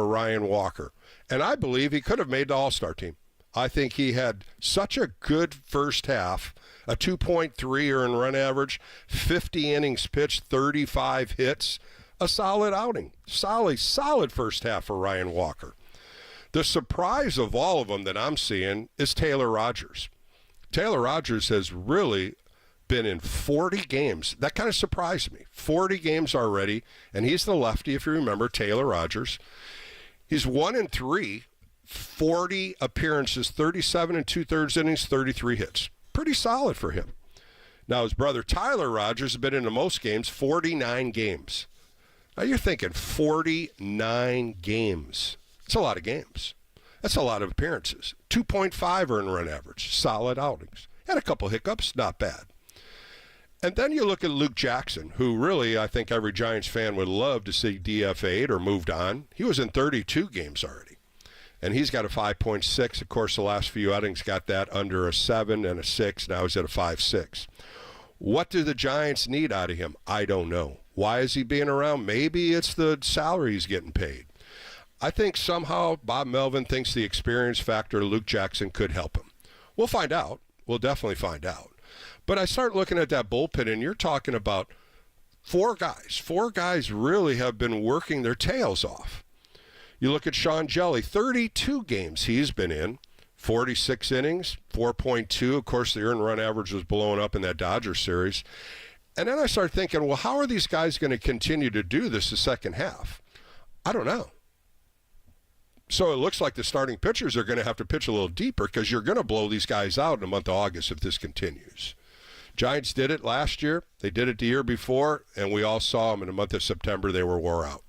Ryan Walker. And I believe he could have made the All-Star team. I think he had such a good first half, a 2.3 earned run average, 50 innings pitched, 35 hits, a solid outing. Solid first half for Ryan Walker. The surprise of all of them that I'm seeing is Taylor Rogers. Taylor Rogers has really been in 40 games. That kind of surprised me. 40 games already, and he's the lefty, if you remember, Taylor Rogers. He's 1-3, 40 appearances, 37 2/3 innings, 33 hits. Pretty solid for him. Now, his brother Tyler Rogers has been in the most games, 49 games. Now, you're thinking 49 games. That's a lot of games. That's a lot of appearances. 2.5 earned run average, solid outings. Had a couple hiccups, not bad. And then you look at Luke Jackson, who really I think every Giants fan would love to see DFA'd or moved on. He was in 32 games already. And he's got a 5.6. Of course, the last few outings got that under a 7 and a 6. Now he's at a 5.6. What do the Giants need out of him? I don't know. Why is he being around? Maybe it's the salary he's getting paid. I think somehow Bob Melvin thinks the experience factor of Luke Jackson could help him. We'll find out. We'll definitely find out. But I start looking at that bullpen, and you're talking about four guys. Four guys really have been working their tails off. You look at Sean Jelly, 32 games he's been in, 46 innings, 4.2. Of course, the earned run average was blowing up in that Dodgers series. And then I start thinking, well, how are these guys going to continue to do this the second half? I don't know. So it looks like the starting pitchers are going to have to pitch a little deeper because you're going to blow these guys out in the month of August if this continues. Giants did it last year. They did it the year before, and we all saw them in the month of September. They were wore out.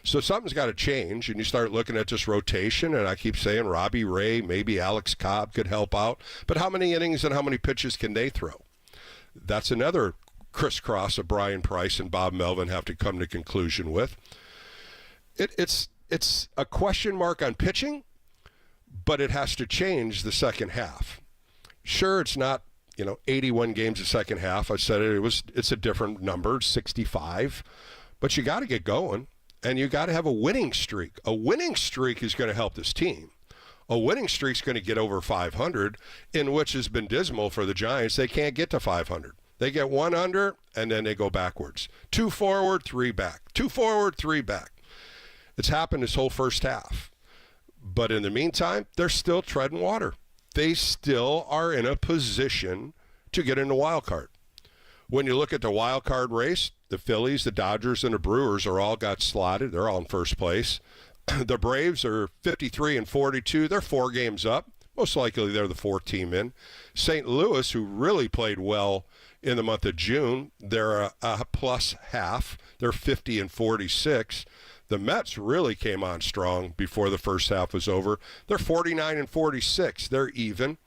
So something's got to change, and you start looking at this rotation, and I keep saying Robbie Ray, maybe Alex Cobb could help out. But how many innings and how many pitches can they throw? That's another crisscross of Brian Price and Bob Melvin have to come to conclusion with. It's a question mark on pitching, but it has to change the second half. Sure, it's not 81 games the second half. I said it's a different number, 65. But you got to get going, and you got to have a winning streak. A winning streak is going to help this team. A winning streak is going to get over 500, in which has been dismal for the Giants. They can't get to 500. They get one under, and then they go backwards. 2 forward, 3 back. 2 forward, 3 back. It's happened this whole first half. But in the meantime, they're still treading water. They still are in a position to get in the wild card. When you look at the wild card race, the Phillies, the Dodgers, and the Brewers are all got slotted. They're all in first place. The Braves are 53 and 42. They're 4 games up. Most likely they're the 4th team in. St. Louis, who really played well in the month of June, they're a plus half. They're 50 and 46. The Mets really came on strong before the first half was over. They're 49 and 46. They're even.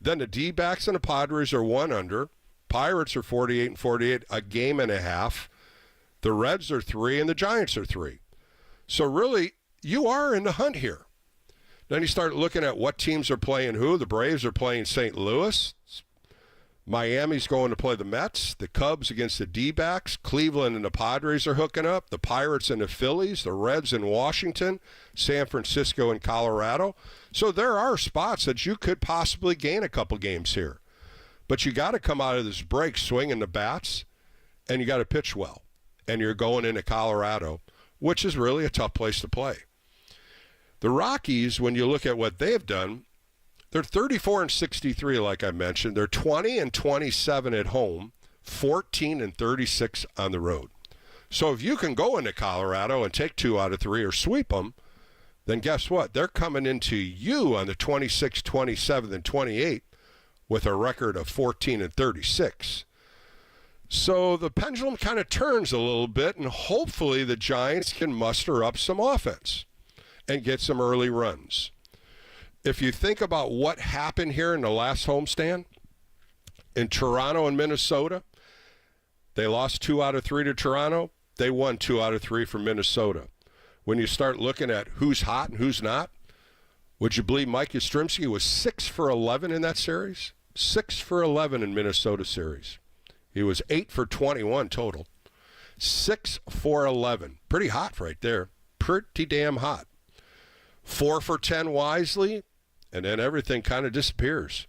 Then the D-backs and the Padres are 1 under. Pirates are 48 and 48, a game and a half. The Reds are 3 and the Giants are 3. So really, you are in the hunt here. Then you start looking at what teams are playing who. The Braves are playing St. Louis. Miami's going to play the Mets, the Cubs against the D-backs, Cleveland and the Padres are hooking up, the Pirates and the Phillies, the Reds in Washington, San Francisco and Colorado. So there are spots that you could possibly gain a couple games here. But you got to come out of this break swinging the bats, and you got to pitch well. And you're going into Colorado, which is really a tough place to play. The Rockies, when you look at what they've done, they're 34 and 63, like I mentioned. They're 20 and 27 at home, 14 and 36 on the road. So if you can go into Colorado and take 2 out of 3 or sweep them, then guess what? They're coming into you on the 26th, 27th, and 28th with a record of 14 and 36. So the pendulum kind of turns a little bit, and hopefully the Giants can muster up some offense and get some early runs. If you think about what happened here in the last homestand, in Toronto and Minnesota, they lost 2 out of 3 to Toronto. They won 2 out of 3 from Minnesota. When you start looking at who's hot and who's not, would you believe Mike Yastrzemski was 6 for 11 in that series? 6 for 11 in Minnesota series. He was 8 for 21 total. 6 for 11. Pretty hot right there. Pretty damn hot. 4 for 10 wisely, and then everything kind of disappears.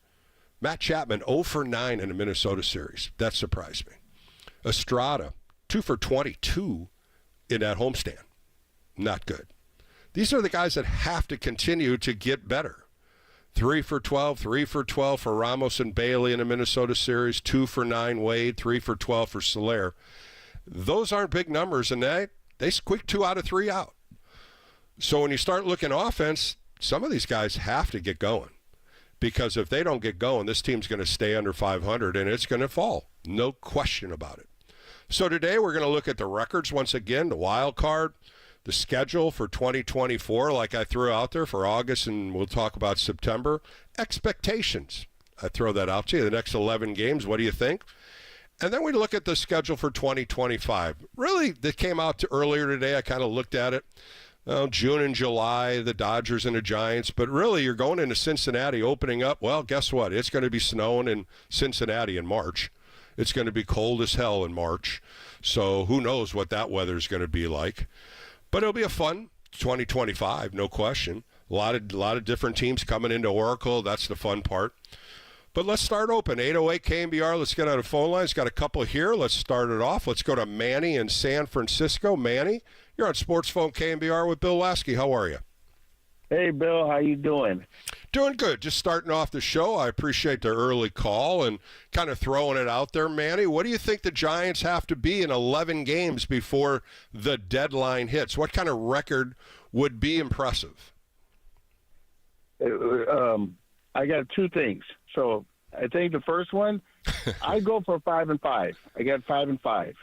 Matt Chapman, 0 for 9 in the Minnesota series. That surprised me. Estrada, 2 for 22 in that homestand. Not good. These are the guys that have to continue to get better. 3 for 12 for Ramos and Bailey in the Minnesota series, 2 for 9 Wade, 3 for 12 for Soler. Those aren't big numbers, and they squeak 2 out of 3 out. So when you start looking offense, some of these guys have to get going. Because if they don't get going, this team's going to stay under 500, and it's going to fall. No question about it. So today we're going to look at the records once again, the wild card, the schedule for 2024, like I threw out there for August, and we'll talk about September. Expectations. I throw that out to you. The next 11 games, what do you think? And then we look at the schedule for 2025. Really, that came out earlier today. I kind of looked at it. June and July, the Dodgers and the Giants. But really, you're going into Cincinnati opening up. Well, guess what? It's going to be snowing in Cincinnati in March. It's going to be cold as hell in March. So who knows what that weather is going to be like. But it'll be a fun 2025, no question. A lot of different teams coming into Oracle. That's the fun part. But let's start open. 808 KNBR. Let's get on the phone lines. Got a couple here. Let's start it off. Let's go to Manny in San Francisco. Manny, you're on Sports Phone KNBR with Bill Lasky. How are you? Hey, Bill. How you doing? Doing good. Just starting off the show. I appreciate the early call and kind of throwing it out there, Manny. What do you think the Giants have to be in 11 games before the deadline hits? What kind of record would be impressive? I got 2 things. So I think the first one, I go for 5-5. I got 5-5.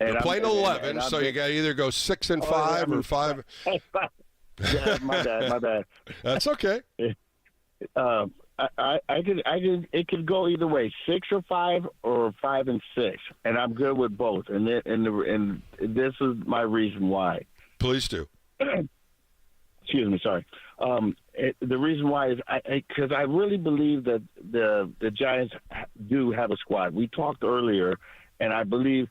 And you're playing 11, so you got to either go 6-5 or 5. Yeah, my bad. That's okay. It could go either way, 6 or 5 or 5 and 6, and I'm good with both. And this is my reason why. Please do. Excuse me, sorry. The reason why is because I really believe that the Giants do have a squad. We talked earlier, and I believe,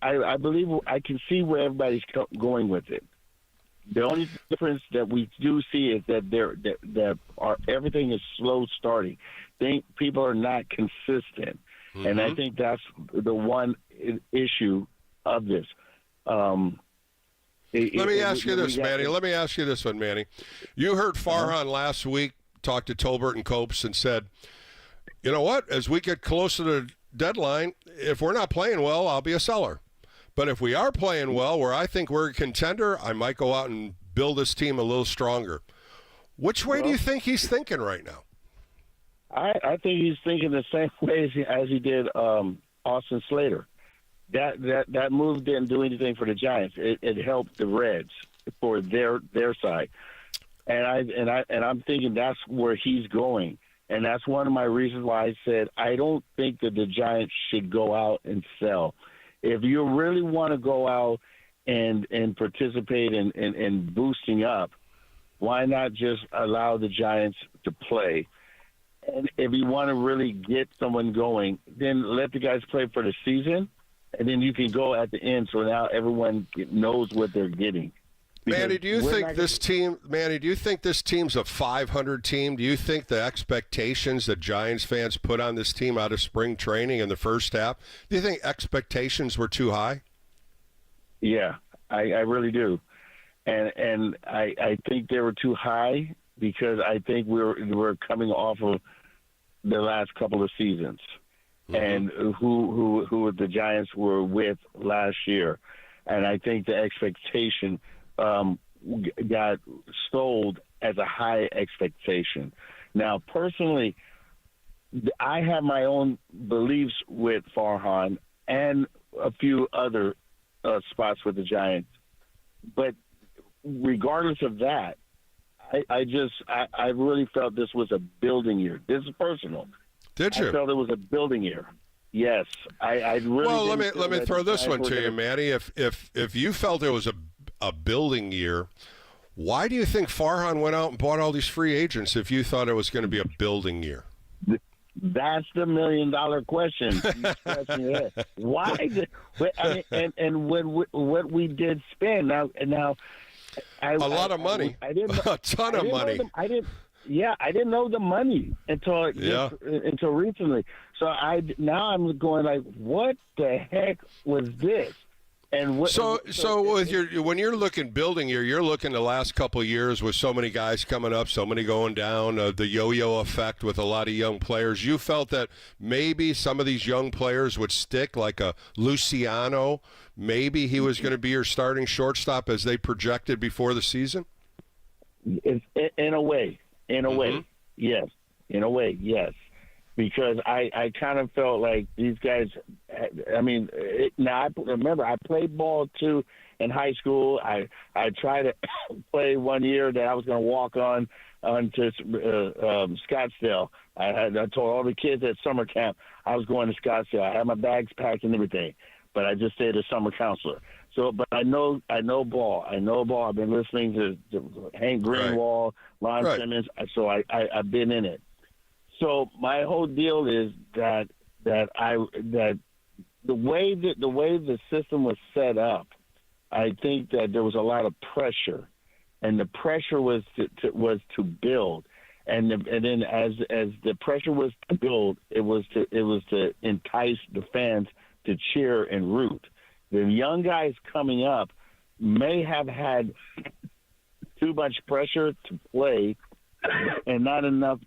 I believe I can see where everybody's going with it. The only difference that we do see is that everything is slow starting. People are not consistent, and I think that's the one issue of this. Let me ask you this, Manny. Let me ask you this one, Manny. You heard Farhan last week talk to Tolbert and Copes and said, you know what, as we get closer to the deadline, if we're not playing well, I'll be a seller. But if we are playing well, where I think we're a contender, I might go out and build this team a little stronger. Which way do you think he's thinking right now? I think he's thinking the same way as he did Austin Slater. That move didn't do anything for the Giants. It helped the Reds for their side, and I'm thinking that's where he's going, and that's one of my reasons why I said I don't think that the Giants should go out and sell. If you really want to go out and participate in boosting up, why not just allow the Giants to play? And if you want to really get someone going, then let the guys play for the season. And then you can go at the end, so now everyone knows what they're getting. Manny, do you think this team's a 500 team? Do you think the expectations that Giants fans put on this team out of spring training in the first half, do you think expectations were too high? Yeah, I really do. And I think they were too high because I think we're coming off of the last couple of seasons. And who the Giants were with last year. And I think the expectation got sold as a high expectation. Now, personally, I have my own beliefs with Farhan and a few other spots with the Giants. But regardless of that, I really felt this was a building year. This is personal. Did you? I felt it was a building year. Yes, I really. Well, let me throw this one to you, Manny. If you felt it was a building year, why do you think Farhan went out and bought all these free agents if you thought it was going to be a building year? That's the $1 million question. Why? What we did spend now. A lot of money. I didn't. A ton of money. I didn't. Yeah, I didn't know the money until recently. So now I'm going like, what the heck was this? And what, so with when you're looking building you're looking the last couple of years with so many guys coming up, so many going down, the yo-yo effect with a lot of young players. You felt that maybe some of these young players would stick, like a Luciano. Maybe he was going to be your starting shortstop as they projected before the season. In a way, yes. In a way, yes. Because I kind of felt like these guys. I mean, now I remember I played ball too in high school. I tried to play one year that I was going to walk on to Scottsdale. I told all the kids at summer camp I was going to Scottsdale. I had my bags packed and everything, but I just stayed a summer counselor. So, but I know ball. I know ball. I've been listening to Hank Greenwald, Ron Simmons. So I've been in it. So my whole deal is that the way the system was set up, I think that there was a lot of pressure, and the pressure was to build, and then as the pressure was to build, it was to entice the fans to cheer and root. The young guys coming up may have had too much pressure to play, and not enough.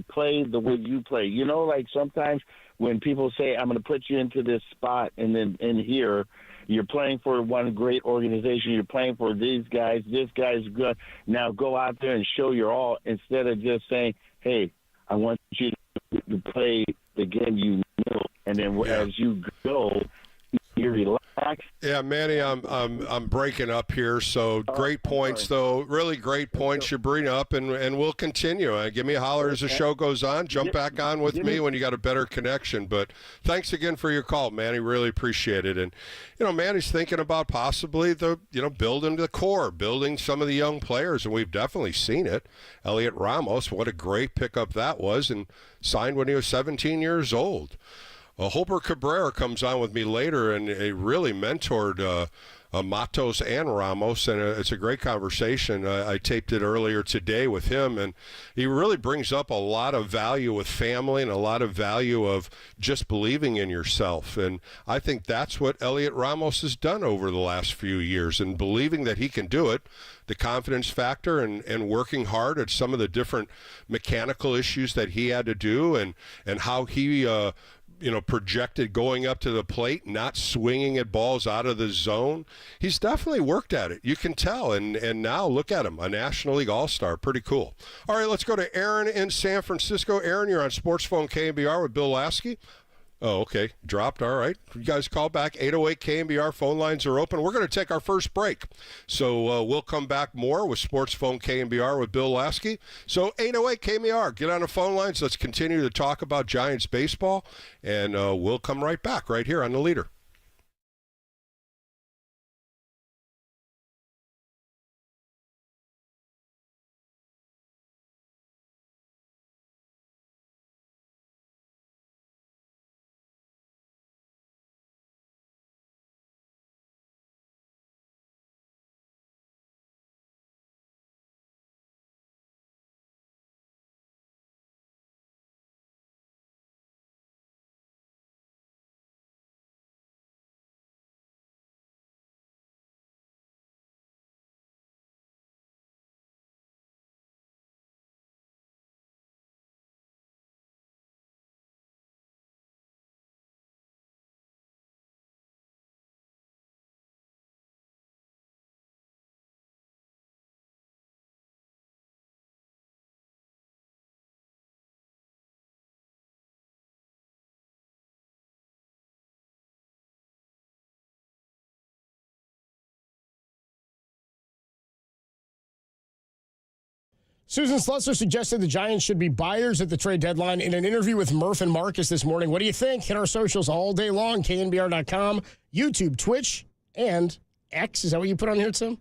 Play the way you play. You know, like sometimes when people say, "I'm going to put you into this spot," and then in here, you're playing for one great organization. You're playing for these guys. This guy's good. Now go out there and show your all, instead of just saying, "Hey, I want you to play the game you know," and then as you go, you relax. Yeah, Manny, I'm breaking up here. So great points, though. Really great points you bring up, and we'll continue. Give me a holler as the show goes on. Jump back on with me when you got a better connection. But thanks again for your call, Manny. Really appreciate it. And Manny's thinking about possibly building the core, building some of the young players, and we've definitely seen it. Elliot Ramos, what a great pickup that was, and signed when he was 17 years old. Holber Cabrera comes on with me later, and he really mentored Matos and Ramos, and it's a great conversation. I taped it earlier today with him, and he really brings up a lot of value with family and a lot of value of just believing in yourself. And I think that's what Elliot Ramos has done over the last few years, and believing that he can do it, the confidence factor, and working hard at some of the different mechanical issues that he had to do, and how he projected going up to the plate, not swinging at balls out of the zone. He's definitely worked at it. You can tell. And now look at him, a National League All-Star. Pretty cool. All right, let's go to Aaron in San Francisco. Aaron, you're on Sports Phone KNBR with Bill Lasky. Oh, okay. Dropped. All right. You guys call back. 808 KNBR. Phone lines are open. We're going to take our first break. So we'll come back more with Sports Phone KNBR with Bill Lasky. So 808 KNBR. Get on the phone lines. Let's continue to talk about Giants baseball. And we'll come right back right here on The Leader. Susan Slusser suggested the Giants should be buyers at the trade deadline in an interview with Murph and Marcus this morning. What do you think? Hit our socials all day long, knbr.com, YouTube, Twitch, and X. Is that what you put on here, Tim?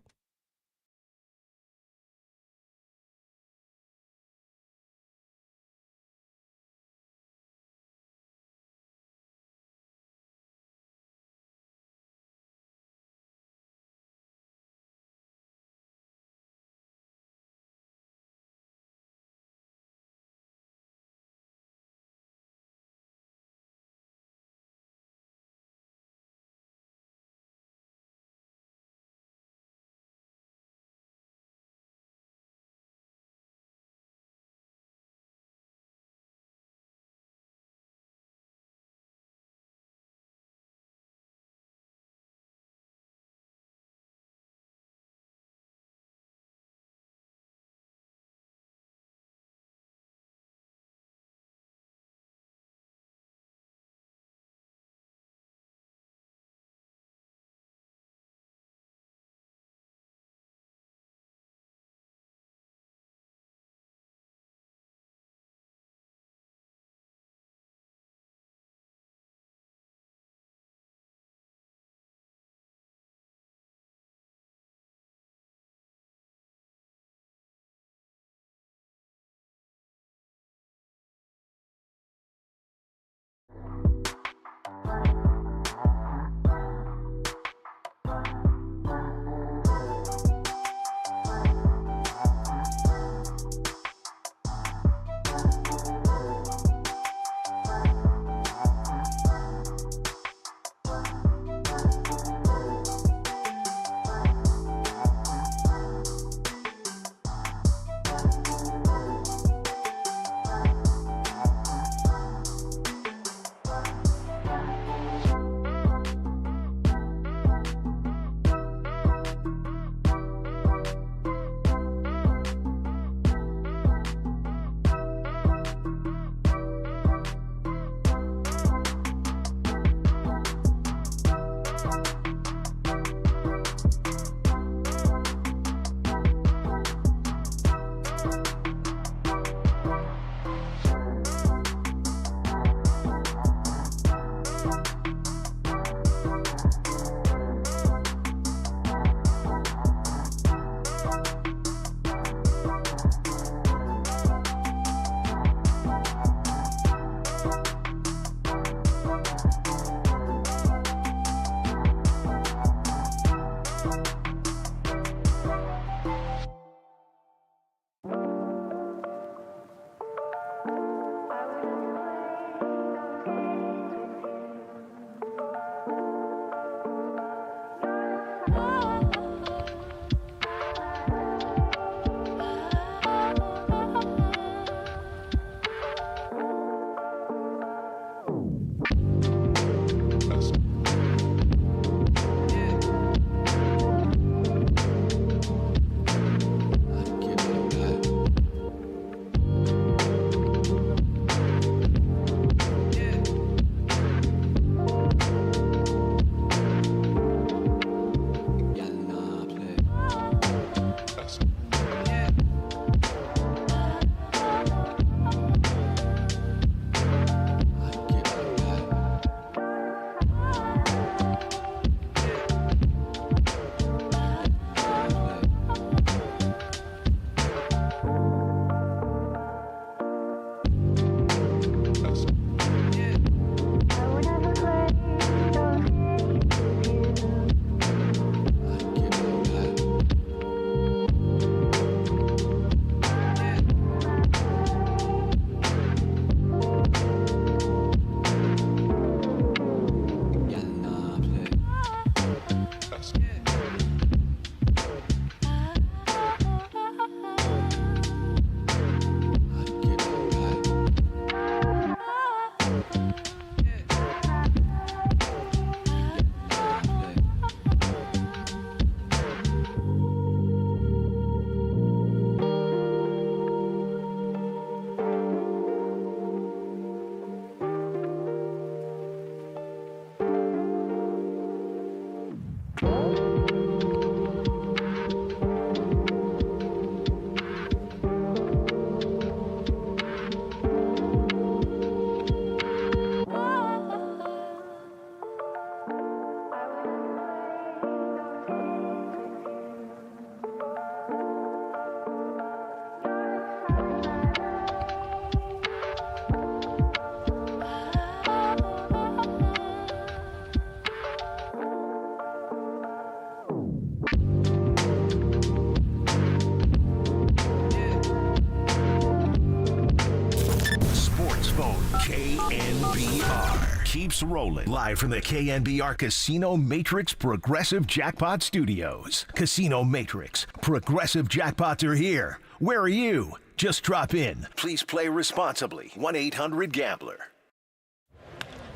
KNBR keeps rolling. Live from the KNBR Casino Matrix Progressive Jackpot Studios. Casino Matrix. Progressive Jackpots are here. Where are you? Just drop in. Please play responsibly. 1-800-GAMBLER.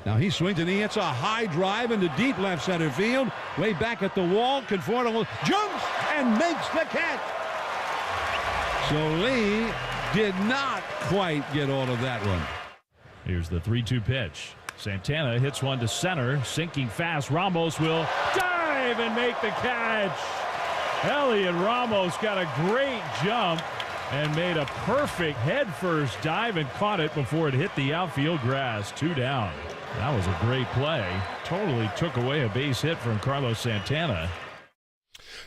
Now he swings and he hits a high drive into deep left center field. Way back at the wall. Conforto jumps and makes the catch. So Lee did not quite get all of that one. Here's the 3-2 pitch. Santana hits one to center. Sinking fast. Ramos will dive and make the catch. Elliot Ramos got a great jump and made a perfect head-first dive and caught it before it hit the outfield grass. 2 down. That was a great play. Totally took away a base hit from Carlos Santana.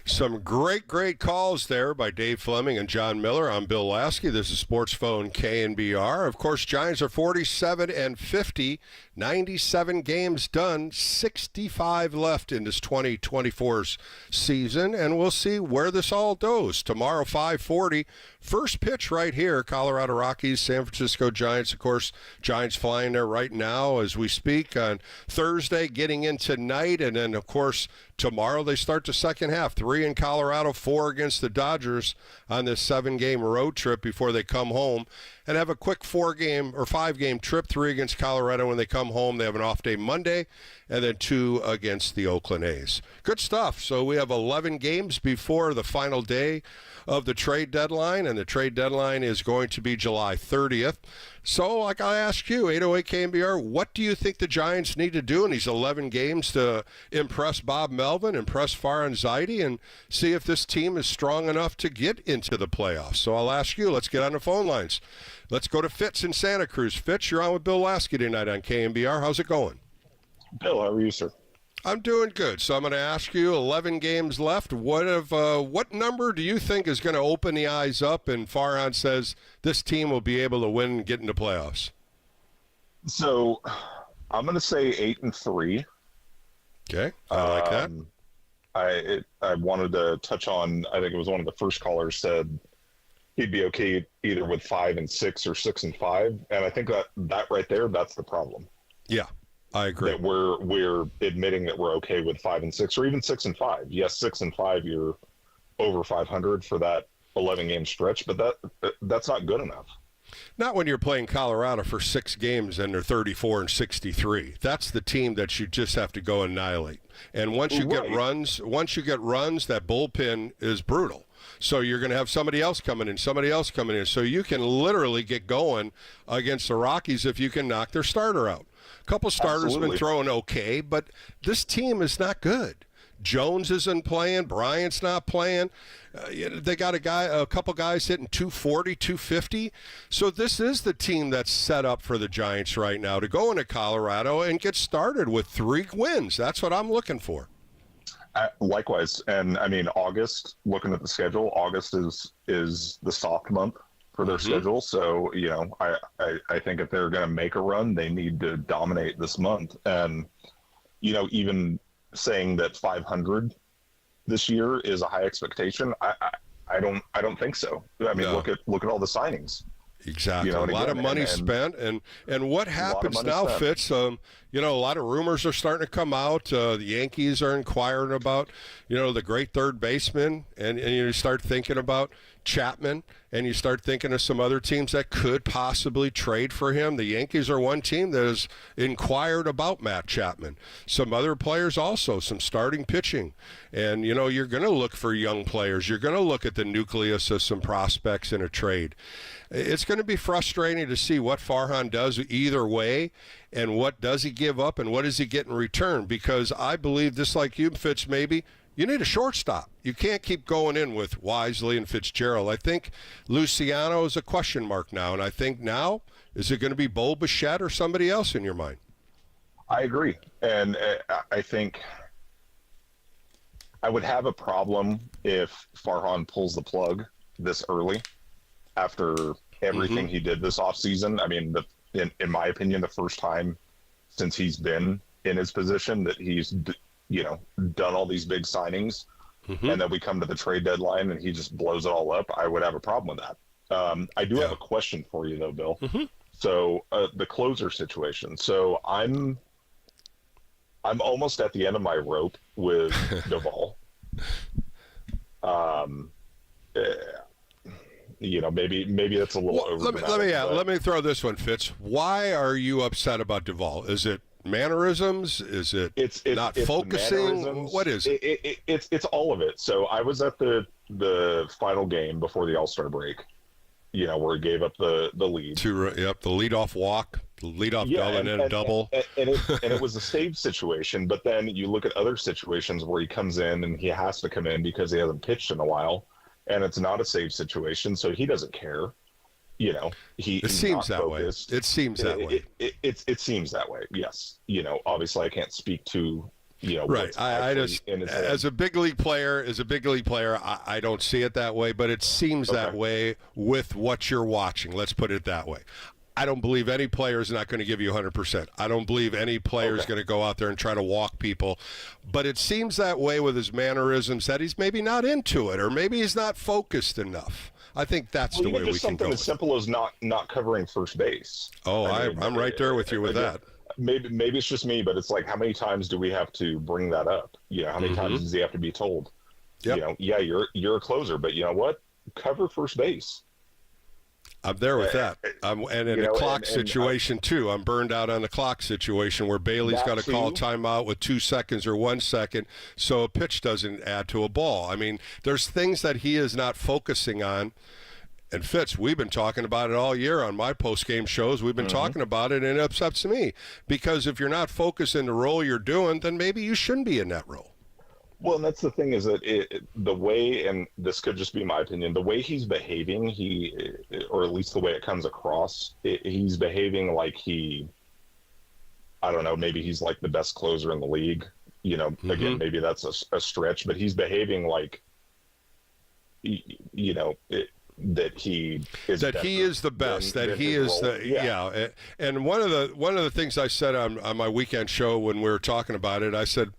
Some great calls there by Dave Fleming and John Miller. I'm Bill Lasky. This is Sports Phone KNBR. Of course, Giants are 47-50, 97 games done, 65 left in this 2024's season, and we'll see where this all goes. Tomorrow, 5:40, first pitch right here, Colorado Rockies, San Francisco Giants. Of course, Giants flying there right now as we speak on Thursday, getting in tonight, and then, of course, tomorrow they start the second half. 3 in Colorado, 4 against the Dodgers on this 7-game road trip before they come home and have a quick 4-game or 5-game trip, 3 against Colorado when they come home. They have an off day Monday and then 2 against the Oakland A's. Good stuff. So we have 11 games before the final day of the trade deadline, and the trade deadline is going to be July 30th. So, like I asked you, 808 KNBR, what do you think the Giants need to do in these 11 games to impress Bob Melvin, impress Farhan Zaidi, and see if this team is strong enough to get into the playoffs? So I'll ask you. Let's get on the phone lines. Let's go to Fitz in Santa Cruz. Fitz, you're on with Bill Lasky tonight on KNBR. How's it going? Bill, how are you, sir? I'm doing good. So I'm going to ask you, 11 games left. What number do you think is going to open the eyes up and Farhan says this team will be able to win and get into playoffs? So I'm going to say 8-3. Okay, I like that. I wanted to touch on, I think it was one of the first callers said he'd be okay either with 5 and 6 or 6 and 5. And I think that right there, that's the problem. Yeah, I agree. That we're admitting that we're okay with 5 and 6 or even 6 and 5. Yes, 6 and 5, you're over 500 for that 11-game stretch, but that's not good enough. Not when you're playing Colorado for 6 games and they're 34 and 63. That's the team that you just have to go annihilate. And once you get runs, that bullpen is brutal. So you're going to have somebody else coming in. So you can literally get going against the Rockies if you can knock their starter out. A couple starters have been throwing okay, but this team is not good. Jones isn't playing. Bryant's not playing. They got a couple guys hitting 240, 250. So this is the team that's set up for the Giants right now to go into Colorado and get started with 3 wins. That's what I'm looking for. Likewise. And I mean, August, looking at the schedule, August is the soft month for their schedule. So, I think if they're going to make a run, they need to dominate this month. And, even saying that 500 this year is a high expectation, I don't think so. I mean, look at all the signings. Exactly. A lot of money spent. And what happens now, Fitz, a lot of rumors are starting to come out. The Yankees are inquiring about, the great third baseman. And you start thinking about Chapman, and you start thinking of some other teams that could possibly trade for him. The Yankees are one team that has inquired about Matt Chapman. Some other players also, some starting pitching. And, you're going to look for young players. You're going to look at the nucleus of some prospects in a trade. It's going to be frustrating to see what Farhan does either way, and what does he give up and what does he get in return, because I believe, just like you, Fitz, maybe, you need a shortstop. You can't keep going in with Wisely and Fitzgerald. I think Luciano is a question mark now, and I think now, is it going to be Bo Bichette or somebody else in your mind? I agree. And I think I would have a problem if Farhan pulls the plug this early after everything he did this offseason. I mean, in my opinion, the first time since he's been in his position that he's done all these big signings, and then we come to the trade deadline and he just blows it all up. I would have a problem with that. I do have a question for you though, Bill. So the closer situation. So I'm almost at the end of my rope with Duvall. Maybe that's a little over. Let me throw this one, Fitz. Why are you upset about Duvall? Is it mannerisms? Is it not focusing? What is it? It's all of it. So I was at the final game before the All-Star break, where he gave up the lead. The leadoff walk, the leadoff double, and then a double. And it was a save situation, but then you look at other situations where he comes in and he has to come in because he hasn't pitched in a while, and it's not a save situation, so he doesn't care. It seems that way. It seems that way. It seems that way. Yes. Obviously I can't speak to, right. I just, as a big league player, I don't see it that way, but it seems that way with what you're watching. Let's put it that way. I don't believe any player is not going to give you 100%. I don't believe any player is going to go out there and try to walk people. But it seems that way with his mannerisms, that he's maybe not into it, or maybe he's not focused enough. I think that's the way we can go. Something as simple as not covering first base. Oh, I'm right there with you with that. Maybe it's just me, but it's like, how many times do we have to bring that up? How many times does he have to be told? Yep. You're a closer, but you know what? Cover first base. I'm there with that. And in the clock situation, too. I'm burned out on the clock situation where Bailey's got to call timeout with 2 seconds or 1 second so a pitch doesn't add to a ball. I mean, there's things that he is not focusing on. And Fitz, we've been talking about it all year on my post-game shows. We've been talking about it, and it upsets me. Because if you're not focused in the role you're doing, then maybe you shouldn't be in that role. Well, and that's the thing is that the way, and this could just be my opinion, the way he's behaving, or at least the way it comes across, he's behaving like I don't know, maybe he's like the best closer in the league. Again, maybe that's a stretch, but he's behaving like, that he is the best, that he is the And one of the things I said on my weekend show when we were talking about it, I said,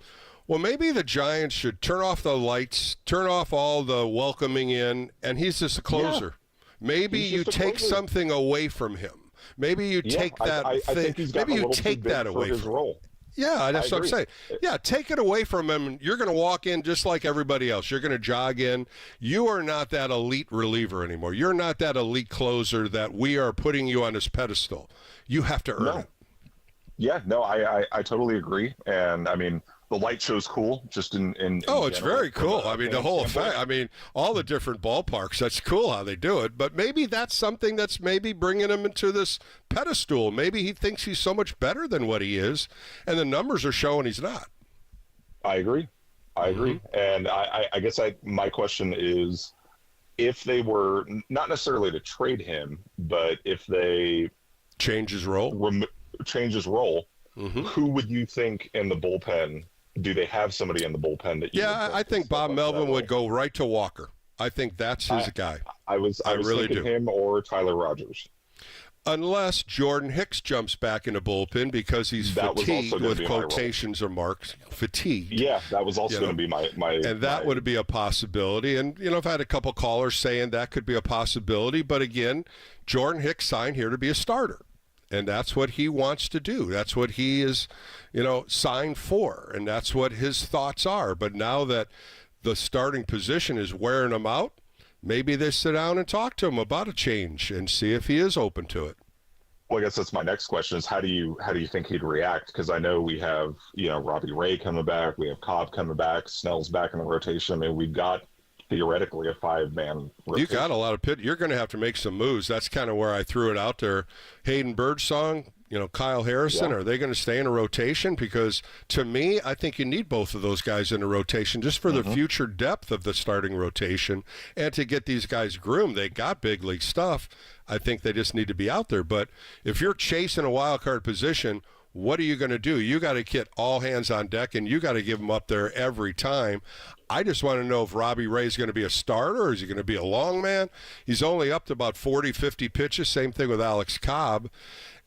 Well, maybe the Giants should turn off the lights, turn off all the welcoming in, and he's just a closer. Yeah. Maybe you take something away from him. Maybe you take that I thing. Think maybe you take that away from him. Yeah, that's what I'm saying. Yeah, take it away from him. You're going to walk in just like everybody else. You're going to jog in. You are not that elite reliever anymore. You're not that elite closer that we are putting you on this pedestal. You have to earn it. Yeah, no, I totally agree. And, I mean, the light show's cool, just in it's very cool. I mean, the whole effect. I mean, all the different ballparks, that's cool how they do it. But maybe that's something that's maybe bringing him into this pedestal. Maybe he thinks he's so much better than what he is, and the numbers are showing he's not. I agree. And I guess my question is, if they were, not necessarily to trade him, but if they change his role, who would you think in the bullpen? Do they have somebody in the bullpen that you? Yeah, I think Bob Melvin would go right to Walker. I think that's his guy. I was really thinking him or Tyler Rogers. Unless Jordan Hicks jumps back into bullpen because he's fatigued with quotations or marks. Fatigued. Yeah, that was also going to be my. And that would be a possibility. And, I've had a couple callers saying that could be a possibility. But again, Jordan Hicks signed here to be a starter. And that's what he wants to do. That's what he is, signed for. And that's what his thoughts are. But now that the starting position is wearing him out, maybe they sit down and talk to him about a change and see if he is open to it. Well, I guess that's my next question is how do you think he'd react? Because I know we have, Robbie Ray coming back. We have Cobb coming back. Snell's back in the rotation. I mean, we've got theoretically a 5-man rotation. You got a lot of pit. You're going to have to make some moves. That's kind of where I threw it out there. Hayden Birdsong, Kyle Harrison, are they going to stay in a rotation? Because to me, I think you need both of those guys in a rotation just for the future depth of the starting rotation and to get these guys groomed. They got big league stuff. I think they just need to be out there. But if you're chasing a wild card position, what are you going to do? You got to get all hands on deck, and you got to give them up there every time. I just want to know if Robbie Ray is going to be a starter or is he going to be a long man? He's only up to about 40, 50 pitches. Same thing with Alex Cobb.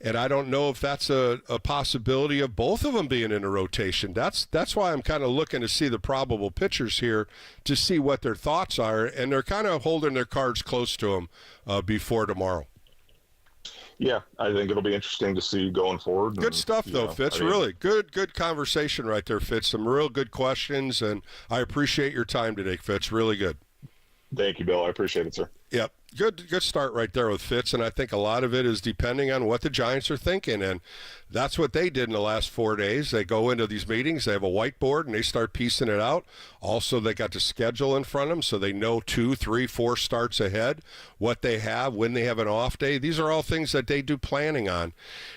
And I don't know if that's a possibility of both of them being in a rotation. That's why I'm kind of looking to see the probable pitchers here to see what their thoughts are. And they're kind of holding their cards close to them before tomorrow. Yeah, I think it'll be interesting to see going forward. Good stuff, though, Fitz. Really good conversation right there, Fitz. Some real good questions, and I appreciate your time today, Fitz. Really good. Thank you, Bill. I appreciate it, sir. Yep. Good start right there with Fitz, and I think a lot of it is depending on what the Giants are thinking, and that's what they did in the last 4 days. They go into these meetings, they have a whiteboard, and they start piecing it out. Also, they got the schedule in front of them, so they know 2, 3, 4 starts ahead, what they have, when they have an off day. These are all things that they do planning on,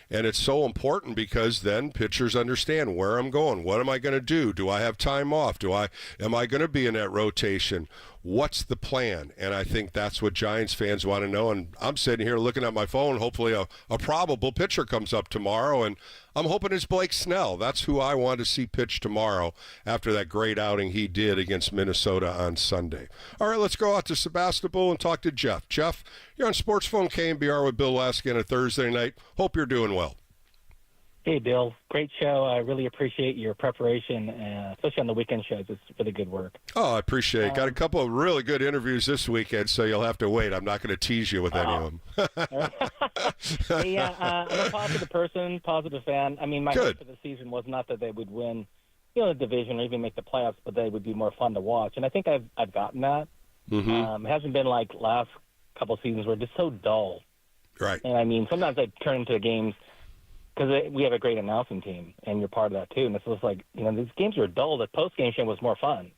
and it's so important because then pitchers understand where I'm going. What am I going to do? Do I have time off? Am I going to be in that rotation? What's the plan? And I think that's what Giants fans want to know. And I'm sitting here looking at my phone. Hopefully a probable pitcher comes up tomorrow. And I'm hoping it's Blake Snell. That's who I want to see pitch tomorrow after that great outing he did against Minnesota on Sunday. All right, let's go out to Sebastopol and talk to Jeff. Jeff, you're on Sports Phone KNBR with Bill Lasky on a Thursday night. Hope you're doing well. Hey, Bill. Great show. I really appreciate your preparation, especially on the weekend shows. It's really good work. Oh, I appreciate it. Got a couple of really good interviews this weekend, so you'll have to wait. I'm not going to tease you with any of them. Hey, I'm a positive person, positive fan. I mean, my hope for the season was not that they would win, the division or even make the playoffs, but they would be more fun to watch. And I think I've gotten that. It hasn't been like last couple seasons where it's just so dull. Right. And, I mean, sometimes I turn into games – because we have a great announcing team, and you're part of that too. And it's just like, these games are dull. The post-game show was more fun.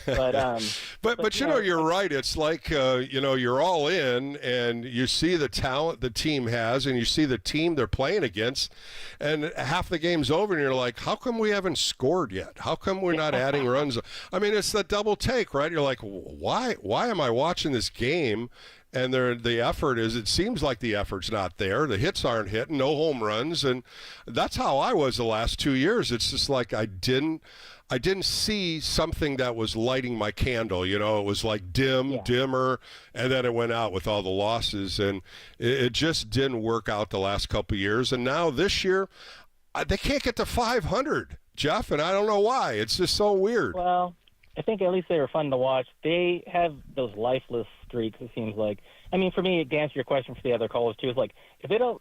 But you're right. It's like, you're all in, and you see the talent the team has, and you see the team they're playing against, and half the game's over, and you're like, how come we haven't scored yet? How come we're not adding runs? I mean, it's the double take, right? You're like, why am I watching this game? And the effort it seems like the effort's not there. The hits aren't hitting, no home runs. And that's how I was the last 2 years. It's just like I didn't see something that was lighting my candle. It was like dimmer, and then it went out with all the losses. And it just didn't work out the last couple of years. And now this year, they can't get to 500. Jeff, and I don't know why. It's just so weird. Well, I think at least they were fun to watch. They have those lifeless streaks, it seems like. I mean, for me, to answer your question for the other callers, too, is like, if they don't,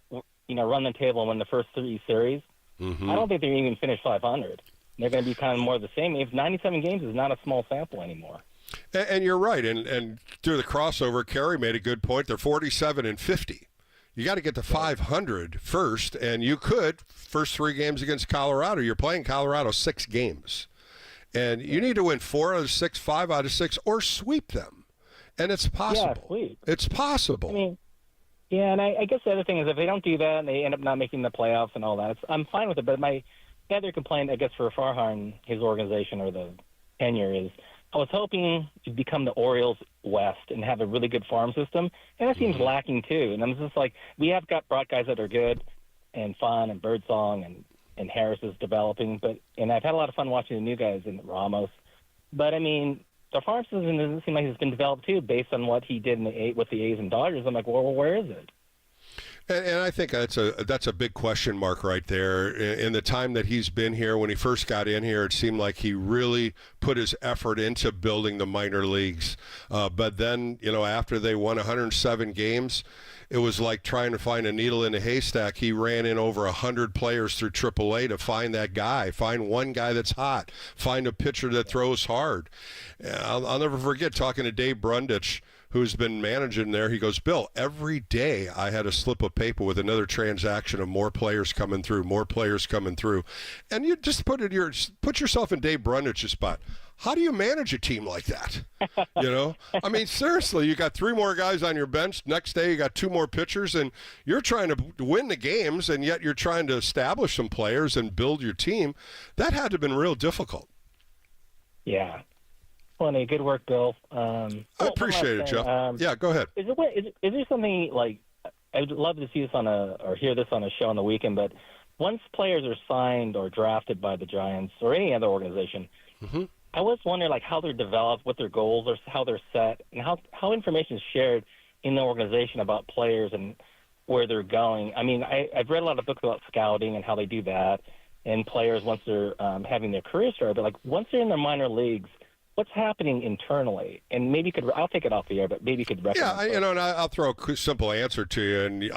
run the table and win the first 3 series, I don't think they're even finish 500. They're going to be kind of more of the same. If 97 games is not a small sample anymore. And you're right. And through the crossover, Kerry made a good point. They're 47-50. You got to get to 500 first, and you could, first 3 games against Colorado, you're playing Colorado 6 games. And you need to win 4 out of 6, 5 out of 6, or sweep them. And it's possible. Yeah, sweep. It's possible. I mean, yeah, and I guess the other thing is if they don't do that and they end up not making the playoffs and all that, I'm fine with it. But my other complaint, I guess, for Farhan, his organization or the tenure is, I was hoping to become the Orioles West and have a really good farm system, and that seems lacking too. And I'm just like, we have brought guys that are good and fun, and Birdsong and Harris is developing, and I've had a lot of fun watching the new guys in Ramos. But I mean, the farm system doesn't seem like it's been developed too, based on what he did with the A's and Dodgers. I'm like, well, where is it? And I think that's a big question mark right there. In the time that he's been here, when he first got in here, it seemed like he really put his effort into building the minor leagues. But then, after they won 107 games, it was like trying to find a needle in a haystack. He ran in over 100 players through AAA to find that guy, find one guy that's hot, find a pitcher that throws hard. I'll never forget talking to Dave Brundage, who's been managing there. He goes, Bill, every day I had a slip of paper with another transaction of more players coming through. And you just put yourself in Dave Brundage's spot. How do you manage a team like that? I mean, seriously, you got 3 more guys on your bench. Next day, you got 2 more pitchers, and you're trying to win the games, and yet you're trying to establish some players and build your team. That had to have been real difficult. Yeah. Plenty. Good work, Bill. I appreciate it, Jeff. Yeah, go ahead. Is there something like, I would love to see this or hear this on a show on the weekend, but once players are signed or drafted by the Giants or any other organization, I was wondering how they're developed, what their goals are, how they're set, and how information is shared in the organization about players and where they're going. I mean, I've read a lot of books about scouting and how they do that, and players once they're having their career started, but once they're in their minor leagues, what's happening internally? And maybe I'll take it off the air, but maybe you could recommend. Yeah, and I'll throw a simple answer to you, and you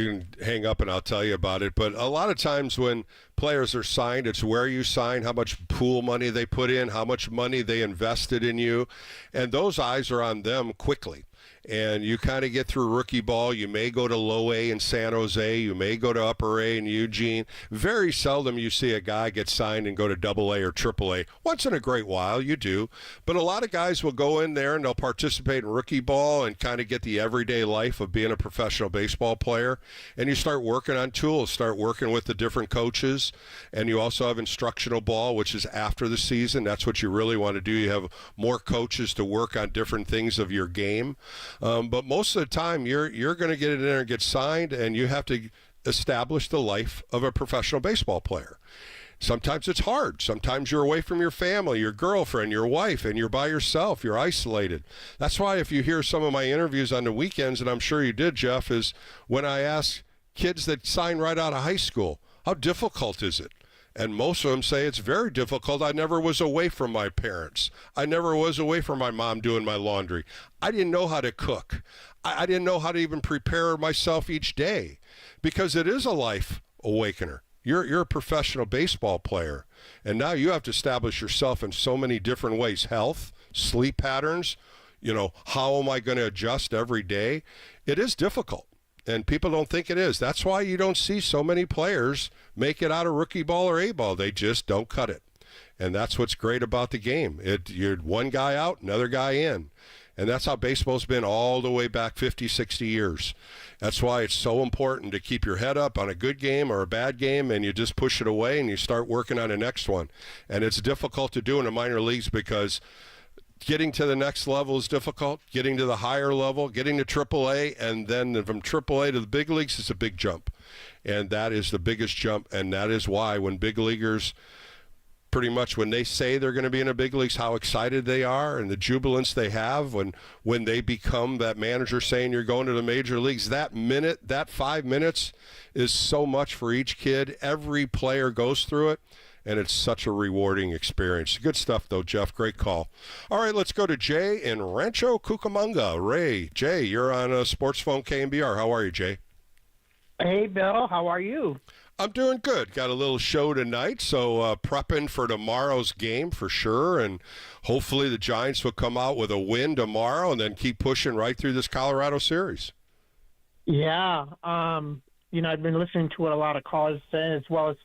can hang up and I'll tell you about it. But a lot of times when players are signed, it's where you sign, how much pool money they put in, how much money they invested in you, and those eyes are on them quickly. And you kind of get through rookie ball. You may go to low A in San Jose. You may go to upper A in Eugene. Very seldom you see a guy get signed and go to double A or triple A. Once in a great while, you do. But a lot of guys will go in there and they'll participate in rookie ball and kind of get the everyday life of being a professional baseball player. And you start working on tools, start working with the different coaches. And you also have instructional ball, which is after the season. That's what you really want to do. You have more coaches to work on different things of your game. But most of the time, you're going to get in there and get signed, and you have to establish the life of a professional baseball player. Sometimes it's hard. Sometimes you're away from your family, your girlfriend, your wife, and you're by yourself. You're isolated. That's why if you hear some of my interviews on the weekends, and I'm sure you did, Jeff, is when I ask kids that sign right out of high school, how difficult is it? And most of them say it's very difficult. I never was away from my parents. I never was away from my mom doing my laundry. I didn't know how to cook. I didn't know how to even prepare myself each day, because it is a life awakener. You're a professional baseball player, and now you have to establish yourself in so many different ways. Health, sleep patterns, how am I going to adjust every day? It is difficult. And people don't think it is. That's why you don't see so many players make it out of rookie ball or A ball. They just don't cut it. And that's what's great about the game. You're one guy out, another guy in. And that's how baseball's been all the way back 50, 60 years. That's why it's so important to keep your head up on a good game or a bad game, and you just push it away and you start working on the next one. And it's difficult to do in the minor leagues because getting to the next level is difficult. Getting to the higher level, getting to AAA, and then from AAA to the big leagues is a big jump. And that is the biggest jump, and that is why when big leaguers, pretty much when they say they're going to be in the big leagues, how excited they are and the jubilance they have when they become that manager saying you're going to the major leagues. That minute, that 5 minutes is so much for each kid. Every player goes through it. and it's such a rewarding experience. Good stuff, though, Jeff. Great call. All right, let's go to Jay in Rancho Cucamonga. Jay, you're on Sports Phone KNBR. How are you, Jay? Hey, Bill. How are you? I'm doing good. Got a little show tonight, so prepping for tomorrow's game for sure, and hopefully the Giants will come out with a win tomorrow and then keep pushing right through this Colorado series. Yeah. I've been listening to what a lot of callers say, as well as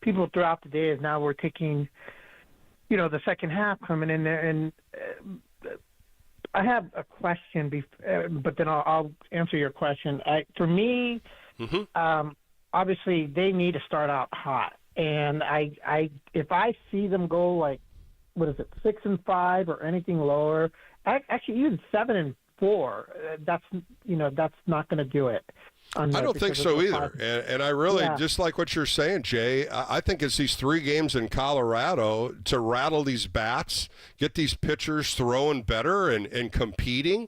people throughout the day, as now we're taking, the second half coming in there. And I have a question, but then I'll answer your question. For me, obviously they need to start out hot. And if I see them go like, 6-5 or anything lower, actually even 7-4, that's not going to do it. I don't think so either. And I really, just like what you're saying, Jay, I think it's these 3 games in Colorado to rattle these bats, get these pitchers throwing better and competing.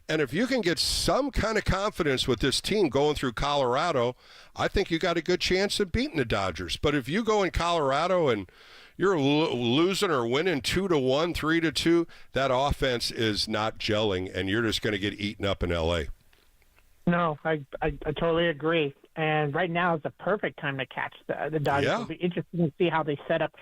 And if you can get some kind of confidence with this team going through Colorado, I think you got a good chance of beating the Dodgers. But if you go in Colorado and you're losing or winning 2-1, 3-2, that offense is not gelling, and you're just going to get eaten up in L.A. No, I totally agree. And right now is the perfect time to catch the Dodgers. Yeah. It'll be interesting to see how they set up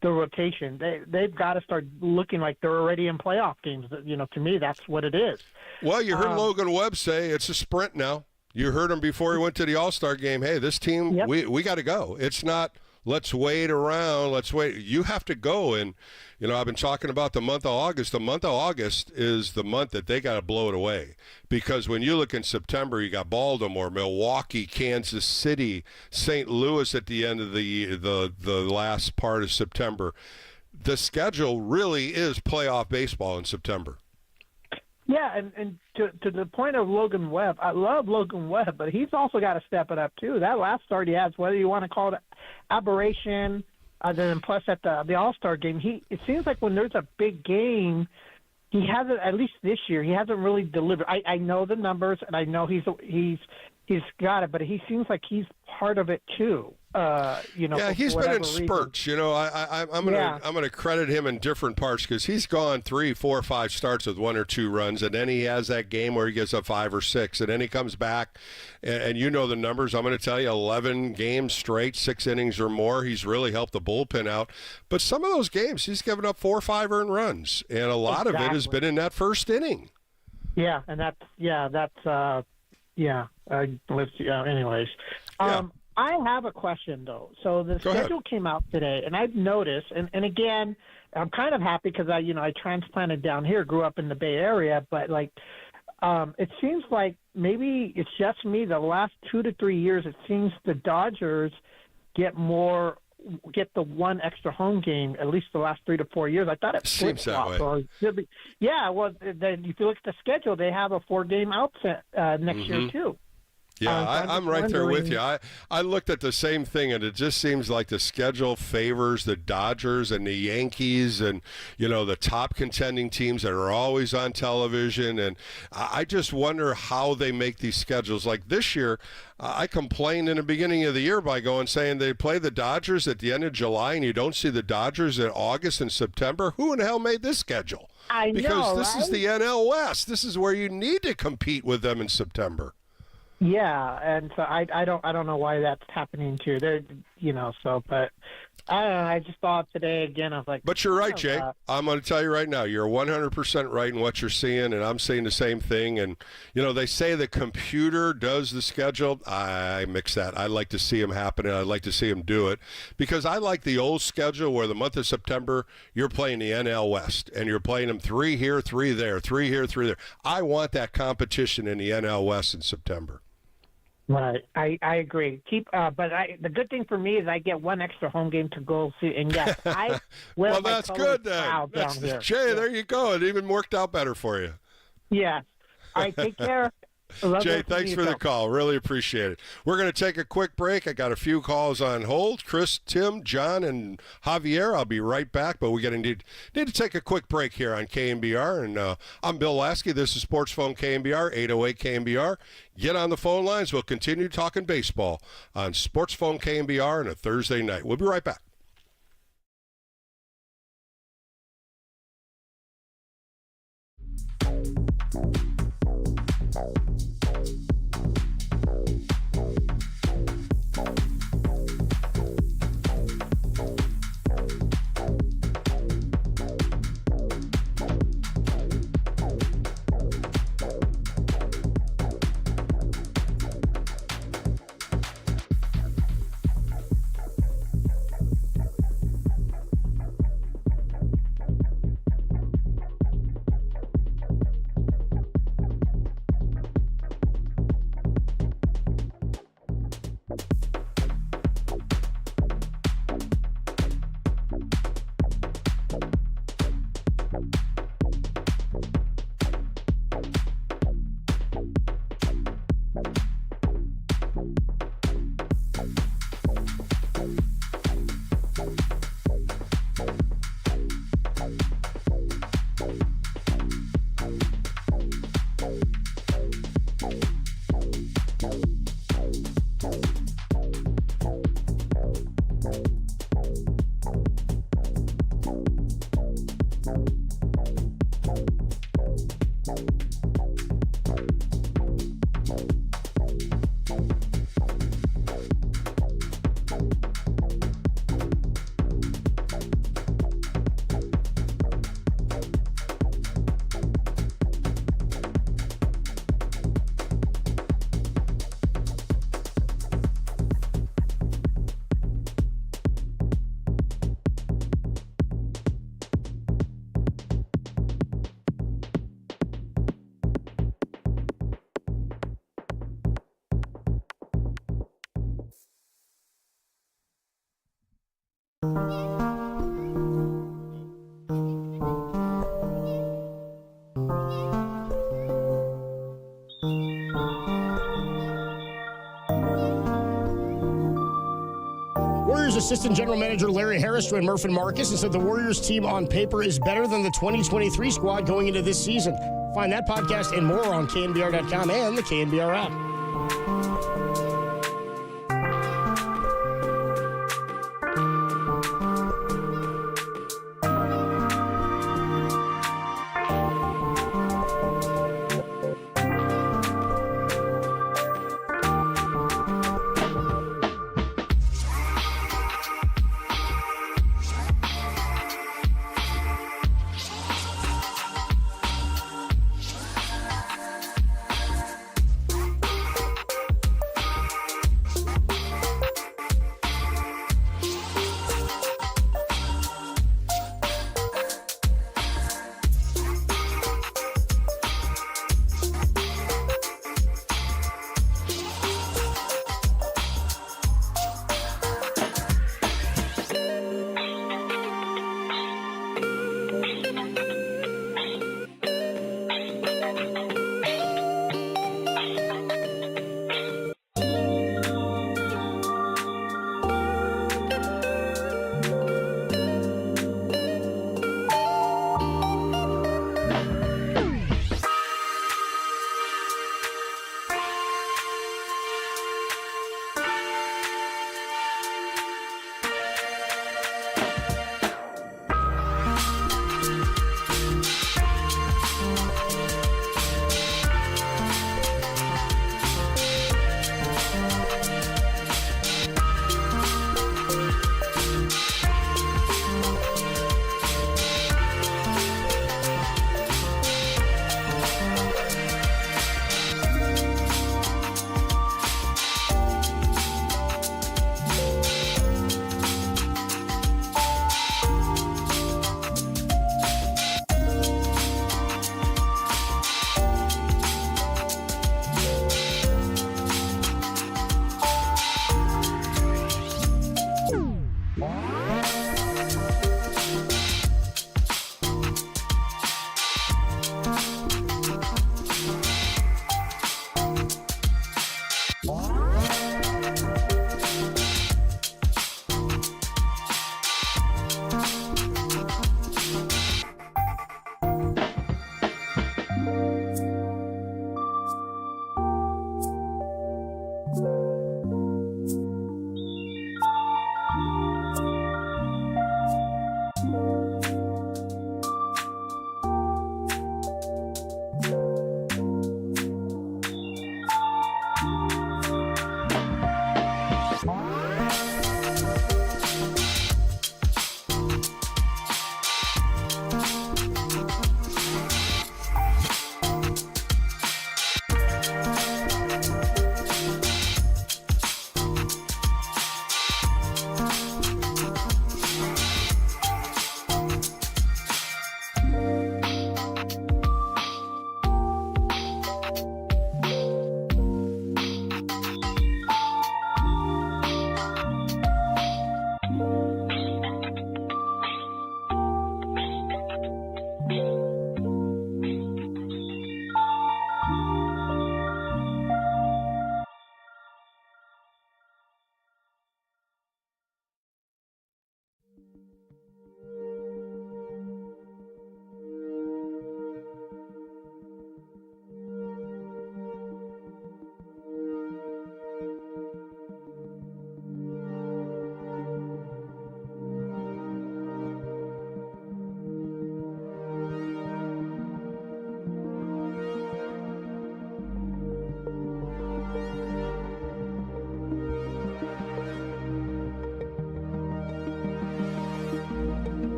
the rotation. They've got to start looking like they're already in playoff games. To me, that's what it is. Well, you heard Logan Webb say it's a sprint now. You heard him before he went to the All-Star game. Hey, this team, we got to go. It's not let's wait around. Let's wait. You have to go. And, I've been talking about the month of August. The month of August is the month that they got to blow it away. Because when you look in September, you got Baltimore, Milwaukee, Kansas City, St. Louis at the end of the last part of September. The schedule really is playoff baseball in September. Yeah, and to the point of Logan Webb, I love Logan Webb, but he's also got to step it up too. That last start he has, whether you want to call it aberration, then plus at the All-Star game, it seems like when there's a big game, he hasn't, at least this year, he hasn't really delivered. I know the numbers, and I know he's got it, but he seems like he's part of it too. Yeah, he's been in spurts. I'm gonna credit him in different parts because he's gone 3, 4, 5 starts with 1 or 2 runs, and then he has that game where he gets up 5 or 6, and then he comes back, and the numbers. I'm going to tell you, 11 games straight, 6 innings or more. He's really helped the bullpen out, but some of those games he's given up 4 or 5 earned runs, and a lot of it has been in that first inning. Yeah, and anyways. I have a question, though. So the schedule came out today, and I've noticed, and again, I'm kind of happy because I transplanted down here, grew up in the Bay Area, but it seems like maybe it's just me. The last 2 to 3 years, it seems the Dodgers get the one extra home game at least the last 3 to 4 years. I thought it seems that way. Then if you look at the schedule, they have a 4-game outset next year too. Yeah, I'm right there with you. I looked at the same thing, and it just seems like the schedule favors the Dodgers and the Yankees and, the top contending teams that are always on television. And I just wonder how they make these schedules. Like this year, I complained in the beginning of the year by saying they play the Dodgers at the end of July, and you don't see the Dodgers in August and September. Who in the hell made this schedule? Because this is the NL West. This is where you need to compete with them in September. Yeah, and so I don't know why that's happening too. But I don't know. I just thought today again. I was like, but you're right, Jay. I'm going to tell you right now, you're 100% right in what you're seeing, and I'm seeing the same thing. And they say the computer does the schedule. I mix that. I like to see them happen, and I'd like to see them do it because I like the old schedule where the month of September you're playing the NL West, and you're playing them 3 here, 3 there, 3 here, 3 there. I want that competition in the NL West in September. Right, I agree. But the good thing for me is I get one extra home game to go see. And yes, I wear well, my that's good then. Down here. Jay, there you go. It even worked out better for you. Yeah. All right, take care. Jay, thanks for the call. Really appreciate it. We're going to take a quick break. I got a few calls on hold. Chris, Tim, John, and Javier. I'll be right back, but we're going to need to take a quick break here on KNBR. And I'm Bill Lasky. This is Sports Phone KNBR, 808 KNBR. Get on the phone lines. We'll continue talking baseball on Sports Phone KNBR on a Thursday night. We'll be right back. Warriors assistant general manager Larry Harris joined Murph and Marcus and said the Warriors team on paper is better than the 2023 squad going into this season. Find that podcast and more on KNBR.com and the KNBR app.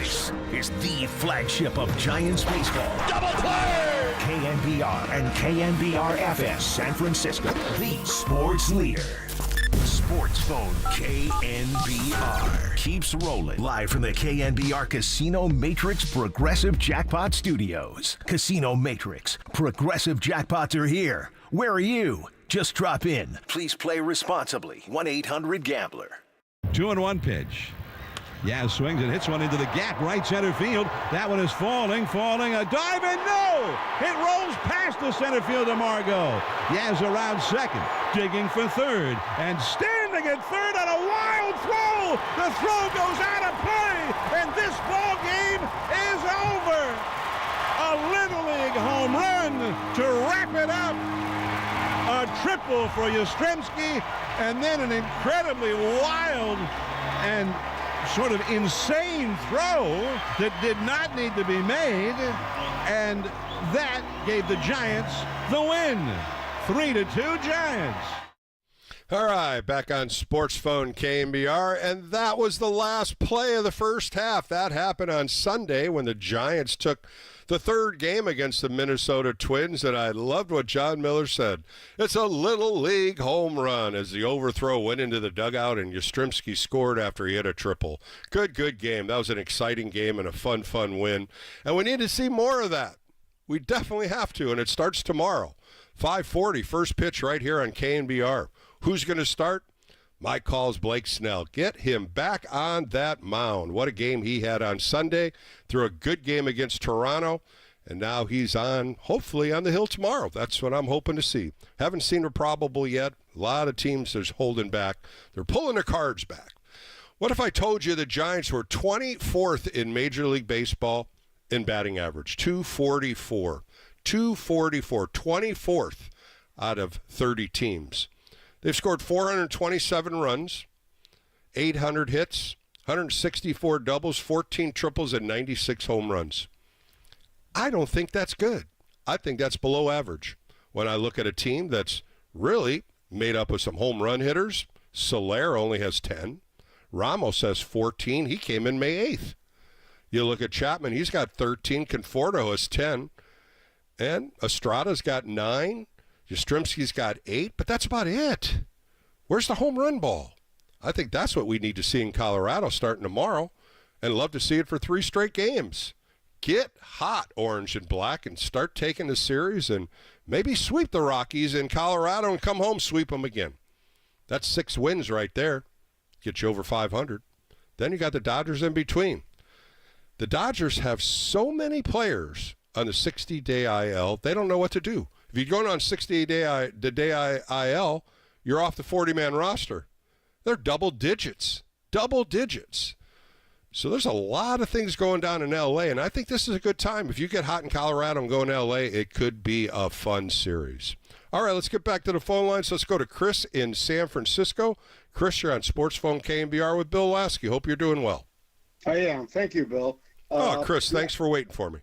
This is the flagship of Giants baseball. Double play! KNBR and KNBR-FM San Francisco, the sports leader. Sports Phone KNBR keeps rolling. Live from the KNBR Casino Matrix Progressive Jackpot Studios. Casino Matrix Progressive Jackpots are here. Where are you? Just drop in. Please play responsibly. 1-800-GAMBLER. 2-1 pitch. Yaz swings and hits one into the gap, right center field. That one is falling, a dive, and no! It rolls past the center fielder, Margot. Yaz around second, digging for third, and standing at third on a wild throw. The throw goes out of play, and this ball game is over. A Little League home run to wrap it up. A triple for Yastrzemski, and then an incredibly wild and sort of insane throw that did not need to be made, and that gave the Giants the win. 3-2 Giants. All right, back on Sports Phone KNBR, and that was the last play of the first half. That happened on Sunday when the Giants took the third game against the Minnesota Twins, and I loved what John Miller said. It's a Little League home run as the overthrow went into the dugout, and Yastrzemski scored after he hit a triple. Good game. That was an exciting game and a fun win, and we need to see more of that. We definitely have to, and it starts tomorrow. 5:40, first pitch right here on KNBR. Who's going to start? My call's Blake Snell. Get him back on that mound. What a game he had on Sunday. Threw a good game against Toronto, and now he's on, hopefully, on the hill tomorrow. That's what I'm hoping to see. Haven't seen a probable yet. A lot of teams are holding back. They're pulling their cards back. What if I told you the Giants were 24th in Major League Baseball in batting average? 244. 24th out of 30 teams. They've scored 427 runs, 800 hits, 164 doubles, 14 triples, and 96 home runs. I don't think that's good. I think that's below average. When I look at a team that's really made up of some home run hitters, Soler only has 10. Ramos has 14. He came in May 8th. You look at Chapman, he's got 13. Conforto has 10. And Estrada's got 9. Yastrzemski's got 8, but that's about it. Where's the home run ball? I think that's what we need to see in Colorado starting tomorrow, and love to see it for 3 straight games. Get hot, orange and black, and start taking the series and maybe sweep the Rockies in Colorado and come home, sweep them again. That's 6 wins right there. Get you over 500. Then you got the Dodgers in between. The Dodgers have so many players on the 60-day IL, they don't know what to do. If you're going on 60-day IL, you're off the 40-man roster. They're double digits. So there's a lot of things going down in L.A., and I think this is a good time. If you get hot in Colorado and go in L.A., it could be a fun series. All right, let's get back to the phone lines. Let's go to Chris in San Francisco. Chris, you're on Sports Phone KNBR with Bill Lasky. Hope you're doing well. I am. Thank you, Bill. Chris, thanks for waiting for me.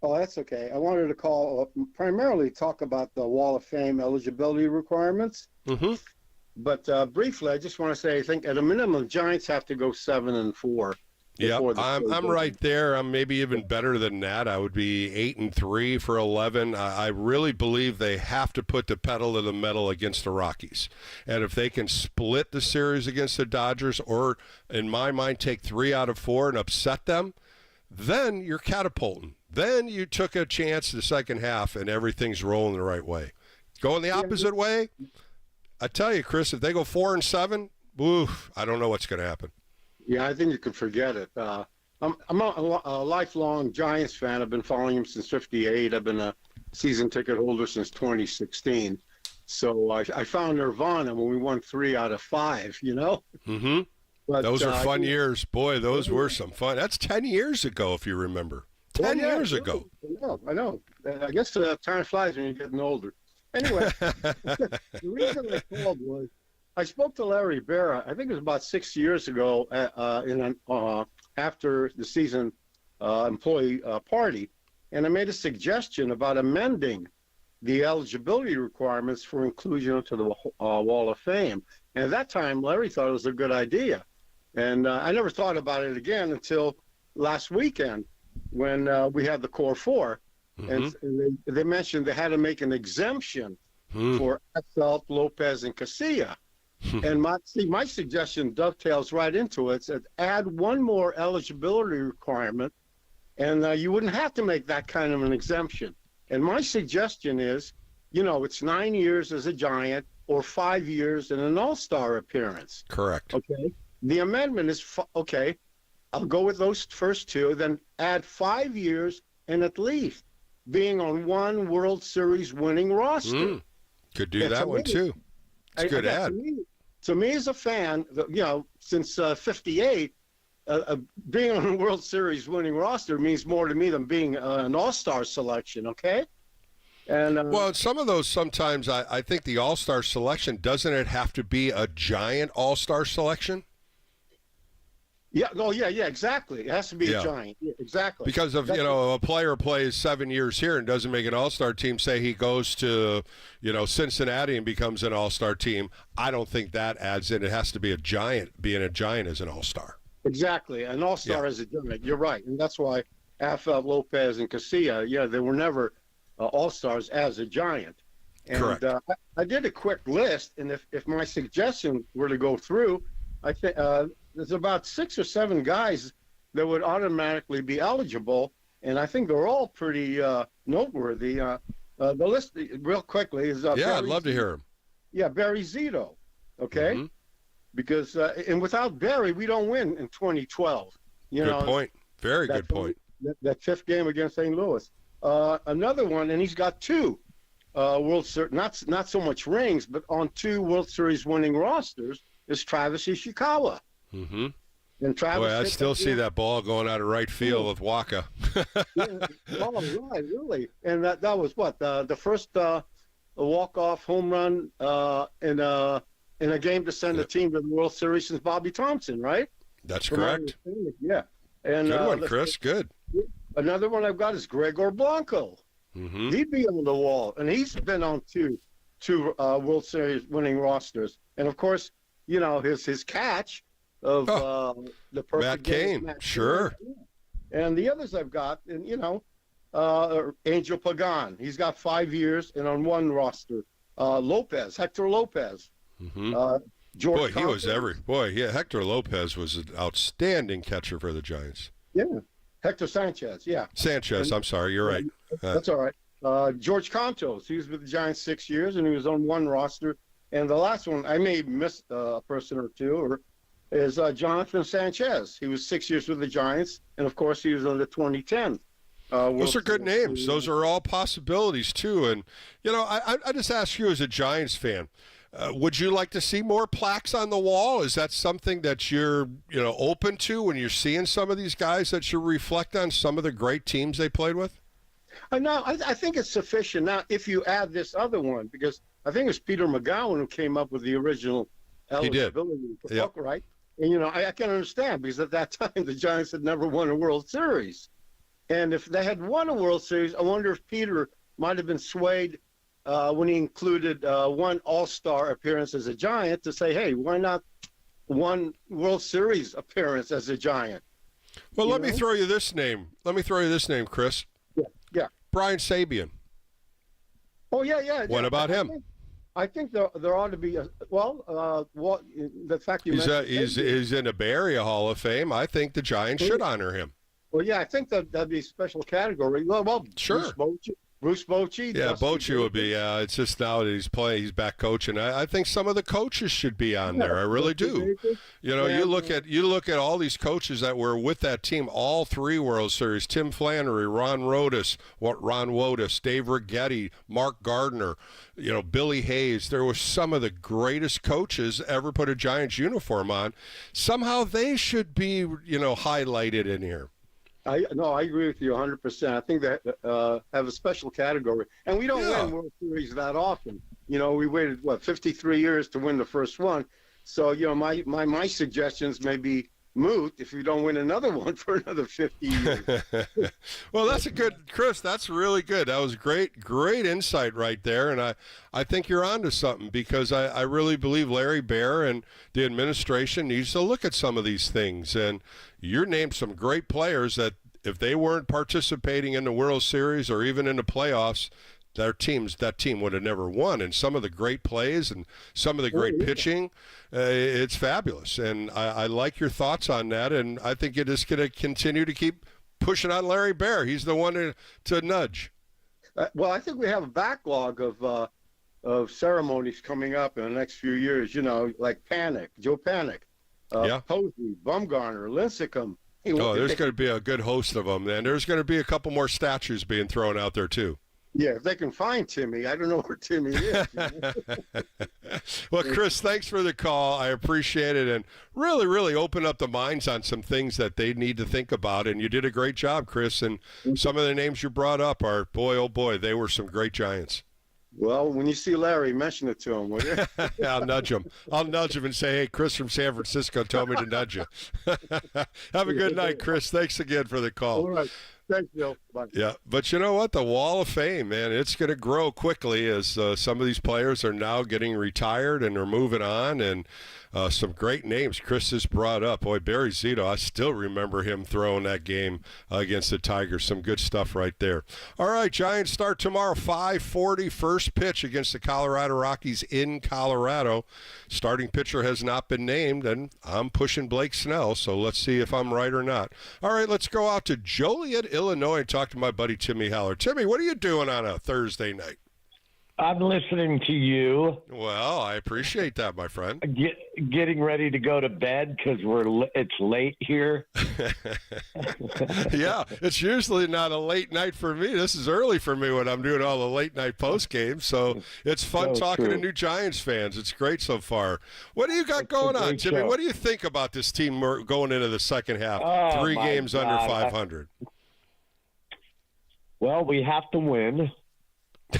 Oh, that's okay. I wanted to call primarily talk about the Wall of Fame eligibility requirements. Mm-hmm. But briefly, I just want to say I think at a minimum, Giants have to go 7-4. Yeah, I'm right there. I'm maybe even better than that. I would be 8-3 for 11. I really believe they have to put the pedal to the metal against the Rockies. And if they can split the series against the Dodgers, or in my mind, take 3 out of 4 and upset them, then you're catapulting. Then you took a chance the second half, and everything's rolling the right way. Going the opposite way, I tell you, Chris, if they go 4-7, oof, I don't know what's going to happen. Yeah, I think you can forget it. I'm a lifelong Giants fan. I've been following them since '58. I've been a season ticket holder since 2016. So I found Nirvana when we won 3 out of 5, you know? Mm-hmm. But, those were fun years. Boy, those were some fun. That's 10 years ago, if you remember. 10 years ago. I know. I guess time flies when you're getting older. Anyway, the reason I called was I spoke to Larry Berra, I think it was about 6 years ago, after the season employee party, and I made a suggestion about amending the eligibility requirements for inclusion into the Wall of Fame. And at that time, Larry thought it was a good idea. And I never thought about it again until last weekend when we had the core four, and they mentioned they had to make an exemption for Esselt, Lopez, and Casilla. And my suggestion dovetails right into it. It said add one more eligibility requirement, and you wouldn't have to make that kind of an exemption. And my suggestion is, it's 9 years as a Giant or 5 years in an All-Star appearance. Correct. Okay. The amendment is, okay, I'll go with those first two, then add 5 years and at least being on one World Series winning roster. Could do that one, too. It's a good ad. To me, as a fan, since 58, being on a World Series winning roster means more to me than being an All-Star selection, okay? And well, some of those sometimes I think the All-Star selection, doesn't it have to be a Giant All-Star selection? Yeah, exactly. It has to be a Giant. Yeah, exactly. Because of, a player plays 7 years here and doesn't make an All-Star team, say he goes to, Cincinnati and becomes an All-Star team. I don't think that adds in. It has to be a Giant, being a Giant as an All-Star. Exactly. An All-Star as a Giant. You're right. And that's why Esselt, Lopez, and Casilla, they were never All-Stars as a Giant. And correct. I did a quick list, and if my suggestion were to go through, I think there's about 6 or 7 guys that would automatically be eligible, and I think they're all pretty noteworthy. The list, real quickly, is I'd love to hear him. Yeah, Barry Zito, okay? Because and without Barry, we don't win in 2012. Good point. Very good point. That 5th game against St. Louis. Another one, and he's got 2 World Series, not so much rings, but on 2 World Series winning rosters, is Travis Ishikawa. And Travis, I still see that ball going out of right field with Waka. Right, really. And that was what the first walk-off home run in a game to send a team to the World Series since Bobby Thompson, right? That's correct. Yeah. And good one, Chris. Good. Another one I've got is Gregor Blanco. He'd be on the wall, and he's been on two World Series winning rosters. And of course, his catch of the perfect Matt Cain, sure. And the others I've got, and Angel Pagan, he's got 5 years and on one roster. Hector Lopez. George Compton. Hector Lopez was an outstanding catcher for the Giants. Yeah, Hector Sanchez, I'm sorry, you're right. That's all right. George Contos, he was with the Giants 6 years, and he was on one roster. And the last one, I may miss a person or two, is Jonathan Sanchez. He was 6 years with the Giants, and of course he was on the 2010. Those are good names. Those are all possibilities too. And I just ask you as a Giants fan, would you like to see more plaques on the wall? Is that something that you're open to when you're seeing some of these guys, that you reflect on some of the great teams they played with? No, I think it's sufficient. Now, if you add this other one, because I think it was Peter McGowan who came up with the original eligibility. He did. Right? And, I can understand, because at that time the Giants had never won a World Series. And if they had won a World Series, I wonder if Peter might have been swayed when he included one All-Star appearance as a Giant to say, hey, why not one World Series appearance as a Giant? Well, let me throw you this name. Chris. Yeah. Brian Sabian. Oh, yeah. What about him? I think there ought to be the fact he's in the Bay Area Hall of Fame. I think the Giants should honor him. Well, yeah, I think that'd be a special category. Well, sure. Bruce Bochy. Yeah, Bochy would be. It's just now that he's back coaching. I think some of the coaches should be on there. I really do. You look at all these coaches that were with that team, all 3 World Series: Tim Flannery, Ron Wotus, Dave Righetti, Mark Gardner, Billy Hayes. There were some of the greatest coaches ever put a Giants uniform on. Somehow they should be, highlighted in here. I agree with you 100%. I think that have a special category, and we don't win World Series that often. We waited 53 years to win the first one. So my suggestions may be moot if you don't win another one for another 50 years. Well, that's a good, Chris. That's really good. That was great insight right there. And I think you're onto something, because I really believe Larry Baer and the administration needs to look at some of these things. And you named some great players that if they weren't participating in the World Series or even in the playoffs, that team would have never won. And some of the great plays and some of the great pitching, it's fabulous. And I like your thoughts on that. And I think it is going to continue to keep pushing on Larry Baer. He's the one to nudge. Well, I think we have a backlog of ceremonies coming up in the next few years. You know, like Joe Panic, Posey, Bumgarner, Lincecum. There's going to be a good host of them. And there's going to be a couple more statues being thrown out there too. Yeah, if they can find Timmy. I don't know where Timmy is. Well, Chris, thanks for the call. I appreciate it, and really, really open up the minds on some things that they need to think about. And you did a great job, Chris. And some of the names you brought up are, boy, oh boy, they were some great Giants. Well, when you see Larry, mention it to him, will you? I'll nudge him. I'll nudge him and say, hey, Chris from San Francisco told me to nudge you. Have a good night, Chris. Thanks again for the call. All right. Thanks, Bill. Bye. Yeah, but you know what? The Wall of Fame, man, it's going to grow quickly as some of these players are now getting retired and are moving on, and some great names Chris has brought up. Boy, Barry Zito, I still remember him throwing that game against the Tigers. Some good stuff right there. All right, Giants start tomorrow, 5:40, first pitch against the Colorado Rockies in Colorado. Starting pitcher has not been named, and I'm pushing Blake Snell, so let's see if I'm right or not. All right, let's go out to Joliet, Illinois, and talk to my buddy Timmy Haller. Timmy, what are you doing on a Thursday night? I'm listening to you. Well, I appreciate that, my friend. Getting ready to go to bed because it's late here. Yeah, it's usually not a late night for me. This is early for me when I'm doing all the late night post games. So it's fun talking to new Giants fans. It's great so far. What do you got going on, Timmy? What do you think about this team going into the second half? 3 games under 500. Well, we have to win.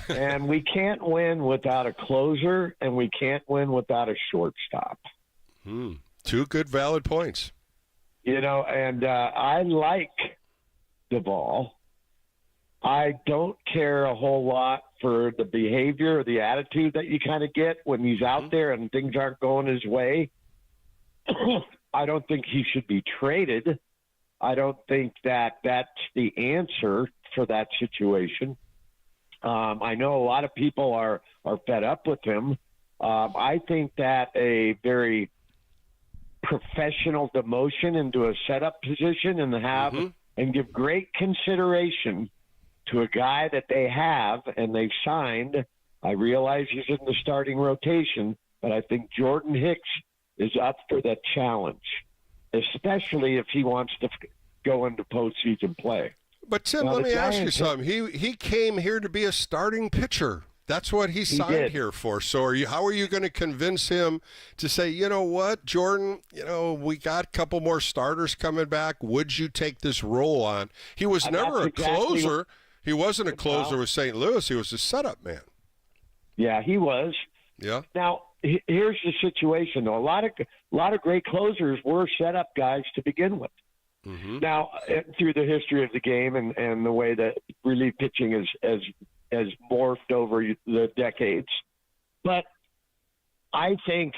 And we can't win without a closer, and we can't win without a shortstop. 2 good, valid points. You know, and I like Duvall. I don't care a whole lot for the behavior or the attitude that you kind of get when he's out there and things aren't going his way. I don't think he should be traded. I don't think that that's the answer for that situation. I know a lot of people are fed up with him. I think that a very professional demotion into a setup position and give great consideration to a guy that they have and they've signed. I realize he's in the starting rotation, but I think Jordan Hicks is up for that challenge, especially if he wants to go into postseason play. But, Tim, let me ask you something. He came here to be a starting pitcher. That's what he signed here for. So how are you going to convince him to say, you know what, Jordan, we got a couple more starters coming back. Would you take this role on? He was never a closer. He wasn't a closer with St. Louis. He was a setup man. Yeah, he was. Yeah. Now, here's the situation, though. A lot of great closers were setup guys to begin with. Now, through the history of the game and the way that relief pitching has morphed over the decades. But I think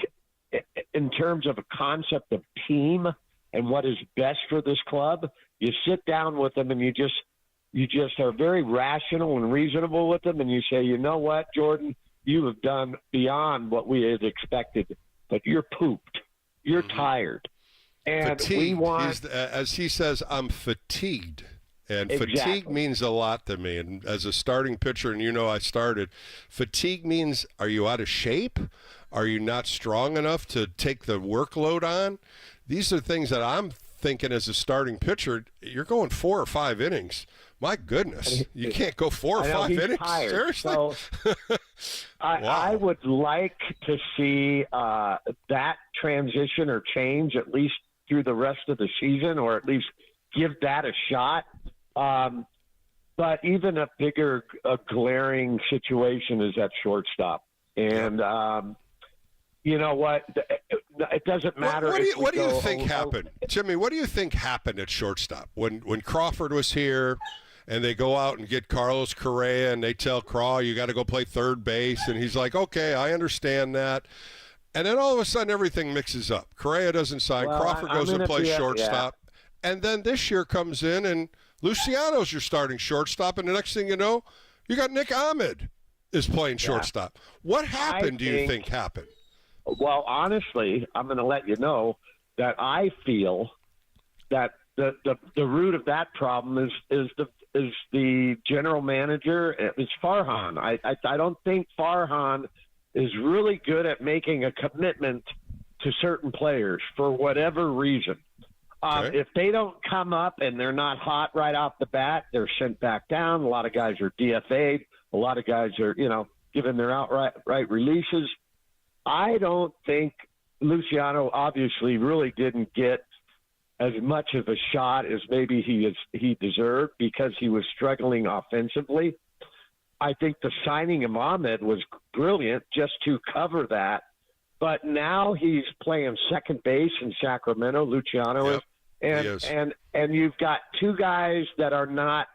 in terms of a concept of team and what is best for this club, you sit down with them and you just are very rational and reasonable with them, and you say, you know what, Jordan, you have done beyond what we had expected, but you're pooped. You're tired. And fatigued. We want, as he says, I'm fatigued. And fatigue means a lot to me. And as a starting pitcher, and I started, fatigue means, are you out of shape? Are you not strong enough to take the workload on? These are things that I'm thinking as a starting pitcher. You're going 4 or 5 innings. My goodness, you can't go 4 or 5 innings. Tired. Seriously? So, I would like to see that transition or change at least through the rest of the season, or at least give that a shot. But even a bigger, glaring situation is at shortstop. And you know what? it doesn't matter. What do you think happened, Jimmy? What do you think happened at shortstop when Crawford was here, and they go out and get Carlos Correa, and they tell Craw, you got to go play third base, and he's like, okay, I understand that. And then all of a sudden everything mixes up. Correa doesn't sign. Crawford goes and plays shortstop. Yeah. And then this year comes in, and Luciano's your starting shortstop, and the next thing you know, you got Nick Ahmed is playing shortstop. What happened, do you think happened? Well, honestly, I'm going to let you know that I feel that the root of that problem is the general manager. It's Farhan. I don't think Farhan is really good at making a commitment to certain players for whatever reason. Okay. If they don't come up and they're not hot right off the bat, they're sent back down. A lot of guys are DFA'd. A lot of guys are, given their outright releases. I don't think Luciano obviously really didn't get as much of a shot as maybe he deserved because he was struggling offensively. I think the signing of Ahmed was brilliant just to cover that. But now he's playing second base in Sacramento, Luciano is. And you've got two guys that are not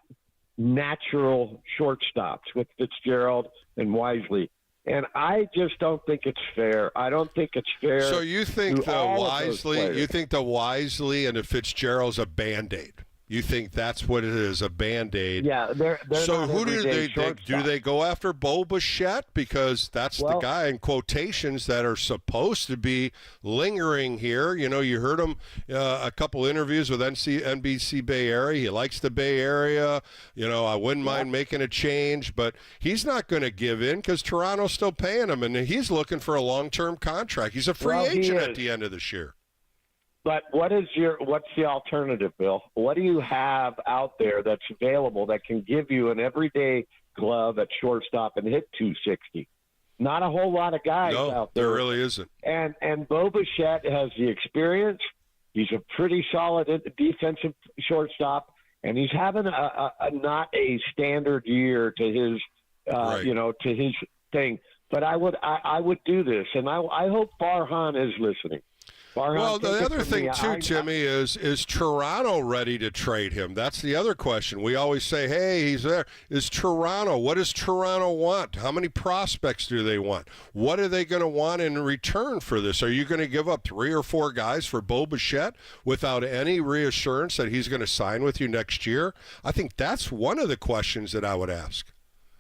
natural shortstops with Fitzgerald and Wisely. And I just don't think it's fair. I don't think it's fair. So you think the Wisely and the Fitzgerald's a Band-Aid? You think that's what it is, a Band-Aid? Yeah, they're so not who do they go after? Bo Bichette? Because that's the guy in quotations that are supposed to be lingering here. You heard him a couple interviews with NBC Bay Area. He likes the Bay Area. I wouldn't mind making a change, but he's not going to give in because Toronto's still paying him, and he's looking for a long-term contract. He's a free agent at the end of this year. But what's the alternative, Bill? What do you have out there that's available that can give you an everyday glove at shortstop and hit 260? Not a whole lot of guys out there. There really isn't. And Bo Bichette has the experience. He's a pretty solid defensive shortstop, and he's having a not a standard year to his to his thing. But I would do this, and I hope Farhan is listening. Well, the other thing, too, Timmy, is Toronto ready to trade him? That's the other question. We always say, hey, he's there. Is Toronto? What does Toronto want? How many prospects do they want? What are they going to want in return for this? Are you going to give up 3 or 4 guys for Bo Bichette without any reassurance that he's going to sign with you next year? I think that's one of the questions that I would ask.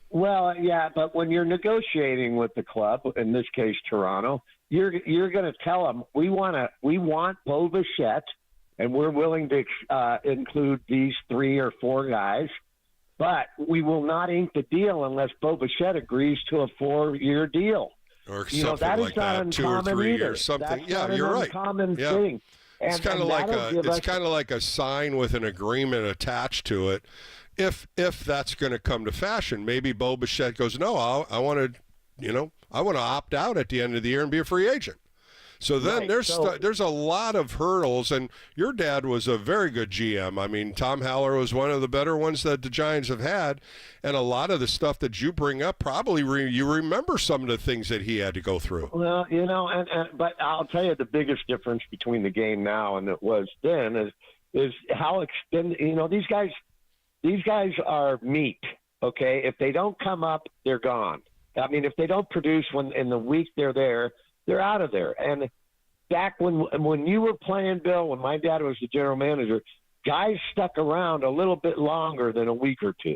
Well, yeah, but when you're negotiating with the club, in this case Toronto, you're going to tell them we want Bo Bichette, and we're willing to include these 3 or 4 guys, but we will not ink the deal unless Bo Bichette agrees to a 4-year deal. Or something that like that, 2 or 3 years, something. That's you're right. Uncommon thing. It's kind of like a sign with an agreement attached to it. If that's going to come to fashion, maybe Bo Bichette goes, no, I want to opt out at the end of the year and be a free agent. So then there's a lot of hurdles, and your dad was a very good GM. I mean, Tom Haller was one of the better ones that the Giants have had, and a lot of the stuff that you bring up, probably you remember some of the things that he had to go through. Well, but I'll tell you the biggest difference between the game now and it was then is how extended. These guys are meat. Okay, if they don't come up, they're gone. I mean, if they don't produce in the week they're there, they're out of there. And back when you were playing, Bill, when my dad was the general manager, guys stuck around a little bit longer than a week or two.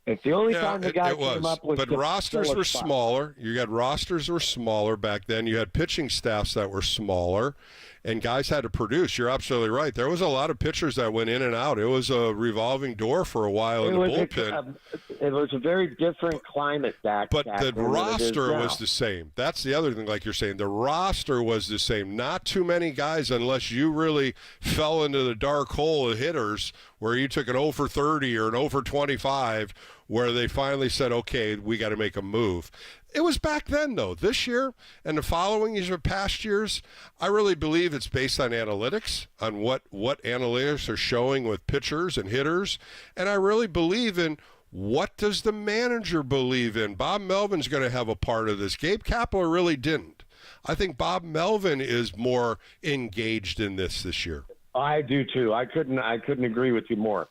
If the only time the guy came up was but rosters were smaller. You had rosters were smaller back then. You had pitching staffs that were smaller, and guys had to produce. You're absolutely right. There was a lot of pitchers that went in and out. It was a revolving door for a while in the bullpen. It was a very different climate back then. But the roster was the same. That's the other thing, like you're saying. The roster was the same. Not too many guys, unless you really fell into the dark hole of hitters where you took an 0 for 30 or an 0 for 25, where they finally said, okay, we got to make a move. It was back then, though. This year and the following years or past years, I really believe it's based on analytics, on what analytics are showing with pitchers and hitters. And I really believe in what does the manager believe in. Bob Melvin's going to have a part of this. Gabe Kapler really didn't. I think Bob Melvin is more engaged in this year. I do too. I couldn't agree with you more.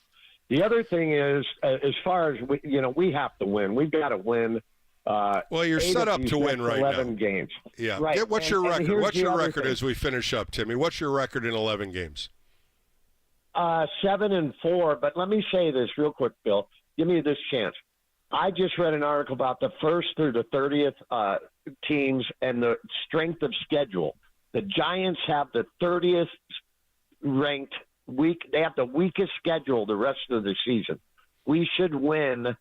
The other thing is, as far as we have to win. We've got to win. Well, you're set up to win right 11 now. games. Yeah. Right. What's your record? What's your record thing. as we finish up, Timmy? What's your record in 11 games? 7-4. But let me say this real quick, Bill. Give me this chance. I just read an article about the 1st through the 30th teams and the strength of schedule. The Giants have the 30th ranked week. They have the weakest schedule the rest of the season. We should win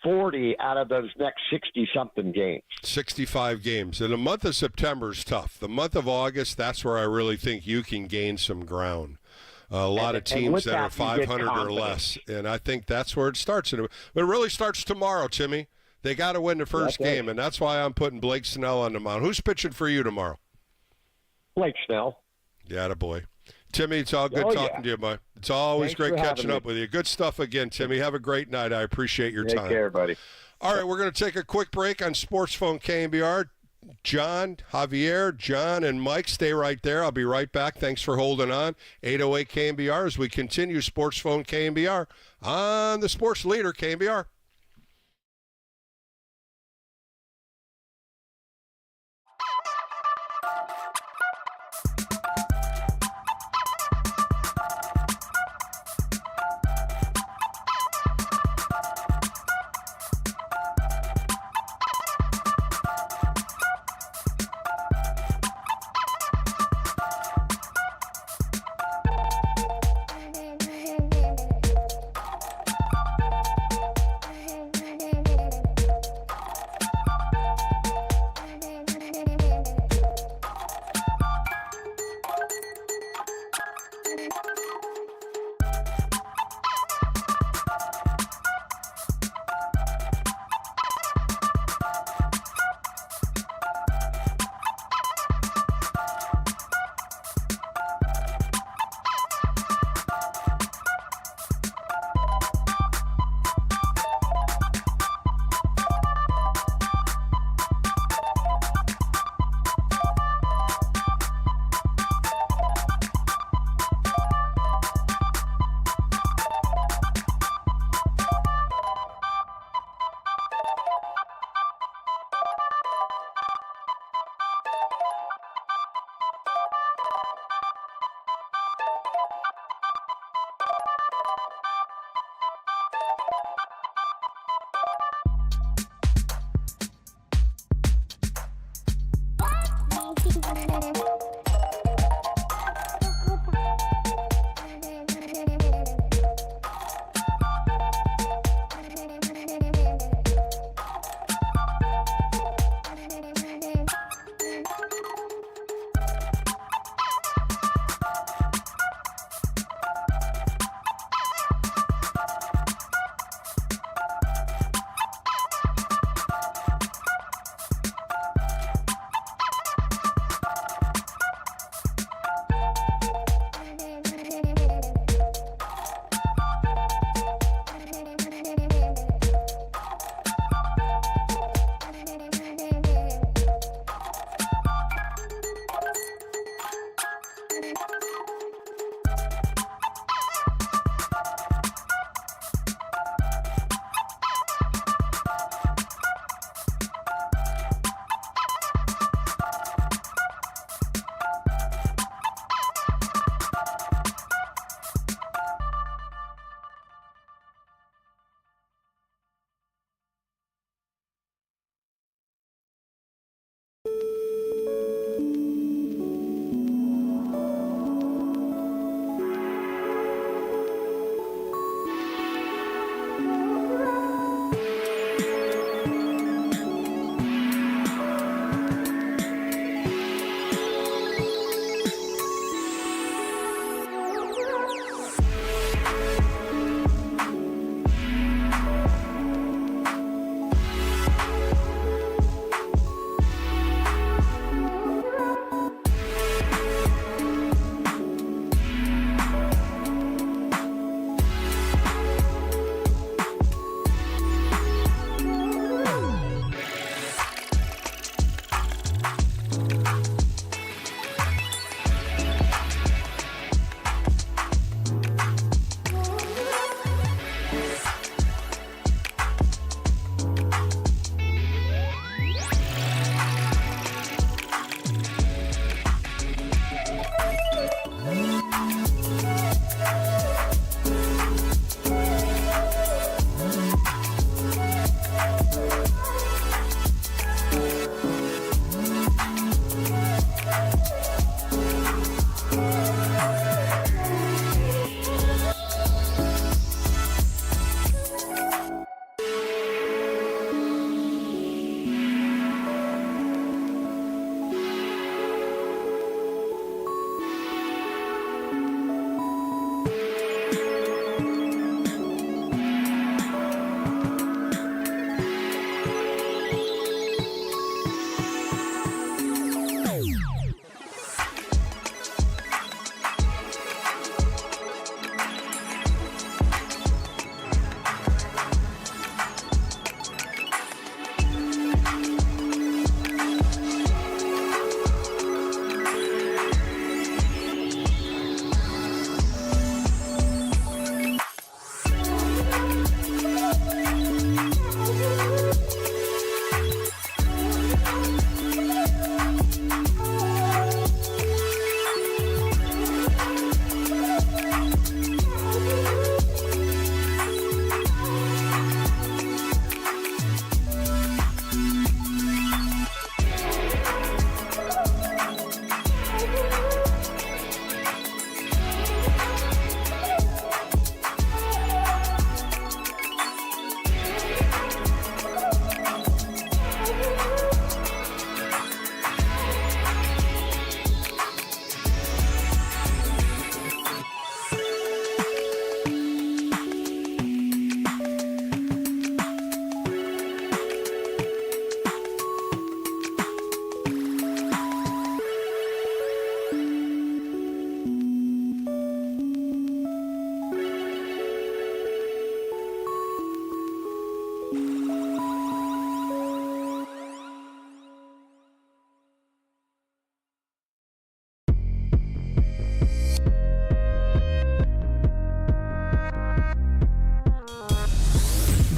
40 out of those next 60-something games. 65 games. And the month of September is tough. The month of August, that's where I really think you can gain some ground. A lot of teams that are 500 or less. And I think that's where it starts. But it really starts tomorrow, Timmy. They got to win the first game, and that's why I'm putting Blake Snell on the mound. Who's pitching for you tomorrow? Blake Snell. Yeah, boy. Timmy, it's all good talking to you, bud. It's always great catching up with you. Good stuff again, Timmy. Have a great night. I appreciate your time. Take care, buddy. All right, we're going to take a quick break on Sports Phone KNBR. John, Javier, John, and Mike, stay right there. I'll be right back. Thanks for holding on. 808 KNBR as we continue Sports Phone KNBR on the Sports Leader KNBR.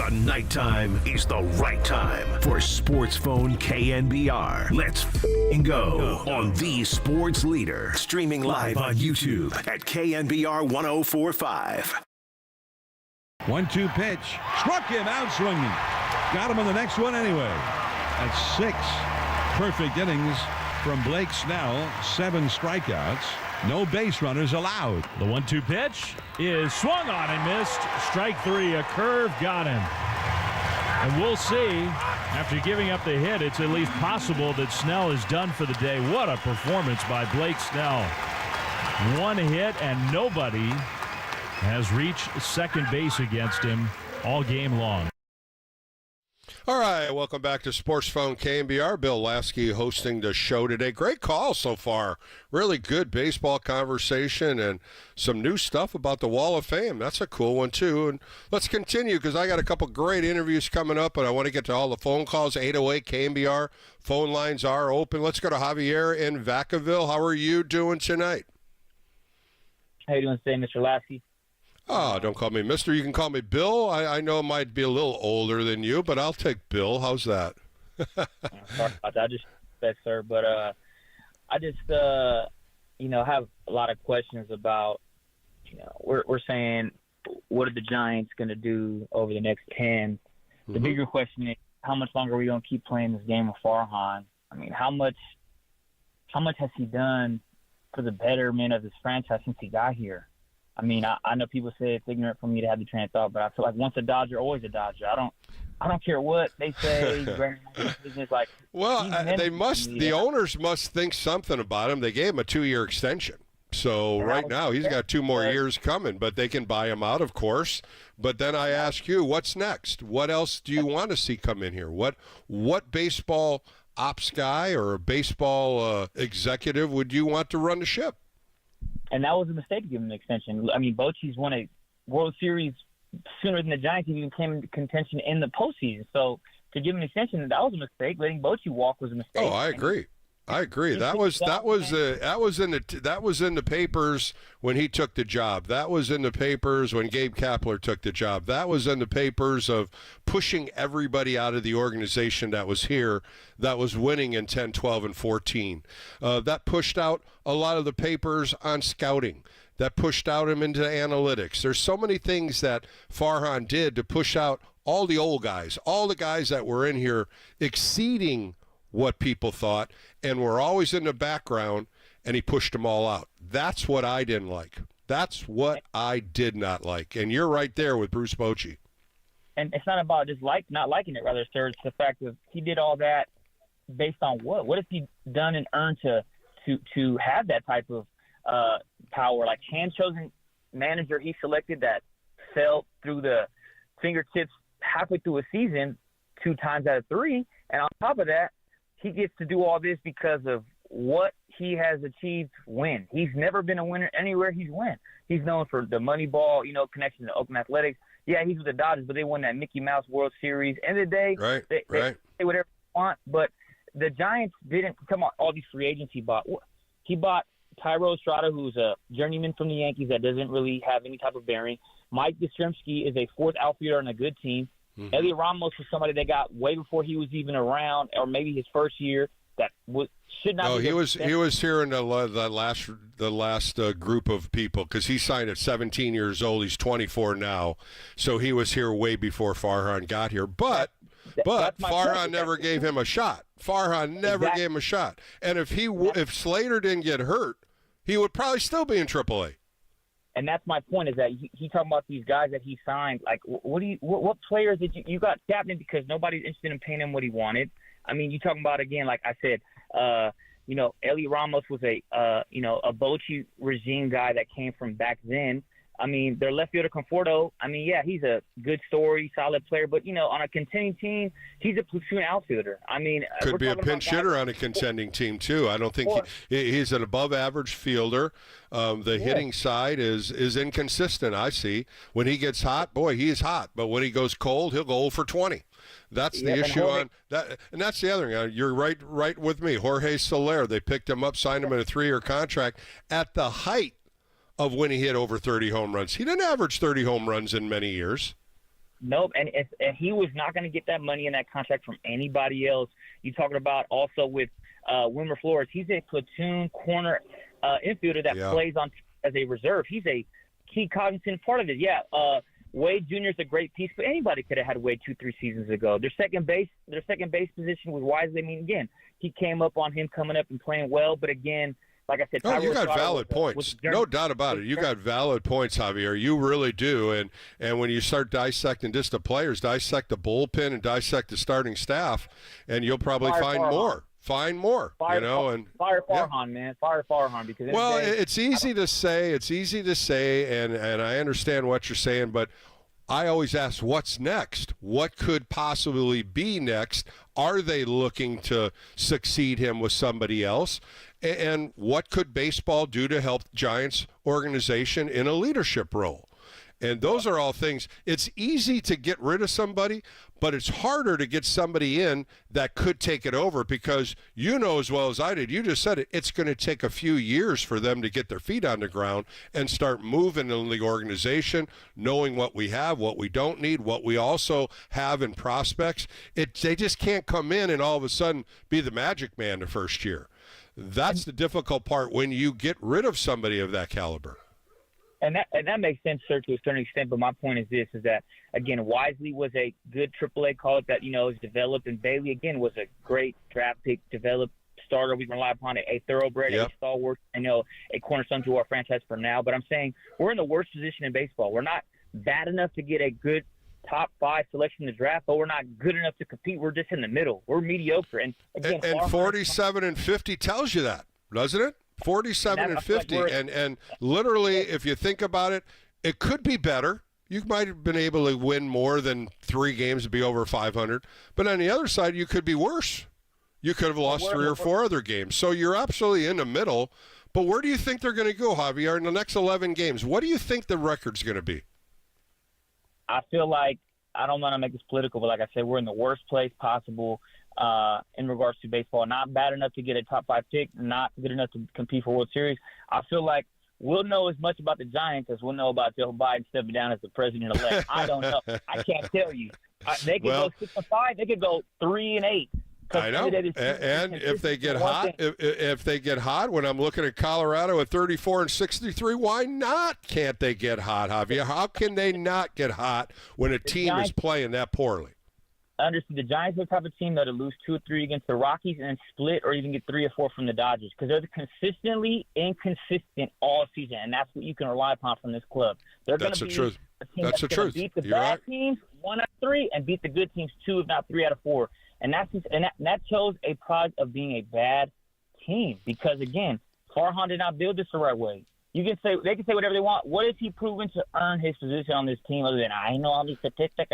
The nighttime is the right time for Sports Phone KNBR. Let's go on the sports leader. Streaming live on YouTube at KNBR 1045. 1-2 pitch. Struck him out swinging. Got him on the next one anyway. That's 6 perfect innings from Blake Snell. 7 strikeouts. No base runners allowed. The 1-2 pitch is swung on and missed. Strike 3. A curve got him. And we'll see. After giving up the hit, it's at least possible that Snell is done for the day. What a performance by Blake Snell. 1 hit and nobody has reached second base against him all game long. All right, welcome back to Sports Phone KNBR. Bill Lasky hosting the show today. Great call so far. Really good baseball conversation and some new stuff about the Wall of Fame. That's a cool one, too. And let's continue because I got a couple great interviews coming up, and I want to get to all the phone calls. 808 KNBR. Phone lines are open. Let's go to Javier in Vacaville. How are you doing tonight? How you doing today, Mr. Lasky? Oh, don't call me Mister. You can call me Bill. I know I might be a little older than you, but I'll take Bill. How's that? Sorry about that. I just respect, sir. But I just, have a lot of questions about, we're saying, what are the Giants going to do over the next 10? The bigger question is, how much longer are we going to keep playing this game of Farhan? I mean, how much has he done for the betterment of this franchise since he got here? I mean, I know people say it's ignorant for me to have the train of thought, but I feel like once a Dodger, always a Dodger. I don't care what they say. Business, like, they must. The owners must think something about him. They gave him a 2-year extension, so right now he's got 2 more years coming. But they can buy him out, of course. But then I ask you, what's next? What else do you want to see come in here? What baseball ops guy or a baseball executive would you want to run the ship? And that was a mistake to give him an extension. I mean, Bochy's won a World Series sooner than the Giants even came into contention in the postseason. So to give him an extension, that was a mistake. Letting Bochy walk was a mistake. Oh, I agree. That was in the papers when he took the job. That was in the papers when Gabe Kapler took the job. That was in the papers of pushing everybody out of the organization that was here, that was winning in 10, 12, and 14. That pushed out a lot of the papers on scouting. That pushed out him into analytics. There's so many things that Farhan did to push out all the old guys, all the guys that were in here exceeding what people thought, and were always in the background, and he pushed them all out. That's what I didn't like. That's what I did not like. And you're right there with Bruce Bochy. And it's not about just not liking it, rather, sir. It's the fact that he did all that based on what? What has he done and earned to have that type of power? Like, hand-chosen manager he selected that fell through the fingertips halfway through a season 2 times out of 3. And on top of that, he gets to do all this because of what he has achieved when. He's never been a winner anywhere he's went. He's known for the Moneyball, connection to Oakland Athletics. Yeah, he's with the Dodgers, but they won that Mickey Mouse World Series. End of the day, they say whatever they want. But the Giants didn't come on all these free agents he bought. He bought Tyro Estrada, who's a journeyman from the Yankees that doesn't really have any type of bearing. Mike Yastrzemski is a 4th outfielder on a good team. Mm-hmm. Elliot Ramos was somebody they got way before he was even around, or maybe his first year. That should not. No, he was here in the last group of people because he signed at 17 years old. He's 24 now, so he was here way before Farhan got here. But Farhan never gave him a shot. Farhan never gave him a shot. And if Slater didn't get hurt, he would probably still be in AAA. And that's my point, is that he talking about these guys that he signed. Like, what players did you got Chapman because nobody's interested in paying him what he wanted. I mean, you talking about, again, like I said, Elliot Ramos was a Bochy regime guy that came from back then. I mean, their left fielder Conforto, I mean, yeah, he's a good story, solid player, but, on a contending team, he's a platoon outfielder. I mean, could be a pinch hitter on a contending team, too. I don't think he's an above-average fielder. The hitting side is inconsistent, I see. When he gets hot, boy, he is hot. But when he goes cold, he'll go 0 for 20. That's the issue on that, and that's the other thing. You're right with me. Jorge Soler, they picked him up, signed him in a 3-year contract at the height of when he hit over 30 home runs. He didn't average 30 home runs in many years. Nope. And he was not going to get that money in that contract from anybody else. You talking about also with Wilmer Flores. He's a platoon corner infielder that plays on as a reserve. He's a key cognizant part of it. Yeah. Wade Jr. is a great piece, but anybody could have had Wade 2-3 seasons ago. Their second base position was Wisely. I mean, again, he came up on him coming up and playing well, but again, like I said, you got valid points. No doubt about it. You got valid points, Javier. You really do. And when you start dissecting just the players, dissect the bullpen and dissect the starting staff, and you'll probably find more. Find more, fire Farhan, man. Fire Farhan. Because it's easy to say, and I understand what you're saying, but I always ask, what's next? What could possibly be next? Are they looking to succeed him with somebody else? And what could baseball do to help the Giants organization in a leadership role? And those are all things. It's easy to get rid of somebody, but it's harder to get somebody in that could take it over, because you know as well as I did, you just said it, it's going to take a few years for them to get their feet on the ground and start moving in the organization, knowing what we have, what we don't need, what we also have in prospects. They just can't come in and all of a sudden be the magic man the first year. That's the difficult part when you get rid of somebody of that caliber. And that makes sense, sir, to a certain extent. But my point is this: is that again, Wisely was a good AAA call that is developed, and Bailey again was a great draft pick, developed starter. We can rely upon a thoroughbred, a stalwart, a cornerstone to our franchise for now. But I'm saying we're in the worst position in baseball. We're not bad enough to get a good top 5 selection in the draft, but we're not good enough to compete. We're just in the middle. We're mediocre. And again, 47-50 tells you that, doesn't it? 47 and 50, and literally, if you think about it, it could be better. You might have been able to win more than 3 games and be over 500, but on the other side, you could be worse. You could have lost 3 or 4 other games. So you're absolutely in the middle. But where do you think they're going to go, Javier, in the next 11 games? What do you think the record's going to be? I feel like, I don't want to make this political, but like I said, we're in the worst place possible. In regards to baseball, not bad enough to get a top 5 pick, not good enough to compete for World Series. I feel like we'll know as much about the Giants as we'll know about Joe Biden stepping down as the president-elect. I don't know. I can't tell you. They could go 6-5. They could go 3-8. I know. And if they get hot, if they get hot, when I'm looking at Colorado at 34 and 63, why not? Can't they get hot, Javier? How can they not get hot when a team is playing that poorly? Understood. The Giants are the type of team that'll lose 2 or 3 against the Rockies and then split or even get 3 or 4 from the Dodgers, because they're consistently inconsistent all season, and that's what you can rely upon from this club. They're going to be a team that's going to beat the bad teams 1 out of 3 and beat the good teams 2, if not 3 out of 4. And that shows a product of being a bad team, because again, Farhan did not build this the right way. They can say whatever they want. What has he proven to earn his position on this team other than I know all these statistics?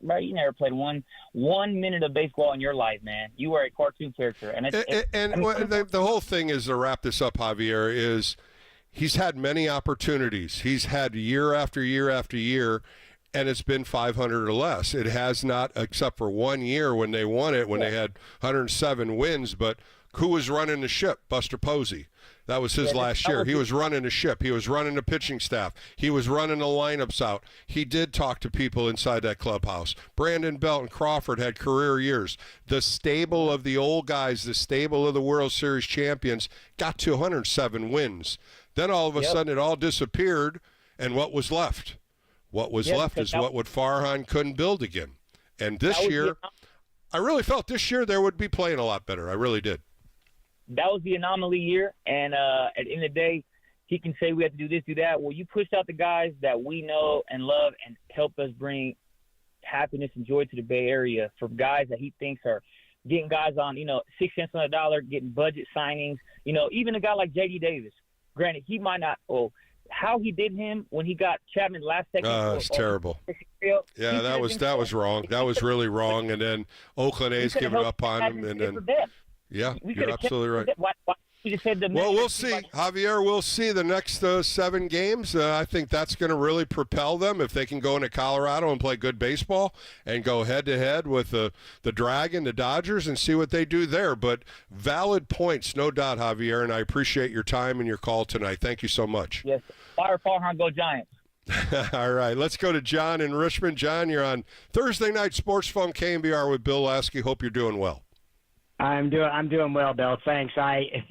Bro, you never played one minute of baseball in your life, man. You were a cartoon character, the whole thing is, to wrap this up, Javier, is he's had many opportunities. He's had year after year after year, and it's been 500 or less. It has not, except for 1 year when they won it, when they had 107 wins. But who was running the ship? Buster Posey. That was his last year. He was running the ship. He was running the pitching staff. He was running the lineups out. He did talk to people inside that clubhouse. Brandon Belt and Crawford had career years. The stable of the old guys, the stable of the World Series champions, got to 107 wins. Then all of a sudden it all disappeared, and what was left? What was left is what Farhan couldn't build again. And this year, I really felt this year they would be playing a lot better. I really did. That was the anomaly year, and at the end of the day, he can say we have to do this, do that. Well, you pushed out the guys that we know and love and help us bring happiness and joy to the Bay Area, for guys that he thinks are getting guys on, 6 cents on a dollar, getting budget signings. Even a guy like J.D. Davis. Granted, he might not how he did him when he got Chapman last second. It's terrible. Yeah, that was wrong. That was really wrong. And then Oakland A's giving up on him, and then. Yeah, you're absolutely right. Well, we'll see, Javier. We'll see the next 7 games. I think that's going to really propel them if they can go into Colorado and play good baseball and go head-to-head with the Dragon, the Dodgers, and see what they do there. But valid points, no doubt, Javier, and I appreciate your time and your call tonight. Thank you so much. Yes. Fire Farhan, go Giants. All right, let's go to John in Richmond. John, you're on Thursday Night Sports Phone KNBR with Bill Lasky. Hope you're doing well. I'm doing well, Bill. Thanks. I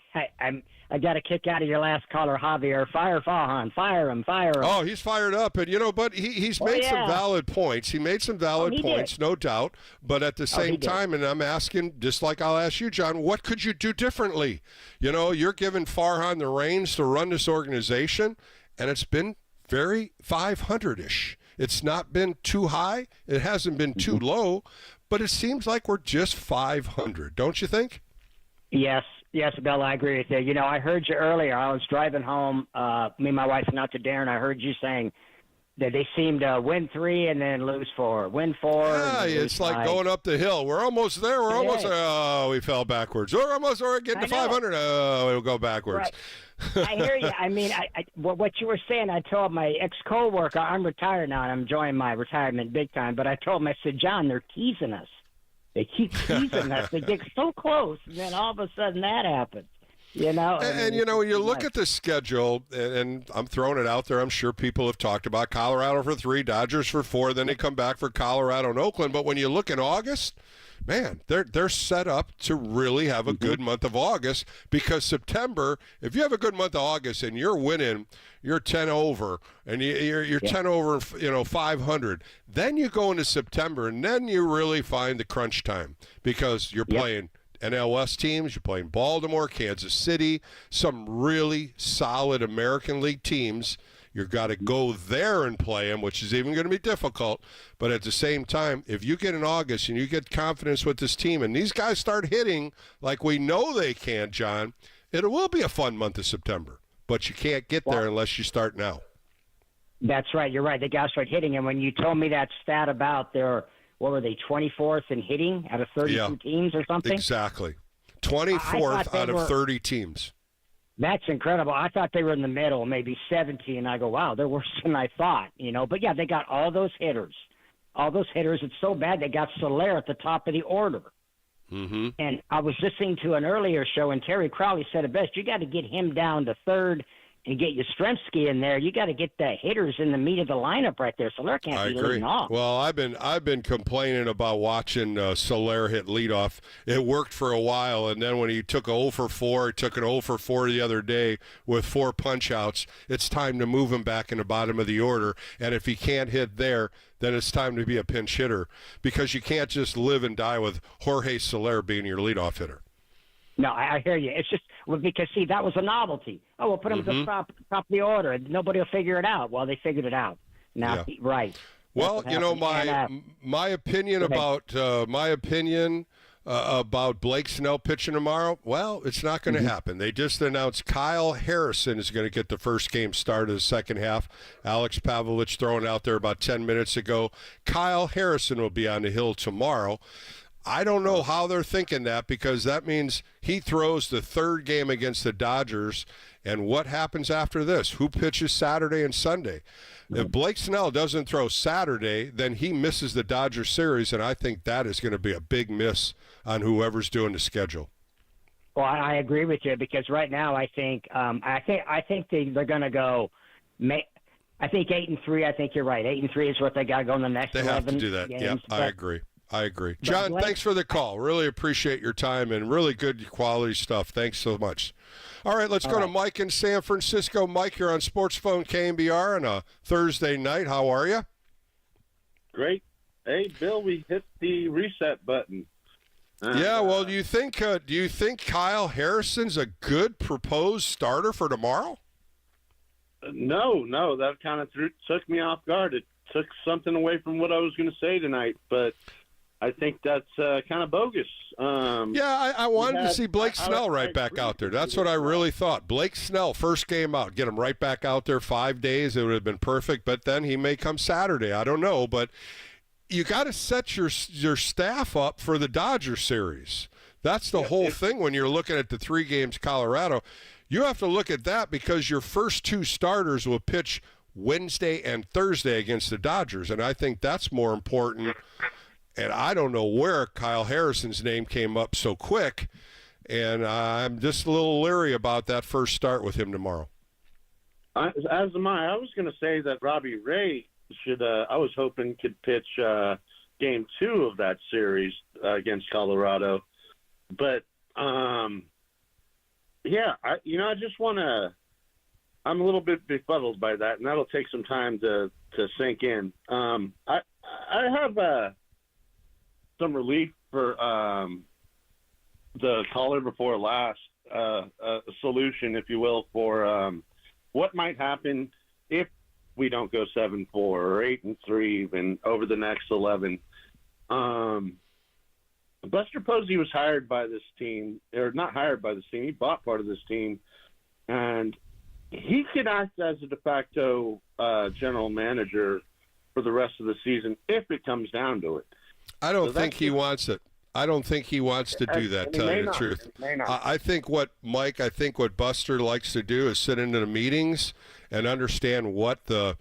got a kick out of your last caller, Javier. Fire Fahan. Fire him. Oh, he's fired up, and but he's made some valid points. He made some valid points, no doubt. But at the same time, and I'm asking, just like I'll ask you, John, what could you do differently? You're giving Farhan the reins to run this organization, and it's been very 500-ish. It's not been too high. It hasn't been too low, but it seems like we're just 500. Don't you think? Yes, Bill, I agree with you. I heard you earlier. I was driving home. Me and my wife went out to dinner, and I heard you saying that they seem to win 3 and then lose 4. Win 4. Yeah, it's like 5. Going up the hill. We're almost there. We're almost there. Oh, we fell backwards. We're getting to 500. Oh, it'll go backwards. Right. I hear you. I mean, what you were saying, I told my ex-coworker, I'm retired now, and I'm enjoying my retirement big time, but I told him, I said, John, they're teasing us. They keep teasing us. They get so close, and then all of a sudden that happens. And when you look at the schedule, and I'm throwing it out there, I'm sure people have talked about Colorado for 3, Dodgers for 4, then they come back for Colorado and Oakland. But when you look in August, man, they're set up to really have a good month of August, because September, if you have a good month of August and you're winning, you're 10 over, and you're 10 over, 500, then you go into September, and then you really find the crunch time, because you're playing NLS teams, you're playing Baltimore, Kansas City, some really solid American League teams. You've got to go there and play them, which is even going to be difficult. But at the same time, if you get in August and you get confidence with this team and these guys start hitting like we know they can, John, it will be a fun month of September. But you can't get there unless you start now. That's right. You're right. They got to start hitting. And when you told me that stat about their, what were they, 24th in hitting out of 32 teams or something? Exactly. 24th out of 30 teams. That's incredible. I thought they were in the middle, maybe 17. And I go, wow, they're worse than I thought, But, yeah, they got all those hitters. It's so bad they got Soler at the top of the order. Mm-hmm. And I was listening to an earlier show, and Terry Crowley said it best. You got to get him down to third and get Yastrzemski in there. You got to get the hitters in the meat of the lineup right there. Soler can't be leading off. Well, I've been complaining about watching Soler hit leadoff. It worked for a while, and then when he took 0 for 4, he took an 0 for 4 the other day with 4 punch-outs. It's time to move him back in the bottom of the order, and if he can't hit there, then it's time to be a pinch hitter, because you can't just live and die with Jorge Soler being your leadoff hitter. No, I hear you. It's just because, see, that was a novelty. Oh, we'll put him at the top of the order. Nobody will figure it out. Well, they figured it out. Now, right. Well, my opinion about Blake Snell pitching tomorrow, well, it's not going to happen. They just announced Kyle Harrison is going to get the first game start of the second half. Alex Pavlovich throwing out there about 10 minutes ago. Kyle Harrison will be on the hill tomorrow. I don't know how they're thinking that, because that means he throws the third game against the Dodgers, and what happens after this? Who pitches Saturday and Sunday? If Blake Snell doesn't throw Saturday, then he misses the Dodgers series, and I think that is going to be a big miss on whoever's doing the schedule. Well, I agree with you, because right now I think they're going to go. I think 8-3. I think you're right. 8-3 is what they got to go in the next. They 11 have to do that. Games, yeah, I agree. John, Blake, thanks for the call. Really appreciate your time and really good quality stuff. Thanks so much. All right, let's go to Mike in San Francisco. Mike, you're on Sports Phone KNBR on a Thursday night. How are you? Great. Hey, Bill, we hit the reset button. Well, do you think Kyle Harrison's a good proposed starter for tomorrow? No, that kind of took me off guard. It took something away from what I was going to say tonight, but I think that's kind of bogus. I wanted to see Blake Snell right back out there. That's what I really thought. Blake Snell, first game out, get him right back out there 5 days. It would have been perfect, but then he may come Saturday. I don't know, but you got to set your staff up for the Dodger series. That's the whole thing when you're looking at the 3 games Colorado. You have to look at that, because your first 2 starters will pitch Wednesday and Thursday against the Dodgers, and I think that's more important. And I don't know where Kyle Harrison's name came up so quick, and I'm just a little leery about that first start with him tomorrow. As am I. I was going to say that Robbie Ray should. I was hoping could pitch Game 2 of that series against Colorado, but yeah, I just want to. I'm a little bit befuddled by that, and that'll take some time to sink in. I have some relief for the caller before last, a solution, if you will, for what might happen if we don't go 7-4 or 8-3 even over the next 11. Buster Posey was hired by this team, or not hired by this team. He bought part of this team, and he could act as a de facto general manager for the rest of the season if it comes down to it. I don't think he wants it. I don't think he wants to do that, tell you the truth. I think what Buster likes to do is sit into the meetings and understand what the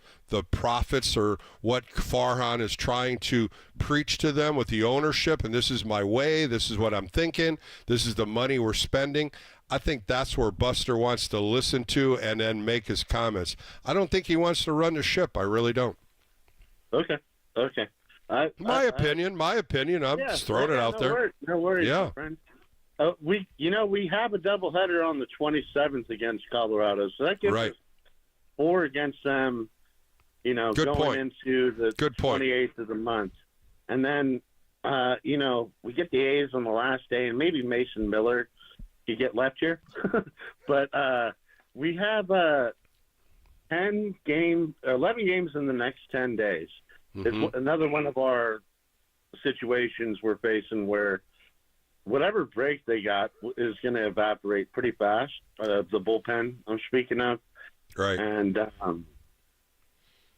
profits or what Farhan is trying to preach to them with the ownership, and this is my way, this is what I'm thinking, this is the money we're spending. I think that's where Buster wants to listen to and then make his comments. I don't think he wants to run the ship. I really don't. Okay. My opinion. I'm just throwing it out there. No worries, yeah. My friend. We have a doubleheader on the 27th against Colorado, so that gives us 4 against them. Going into the 28th of the month, and then we get the A's on the last day, and maybe Mason Miller could get left here, but we have 11 games in the next 10 days. Mm-hmm. It's another one of our situations we're facing where whatever break they got is going to evaporate pretty fast. The bullpen I'm speaking of. Right. And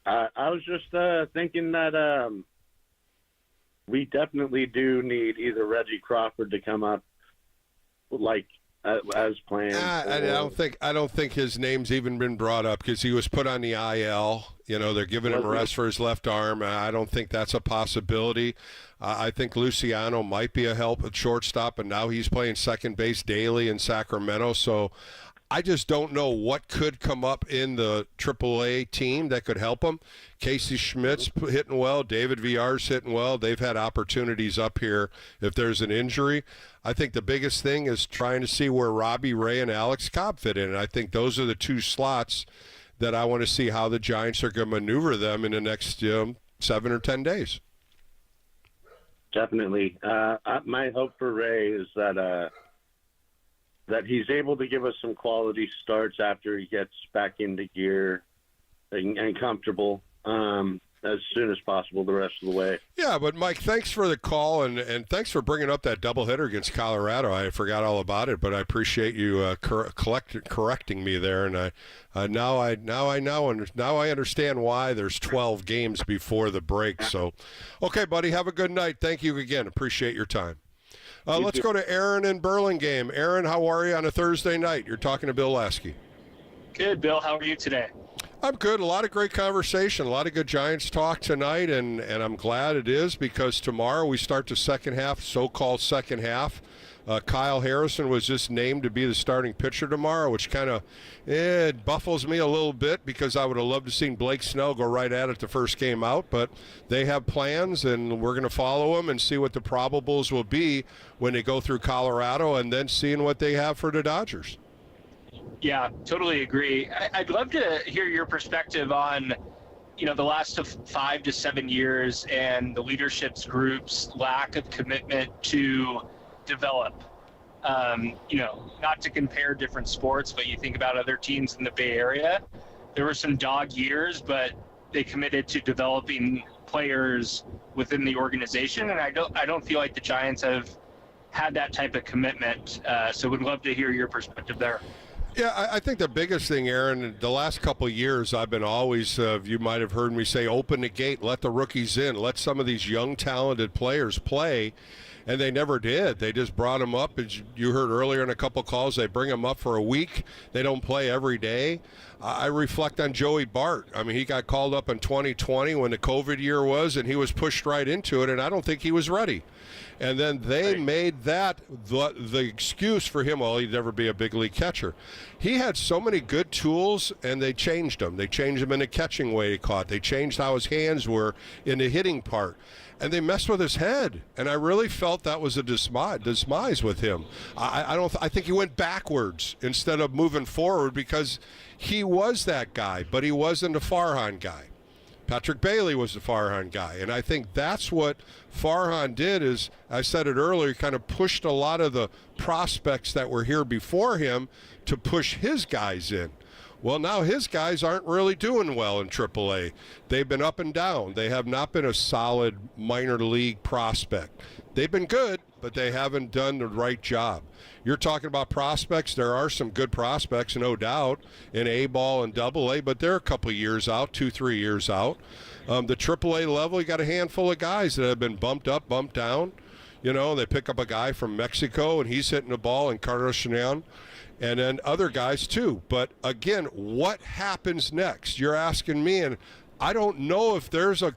I was just thinking that we definitely do need either Reggie Crawford to come up as planned. I don't think his name's even been brought up because he was put on the IL. They're giving him a rest for his left arm. I don't think that's a possibility. I think Luciano might be a help at shortstop, and now he's playing second base daily in Sacramento. So I just don't know what could come up in the AAA team that could help him. Casey Schmidt's hitting well. David Villar's hitting well. They've had opportunities up here if there's an injury. I think the biggest thing is trying to see where Robbie Ray and Alex Cobb fit in. And I think those are the 2 slots that I want to see how the Giants are going to maneuver them in the next 7 or 10 days. Definitely. My hope for Ray is that he's able to give us some quality starts after he gets back into gear and comfortable as soon as possible the rest of the way. Yeah, but Mike, thanks for the call and thanks for bringing up that doubleheader against Colorado. I forgot all about it, but I appreciate you correcting me there. And now I understand why there's 12 games before the break. So, okay, buddy, have a good night. Thank you again. Appreciate your time. Let's go to Aaron in Burlingame. Aaron, how are you on a Thursday night? You're talking to Bill Lasky. Good, Bill. How are you today? I'm good. A lot of great conversation. A lot of good Giants talk tonight, and I'm glad it is because tomorrow we start the so-called second half. Kyle Harrison was just named to be the starting pitcher tomorrow, which kind of buffles me a little bit because I would have loved to seen Blake Snell go right at it the first game out. But they have plans, and we're going to follow them and see what the probables will be when they go through Colorado and then seeing what they have for the Dodgers. Yeah, totally agree. I'd love to hear your perspective on, the last 5 to 7 years and the leadership's group's lack of commitment to develop. Not to compare different sports, but you think about other teams in the Bay Area. There were some dog years, but they committed to developing players within the organization, and I don't feel like the Giants have had that type of commitment. So would love to hear your perspective there. Yeah, I think the biggest thing, Aaron, the last couple of years I've been always, you might have heard me say, open the gate, let the rookies in, let some of these young, talented players play, and they never did. They just brought them up, as you heard earlier in a couple of calls, they bring them up for a week. They don't play every day. I reflect on Joey Bart. I mean, he got called up in 2020 when the COVID year was, and he was pushed right into it, and I don't think he was ready. And then they made that the excuse for him. Well, he'd never be a big league catcher. he had so many good tools, and they changed them. They changed him in the catching way he caught. They changed how his hands were in the hitting part. And they messed with his head, and I really felt that was a demise with him. I think he went backwards instead of moving forward, because he was that guy, but he wasn't a Farhan guy. Patrick Bailey was the Farhan guy, and I think that's what Farhan did. Is, I said it earlier, he kind of pushed a lot of the prospects that were here before him to push his guys in. Well, now his guys aren't really doing well in AAA. They've been up and down. They have not been a solid minor league prospect. They've been good, but they haven't done the right job. You're talking about prospects. There are some good prospects, no doubt, in A-ball and AA, but they're a couple of years out, 2-3 years out. The AAA level, you got a handful of guys that have been bumped up, bumped down. You know, they pick up a guy from Mexico, and he's hitting the ball, and Carlos Chenan. And then other guys too. But again, what happens next? You're asking me, and I don't know if there's a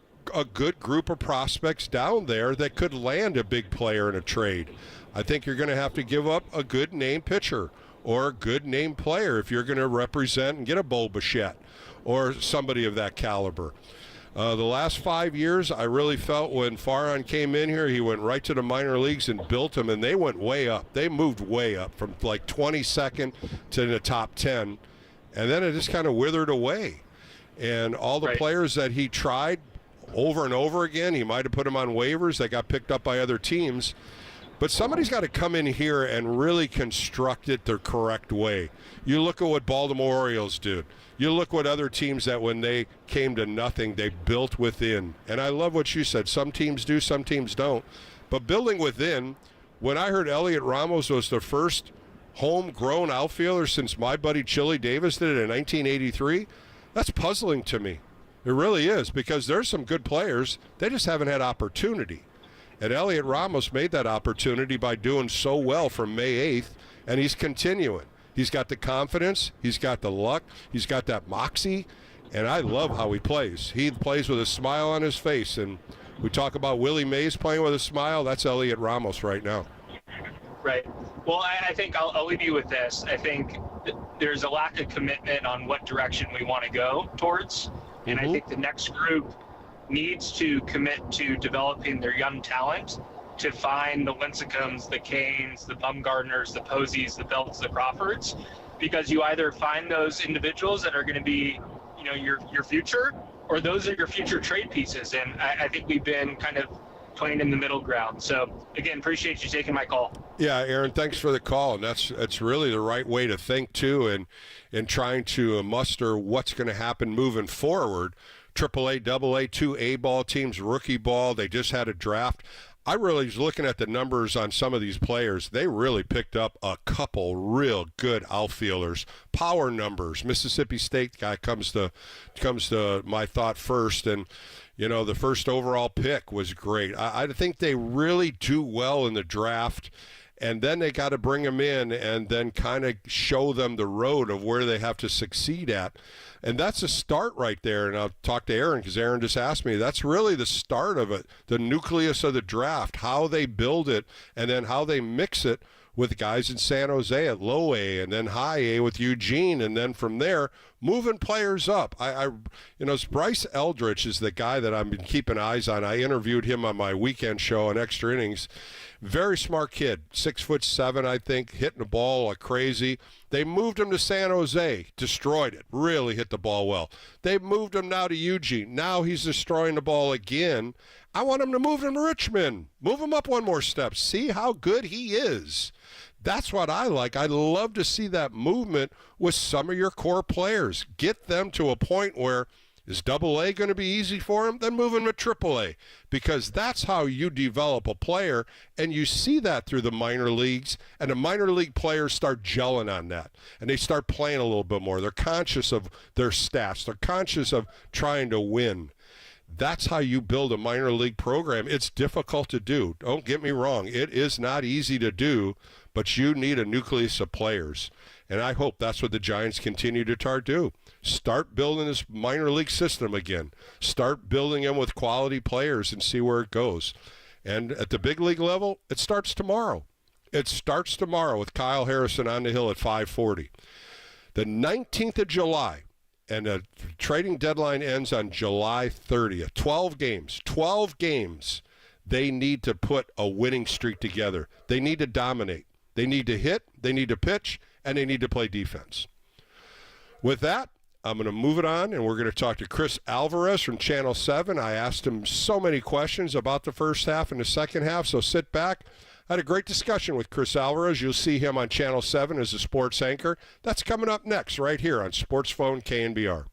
good group of prospects down there that could land a big player in a trade. I think you're going to have to give up a good name pitcher or a good name player if you're going to represent and get a Bo Bichette or somebody of that caliber. The last 5 years, I really felt when Farhan came in here, he went right to the minor leagues and built them, and they went way up. They moved way up from like 22nd to the top 10, and then it just kind of withered away. And all the players that he tried over and over again, he might have put them on waivers. They got picked up by other teams. But somebody's got to come in here and really construct it the correct way. You look at what Baltimore Orioles did. You look what other teams that when they came to nothing, they built within. And I love what you said. Some teams do, some teams don't. But building within, when I heard Elliot Ramos was the first homegrown outfielder since my buddy Chili Davis did it in 1983, that's puzzling to me. It really is, because there's some good players. They just haven't had opportunity. And Elliot Ramos made that opportunity by doing so well from May 8th, and he's continuing. He's got the confidence, he's got the luck, he's got that moxie, and I love how he plays. He plays with a smile on his face, and we talk about Willie Mays playing with a smile. That's Elliot Ramos right now. Right. Well, I think I'll leave you with this. I think there's a lack of commitment on what direction we want to go towards, and I think the next group needs to commit to developing their young talent to find the Lincecums, the Canes, the Bumgarners, the Posies, the Belts, the Crawfords, because you either find those individuals that are going to be, you know, your future, or those are your future trade pieces. And I think we've been kind of playing in the middle ground. So again, appreciate you taking my call. Yeah, Aaron, thanks for the call. And that's really the right way to think too, and trying to muster what's going to happen moving forward. AAA, AA, 2 A-ball teams, rookie ball. They just had a draft. I really was looking at the numbers on some of these players. They really picked up a couple real good outfielders. Power numbers. Mississippi State guy comes to my thought first, and you know the first overall pick was great. I think they really do well in the draft, and then they got to bring them in and then kind of show them the road of where they have to succeed at. And that's a start right there. And I'll talk to Aaron because Aaron just asked me. That's really the start of it, the nucleus of the draft, how they build it, and then how they mix it with guys in San Jose at low A and then high A with Eugene. And then from there, moving players up. Bryce Eldridge is the guy that I've been keeping eyes on. I interviewed him on my weekend show on Extra Innings. Very smart kid, 6'7", I think, hitting the ball like crazy. They moved him to San Jose, destroyed it, really hit the ball well. They moved him now to Eugene. Now he's destroying the ball again. I want him to move him to Richmond. Move him up one more step. See how good he is. That's what I like. I love to see that movement with some of your core players. Get them to a point where, is AA going to be easy for him? Then move him to AAA, because that's how you develop a player, and you see that through the minor leagues, and the minor league players start gelling on that, and they start playing a little bit more. They're conscious of their stats. They're conscious of trying to win. That's how you build a minor league program. It's difficult to do. Don't get me wrong. It is not easy to do, but you need a nucleus of players. And I hope that's what the Giants continue to do. Start building this minor league system again. Start building them with quality players and see where it goes. And at the big league level, it starts tomorrow. It starts tomorrow with Kyle Harrison on the hill at 5:40. The 19th of July, and the trading deadline ends on July 30th. 12 games. 12 games. They need to put a winning streak together. They need to dominate. They need to hit, they need to pitch, and they need to play defense. With that, I'm going to move it on, and we're going to talk to Chris Alvarez from Channel 7. I asked him so many questions about the first half and the second half, so sit back. I had a great discussion with Chris Alvarez. You'll see him on Channel 7 as a sports anchor. That's coming up next right here on Sports Phone KNBR.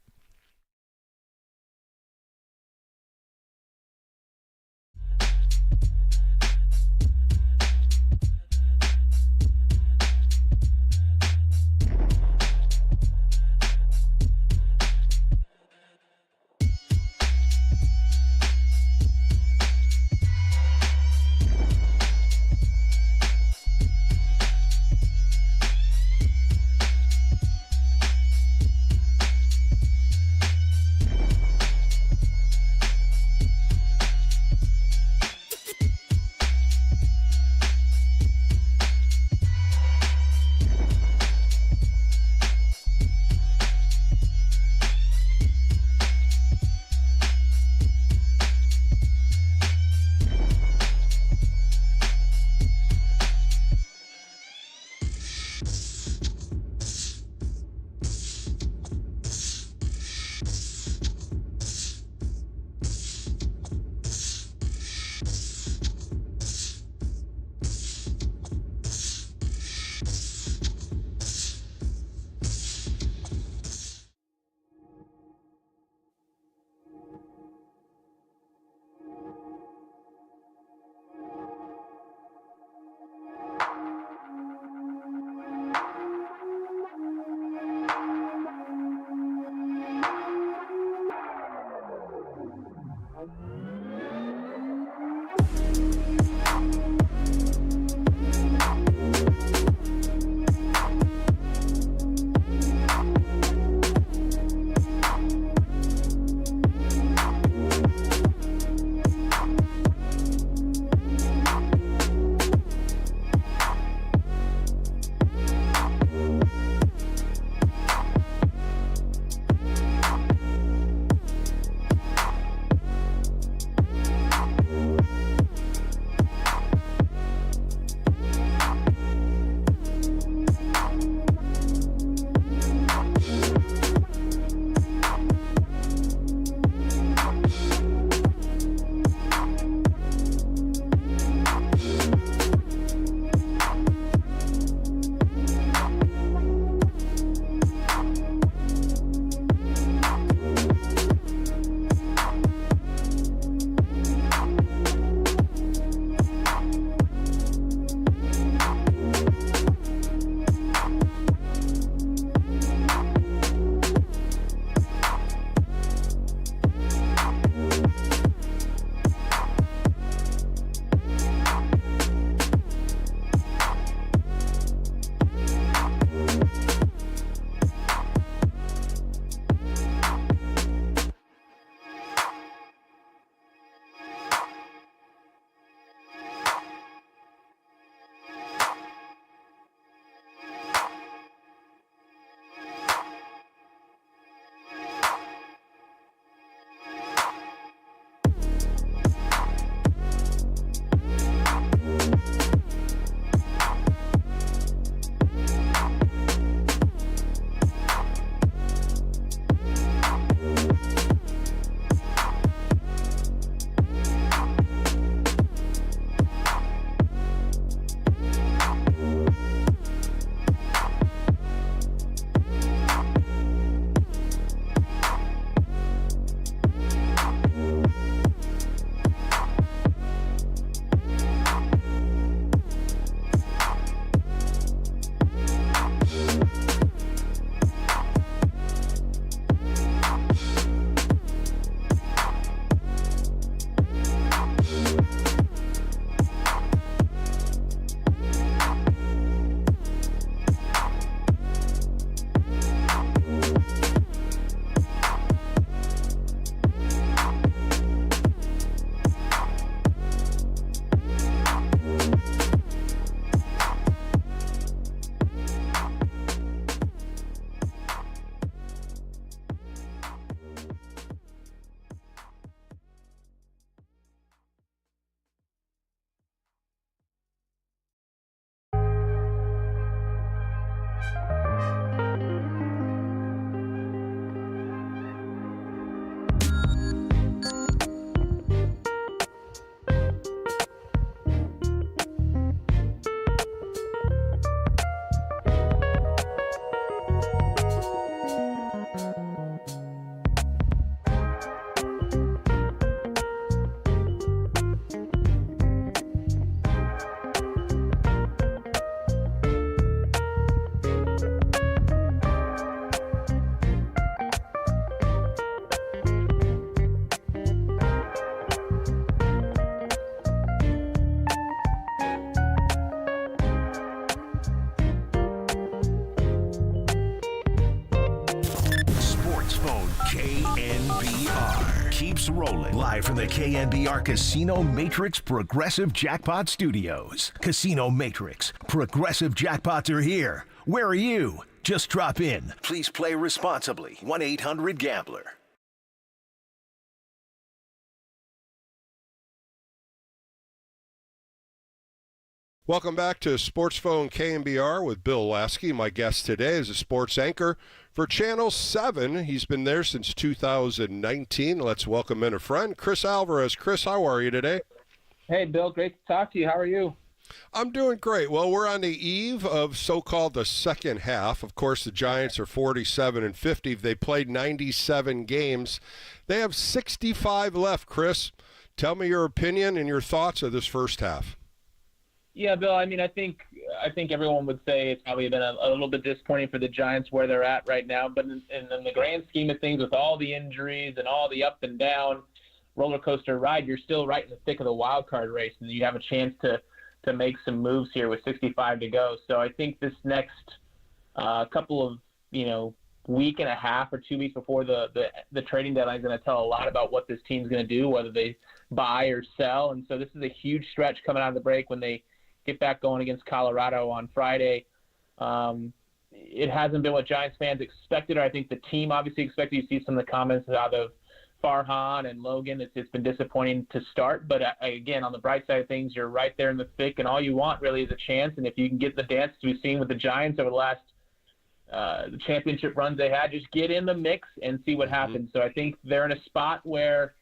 keeps rolling. Live from the KNBR Casino Matrix Progressive Jackpot Studios. Casino Matrix. Progressive Jackpots are here. Where are you? Just drop in. Please play responsibly. 1-800-GAMBLER. Welcome back to Sports Phone KNBR with Bill Lasky. My guest today is a sports anchor for Channel 7. He's been there since 2019. Let's welcome in a friend, Chris Alvarez. Chris, how are you today? Hey, Bill. Great to talk to you. How are you? I'm doing great. Well, we're on the eve of so-called the second half. Of course, the Giants are 47-50. They played 97 games. They have 65 left. Chris, tell me your opinion and your thoughts of this first half. Yeah, Bill, I mean, I think everyone would say it's probably been a little bit disappointing for the Giants where they're at right now. But in the grand scheme of things, with all the injuries and all the up and down roller coaster ride, you're still right in the thick of the wild card race, and you have a chance to make some moves here with 65 to go. So I think this next couple of, week and a half or 2 weeks before the trading deadline is going to tell a lot about what this team's going to do, whether they buy or sell. And so this is a huge stretch coming out of the break when they get back going against Colorado on Friday. It hasn't been what Giants fans expected, or I think the team obviously expected. You see some of the comments out of Farhan and Logan. It's been disappointing to start, but again, on the bright side of things, you're right there in the thick, and all you want really is a chance. And if you can get the dance to be seen with the Giants over the last the championship runs they had, just get in the mix and see what happens. So I think they're in a spot where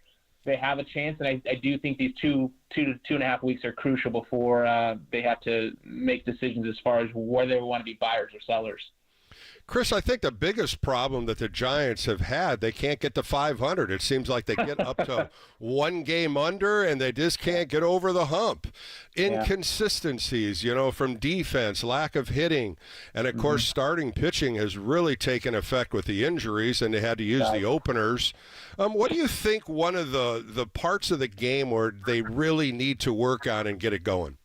they have a chance, and I do think these two to 2.5 weeks are crucial before they have to make decisions as far as whether they want to be buyers or sellers. Chris, I think the biggest problem that the Giants have had, they can't get to 500. It seems like they get up to one game under, and they just can't get over the hump. Inconsistencies, from defense, lack of hitting, and, of course, starting pitching has really taken effect with the injuries, and they had to use the openers. What do you think one of the parts of the game where they really need to work on and get it going?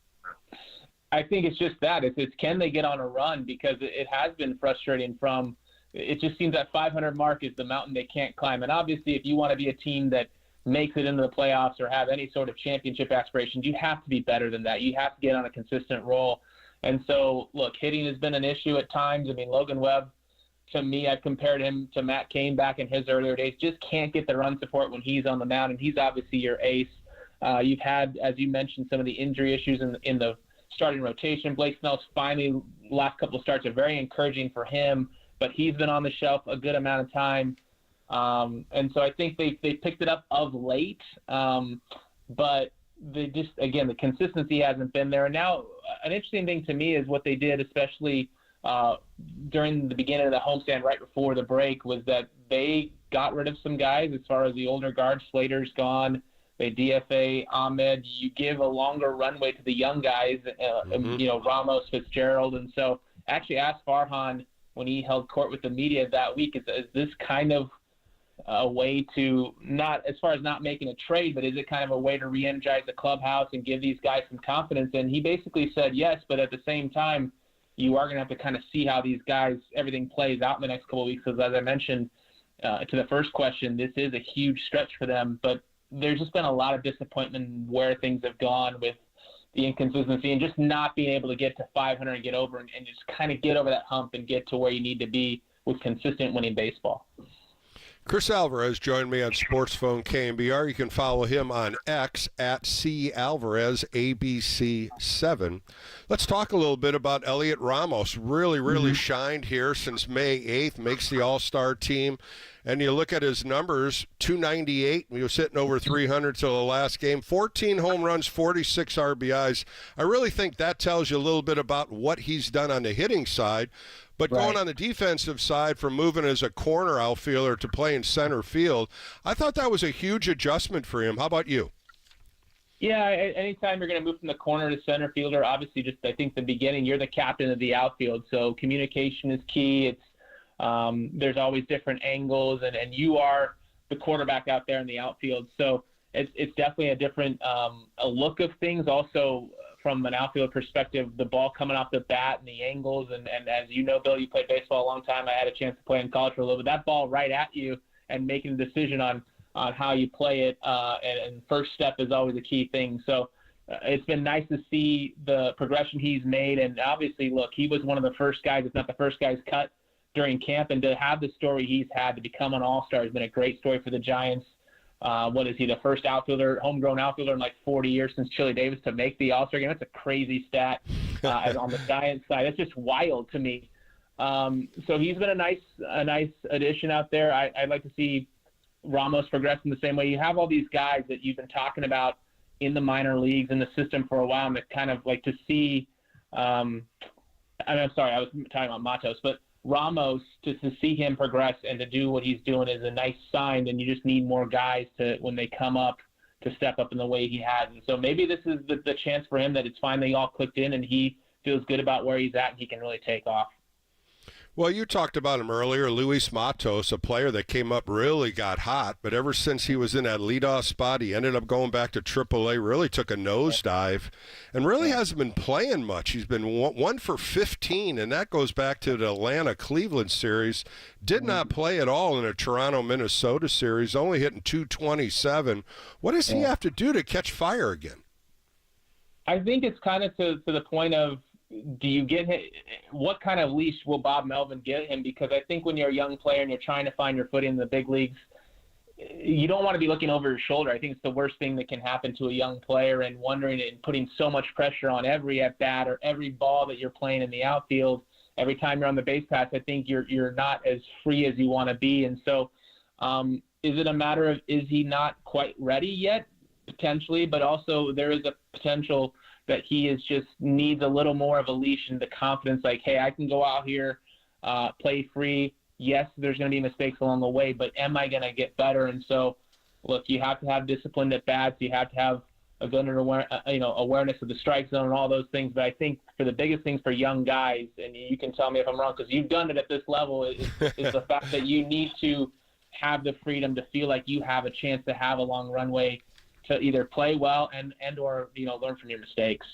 I think it's just that. It's can they get on a run, because it has been frustrating from – it just seems that 500 mark is the mountain they can't climb. And obviously if you want to be a team that makes it into the playoffs or have any sort of championship aspirations, you have to be better than that. You have to get on a consistent roll. And so, look, hitting has been an issue at times. I mean, Logan Webb, to me, I've compared him to Matt Cain back in his earlier days. Just can't get the run support when he's on the mound, and he's obviously your ace. You've had, as you mentioned, some of the injury issues in the starting rotation. Blake Snell's finally, last couple of starts are very encouraging for him, but he's been on the shelf a good amount of time. And so I think they picked it up of late, but they just, again, the consistency hasn't been there. And now an interesting thing to me is what they did, especially during the beginning of the homestand right before the break, was that they got rid of some guys as far as the older guard. Slater's gone. They DFA Ahmed. You give a longer runway to the young guys, Ramos, Fitzgerald. And so actually asked Farhan when he held court with the media that week, is this kind of a way to, not as far as not making a trade, but is it kind of a way to re-energize the clubhouse and give these guys some confidence? And he basically said yes, but at the same time, you are going to have to kind of see how these guys, everything plays out in the next couple of weeks. Because as I mentioned to the first question, this is a huge stretch for them, but there's just been a lot of disappointment where things have gone with the inconsistency and just not being able to get to 500 and get over and just kind of get over that hump and get to where you need to be with consistent winning baseball. Chris Alvarez joined me on Sports Phone KNBR. You can follow him on X at CAlvarezABC7. Let's talk a little bit about Elliot Ramos. Really shined here since May 8th, makes the All-Star team. And you look at his numbers, 298. He was hitting over 300 till the last game. 14 home runs, 46 RBIs. I really think that tells you a little bit about what he's done on the hitting side. But going on the defensive side, from moving as a corner outfielder to playing center field, I thought that was a huge adjustment for him. How about you? Yeah, anytime you're going to move from the corner to center fielder, obviously just I think the beginning, you're the captain of the outfield, so communication is key. It's there's always different angles, and you are the quarterback out there in the outfield. So it's definitely a different a look of things. Also, from an outfield perspective, the ball coming off the bat and the angles, and as you know, Bill, you played baseball a long time. I had a chance to play in college for a little bit. That ball right at you and making a decision on on how you play it, and first step is always a key thing. So it's been nice to see the progression he's made, and obviously, look, he was one of the first guys, if not the first guys cut during camp, and to have the story he's had to become an all-star has been a great story for the Giants. What is he, the first outfielder, homegrown outfielder in like 40 years since Chili Davis to make the all-star game? That's a crazy stat on the Giants side. That's just wild to me. So he's been a nice addition out there. I'd like to see Ramos progress in the same way. You have all these guys that you've been talking about in the minor leagues, in the system for a while, and it's kind of like to see I'm sorry, I was talking about Matos, but Ramos, to see him progress and to do what he's doing is a nice sign, and you just need more guys to, when they come up, to step up in the way he has. And so maybe this is the chance for him that it's finally all clicked in and he feels good about where he's at and he can really take off. Well, you talked about him earlier, Luis Matos, a player that came up, really got hot, but ever since he was in that leadoff spot, he ended up going back to AAA, really took a nosedive, and really hasn't been playing much. He's been 1 for 15, and that goes back to the Atlanta-Cleveland series. Did not play at all in a Toronto-Minnesota series, only hitting .227. What does he have to do to catch fire again? I think it's kind of to the point of, do you get him? What kind of leash will Bob Melvin get him? Because I think when you're a young player and you're trying to find your footing in the big leagues, you don't want to be looking over your shoulder. I think it's the worst thing that can happen to a young player, and wondering and putting so much pressure on every at bat or every ball that you're playing in the outfield. Every time you're on the base pass, I think you're not as free as you want to be. And so, is it a matter of, is he not quite ready yet? Potentially, but also there is a potential that he is just needs a little more of a leash and the confidence, like, hey, I can go out here, play free. Yes, there's going to be mistakes along the way, but am I going to get better? And so, look, you have to have disciplined at bats. You have to have a good awareness of the strike zone and all those things. But I think for the biggest things for young guys, and you can tell me if I'm wrong because you've done it at this level, is the fact that you need to have the freedom to feel like you have a chance to have a long runway to either play well and or learn from your mistakes.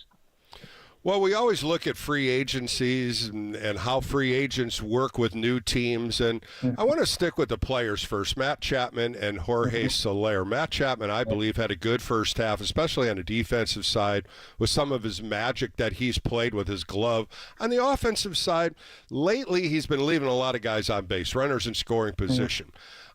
Well, we always look at free agencies and how free agents work with new teams, and I want to stick with the players first. Matt Chapman and Jorge Soler. Matt Chapman, I believe, had a good first half, especially on the defensive side, with some of his magic that he's played with his glove. On the offensive side, lately he's been leaving a lot of guys on base, runners in scoring position.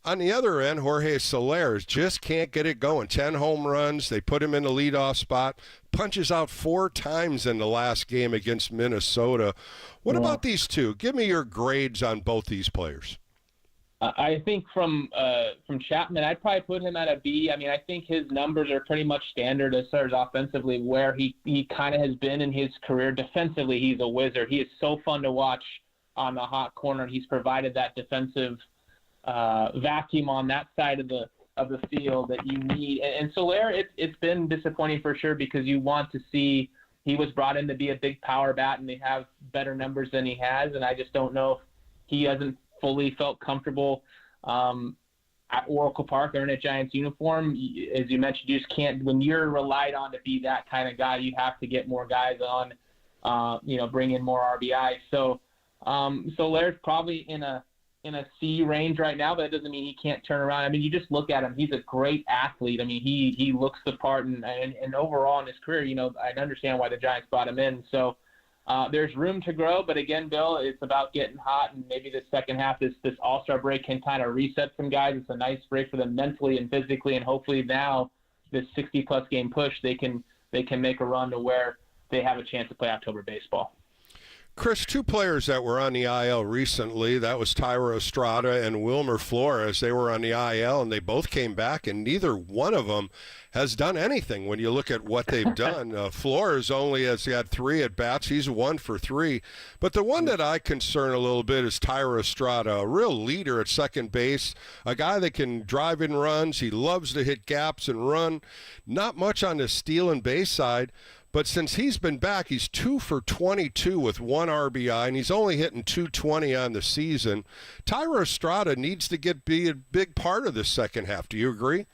On the other end, Jorge Soler just can't get it going. 10 home runs. They put him in the leadoff spot. Punches out 4 times in the last game against Minnesota. What about these two? Give me your grades on both these players. I think from Chapman, I'd probably put him at a B. I mean, I think his numbers are pretty much standard as far as offensively, where he kind of has been in his career. Defensively, he's a wizard. He is so fun to watch on the hot corner. He's provided that defensive vacuum on that side of the field that you need. And Soler, it's been disappointing for sure, because you want to see, he was brought in to be a big power bat and they have better numbers than he has, and I just don't know if he hasn't fully felt comfortable at Oracle Park or in a Giants uniform. As you mentioned, you just can't, when you're relied on to be that kind of guy, you have to get more guys on, bring in more RBI. So Soler's probably in a C range right now, but it doesn't mean he can't turn around. I mean, you just look at him; he's a great athlete. I mean, he looks the part, and overall in his career, I understand why the Giants brought him in. So there's room to grow, but again, Bill, it's about getting hot, and maybe the second half, this All-Star break can kind of reset some guys. It's a nice break for them mentally and physically, and hopefully now this 60-plus game push, they can make a run to where they have a chance to play October baseball. Chris, 2 players that were on the IL recently, that was Thairo Estrada and Wilmer Flores. They were on the IL, and they both came back, and neither one of them has done anything when you look at what they've done. Flores only has had 3 at-bats. He's 1 for 3. But the one that I concern a little bit is Thairo Estrada, a real leader at second base, a guy that can drive in runs. He loves to hit gaps and run. Not much on the steal and base side. But since he's been back, he's 2 for 22 with 1 RBI, and he's only hitting .220 on the season. Thairo Estrada needs to be a big part of the second half. Do you agree?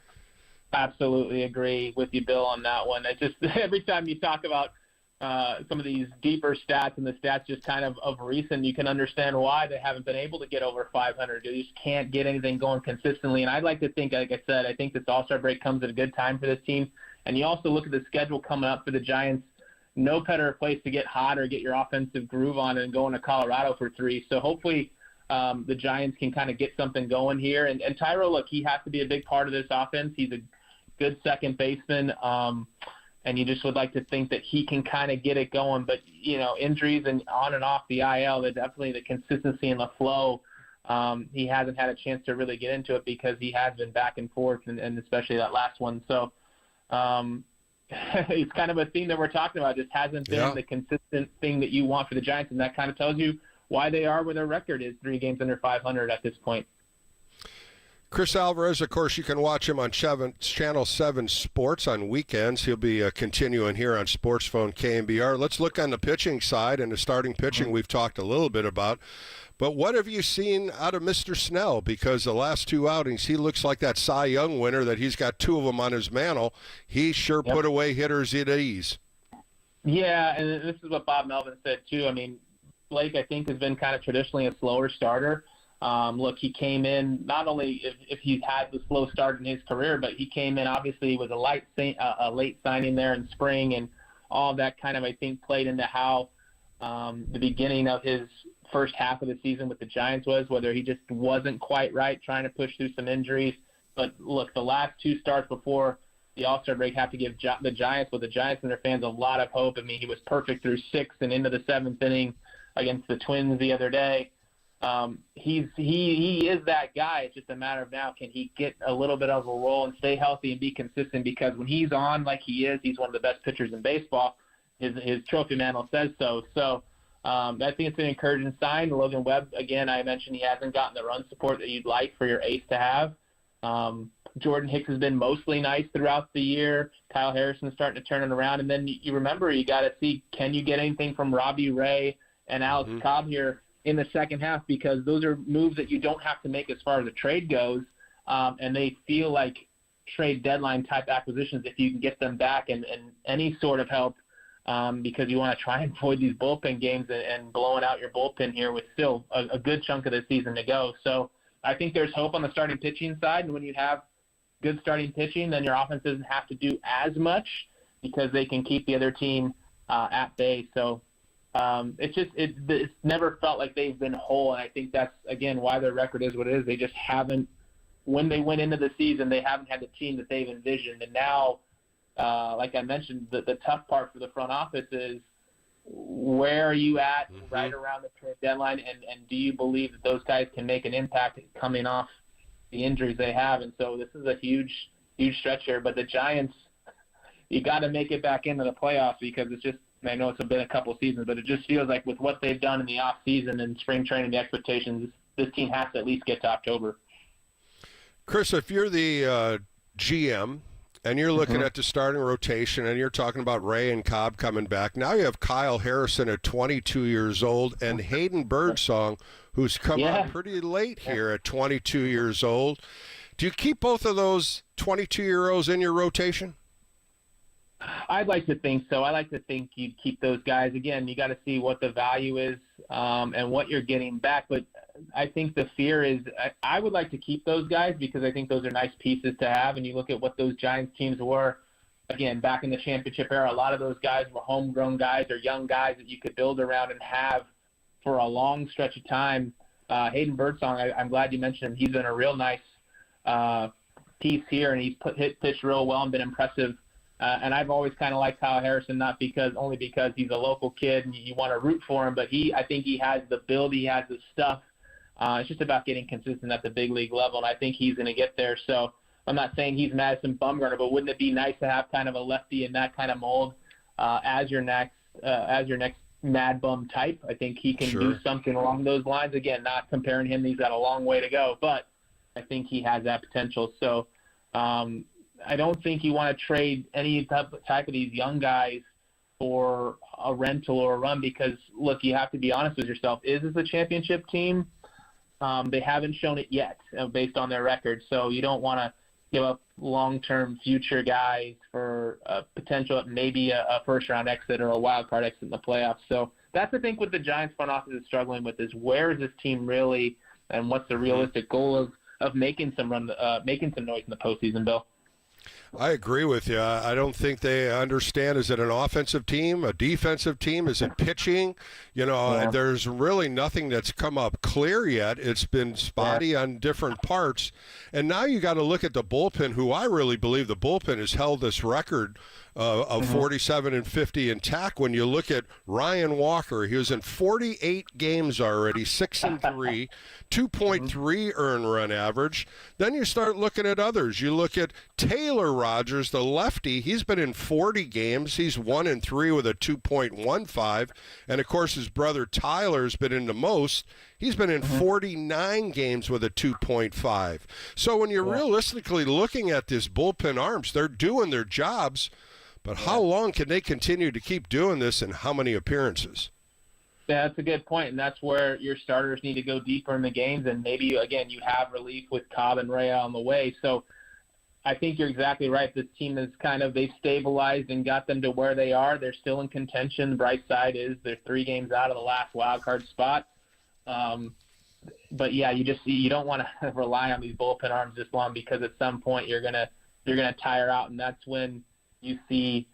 Absolutely agree with you, Bill, on that one. It's just every time you talk about some of these deeper stats and the stats just kind of recent, you can understand why they haven't been able to get over 500. They just can't get anything going consistently. And I'd like to think, like I said, I think this All-Star break comes at a good time for this team. And you also look at the schedule coming up for the Giants. No better place to get hot or get your offensive groove on than going to Colorado for 3. So hopefully the Giants can kind of get something going here. And Tyro, look, he has to be a big part of this offense. He's a good second baseman. And you just would like to think that he can kind of get it going. But, injuries and on and off the IL, definitely the consistency and the flow, he hasn't had a chance to really get into it because he has been back and forth, and especially that last one. So it's kind of a theme that we're talking about. Just hasn't been the consistent thing that you want for the Giants, and that kind of tells you why they are where their record is, 3 games under 500 at this point. Chris Alvarez, of course, you can watch him on Channel 7 Sports on weekends. He'll be continuing here on Sports Phone KNBR. Let's look on the pitching side, and the starting pitching we've talked a little bit about. But what have you seen out of Mr. Snell? Because the last 2 outings, he looks like that Cy Young winner that he's got 2 of them on his mantle. He sure put away hitters at ease. Yeah, and this is what Bob Melvin said, too. I mean, Blake, I think, has been kind of traditionally a slower starter. Look, he came in, not only if he had the slow start in his career, but he came in, obviously, with a late signing there in spring, and all of that kind of, I think, played into how the beginning of his first half of the season with the Giants was, whether he just wasn't quite right, trying to push through some injuries. But, look, the last 2 starts before the All-Star break have to give the Giants and their fans a lot of hope. I mean, he was perfect through 6 and into the 7th inning against the Twins the other day. He is that guy. It's just a matter of now, can he get a little bit of a role and stay healthy and be consistent? Because when he's on like he is, he's one of the best pitchers in baseball. His trophy mantle says so. So I think it's an encouraging sign. Logan Webb, again, I mentioned he hasn't gotten the run support that you'd like for your ace to have. Jordan Hicks has been mostly nice throughout the year. Kyle Harrison's starting to turn it around. And then you remember, you got to see, can you get anything from Robbie Ray and Alex Cobb here in the second half, because those are moves that you don't have to make as far as the trade goes, and they feel like trade deadline type acquisitions if you can get them back and any sort of help, because you want to try and avoid these bullpen games and blowing out your bullpen here with still a good chunk of the season to go. So I think there's hope on the starting pitching side, and when you have good starting pitching, then your offense doesn't have to do as much because they can keep the other team at bay. So it's never felt like they've been whole, and I think that's, again, why their record is what it is. They just haven't, when they went into the season, they haven't had the team that they've envisioned. And now, like I mentioned, the tough part for the front office is where are you at right around the trade deadline, and do you believe that those guys can make an impact coming off the injuries they have? And so this is a huge stretch here. But the Giants, you got to make it back into the playoffs, because it's just, I know it's been a couple of seasons, but it just feels like with what they've done in the off season and spring training, the expectations, this team has to at least get to October. Chris, if you're the GM and you're looking at the starting rotation and you're talking about Ray and Cobb coming back, now you have Kyle Harrison at 22 years old and Hayden Birdsong, who's come out pretty late here at 22 years old. Do you keep both of those 22-year-olds in your rotation? I'd like to think so. I like to think you'd keep those guys. Again, you got to see what the value is and what you're getting back. But I think the fear is I would like to keep those guys because I think those are nice pieces to have. And you look at what those Giants teams were, again, back in the championship era, a lot of those guys were homegrown guys or young guys that you could build around and have for a long stretch of time. Hayden Birdsong, I'm glad you mentioned him. He's been a real nice piece here, and he's pitched real well and been impressive. And I've always kind of liked Kyle Harrison, only because he's a local kid and you want to root for him, but I think he has the build, he has the stuff. It's just about getting consistent at the big league level, and I think he's going to get there. So I'm not saying he's Madison Bumgarner, but wouldn't it be nice to have kind of a lefty in that kind of mold as your next Mad Bum type? I think he can do something along those lines. Again, not comparing him; he's got a long way to go, but I think he has that potential. So. I don't think you want to trade any type of these young guys for a rental or a run because, look, you have to be honest with yourself. Is this a championship team? They haven't shown it yet based on their record. So you don't want give up long-term future guys for a potential, maybe a first-round exit or a wild card exit in the playoffs. So that's the thing with the Giants front office is struggling with is where is this team really, and what's the realistic goal of making some noise in the postseason, Bill? I agree with you. I don't think they understand, is it an offensive team, a defensive team, is it pitching? There's really nothing that's come up clear yet. It's been spotty on different parts. And now you got to look at the bullpen, who I really believe the bullpen has held this record of 47-50 intact. When you look at Ryan Walker, he was in 48 games already, 6-3, 2.3 earned run average. Then you start looking at others. You look at Taylor Rogers, the lefty. He's been in 40 games. He's 1-3 with a 2.15. And, of course, his brother Tyler's been in the most. He's been in 49 games with a 2.5. So when you're realistically looking at this bullpen arms, they're doing their jobs. But how long can they continue to keep doing this and how many appearances? Yeah, that's a good point, and that's where your starters need to go deeper in the games, and maybe, again, you have relief with Cobb and Rea on the way. So I think you're exactly right. This team is they've stabilized and got them to where they are. They're still in contention. The bright side is they're 3 games out of the last wild card spot. But yeah, you don't want to rely on these bullpen arms this long because at some point you're gonna tire out, and that's when you see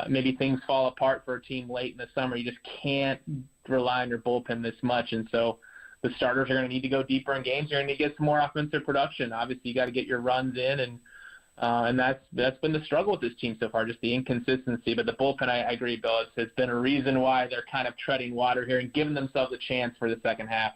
maybe things fall apart for a team late in the summer. You just can't rely on your bullpen this much, and so the starters are going to need to go deeper in games. You're going to get some more offensive production. Obviously, you got to get your runs in, and that's been the struggle with this team so far, just the inconsistency. But the bullpen, I agree, Bill, it's been a reason why they're kind of treading water here and giving themselves a chance for the second half.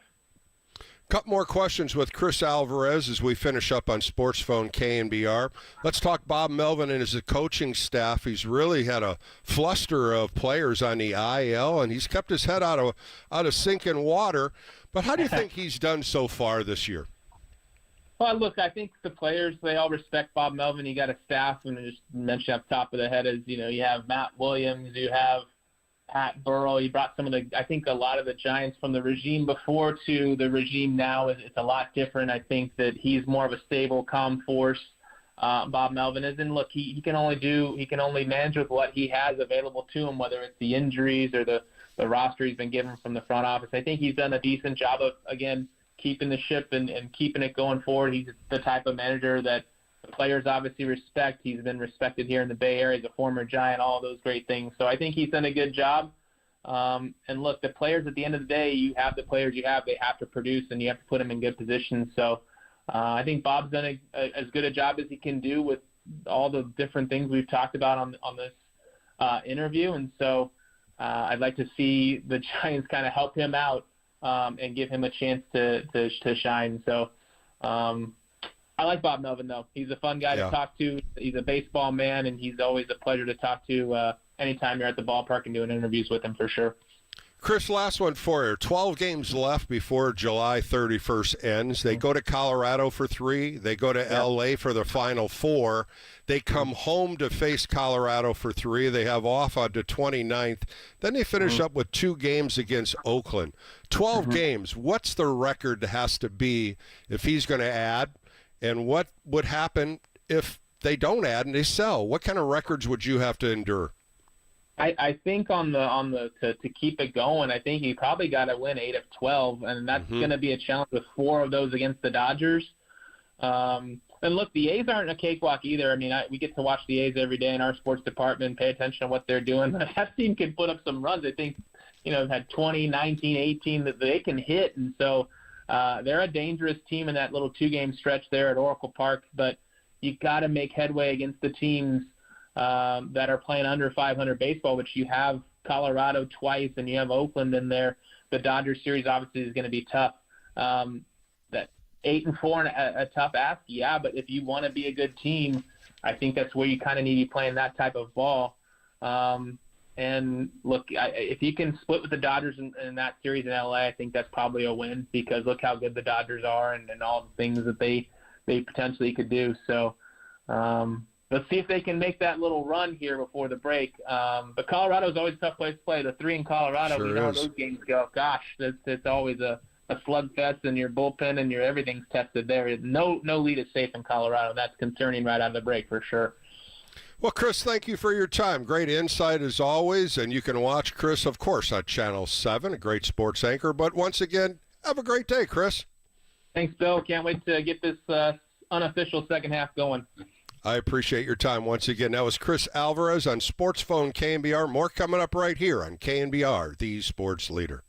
Couple more questions with Chris Alvarez as we finish up on Sports Phone KNBR. Let's talk Bob Melvin and his coaching staff. He's really had a fluster of players on the IL, and he's kept his head out of sinking water. But how do you think he's done so far this year? Well, look, I think the players, they all respect Bob Melvin. You got a staff, and just mention off the top of the head is, you have Matt Williams, you have Pat Burrell. You brought I think a lot of the Giants from the regime before to the regime now. It's a lot different. I think that he's more of a stable, calm force. Bob Melvin is, and look, he can only manage with what he has available to him, whether it's the injuries or the roster he's been given from the front office. I think he's done a decent job of, again, keeping the ship and keeping it going forward. He's the type of manager that the players obviously respect. He's been respected here in the Bay Area. He's a former Giant, all those great things. So I think he's done a good job. And look, the players at the end of the day, you have the players you have. They have to produce, and you have to put them in good positions. So I think Bob's done as good a job as he can do with all the different things we've talked about on this interview. And so I'd like to see the Giants kind of help him out and give him a chance to shine. So I like Bob Melvin, though. He's a fun guy to talk to. He's a baseball man, and he's always a pleasure to talk to anytime you're at the ballpark and doing interviews with him for sure. Chris, last one for you. 12 games left before July 31st ends. They go to Colorado for 3. They go to L.A. for the final 4. They come home to face Colorado for 3. They have off on the 29th. Then they finish up with 2 games against Oakland. 12 games. What's the record that has to be if he's going to add? And what would happen if they don't add and they sell? What kind of records would you have to endure? I think to keep it going, I think you probably got to win 8 of 12, and that's going to be a challenge with 4 of those against the Dodgers. And look, the A's aren't a cakewalk either. I mean, we get to watch the A's every day in our sports department, pay attention to what they're doing. That team can put up some runs. I think, they've had 20, 19, 18 that they can hit, and so they're a dangerous team in that little 2-game stretch there at Oracle Park. But you got to make headway against the teams that are playing under 500 baseball, which you have Colorado twice and you have Oakland in there. The Dodgers series obviously is going to be tough. That 8-4 a tough ask, yeah, but if you want to be a good team, I think that's where you kind of need to be playing that type of ball. And look, if you can split with the Dodgers in that series in LA, I think that's probably a win because look how good the Dodgers are and all the things that they potentially could do. So let's see if they can make that little run here before the break. But Colorado's always a tough place to play. The 3 in Colorado, we know how those games go. Gosh, it's always a a slugfest, and your bullpen and your everything's tested there. No lead is safe in Colorado. That's concerning right out of the break for sure. Well, Chris, thank you for your time. Great insight as always, and you can watch Chris, of course, on Channel 7, a great sports anchor. But once again, have a great day, Chris. Thanks, Bill. Can't wait to get this unofficial second half going. I appreciate your time once again. That was Chris Alvarez on Sports Phone KNBR. More coming up right here on KNBR, the sports leader.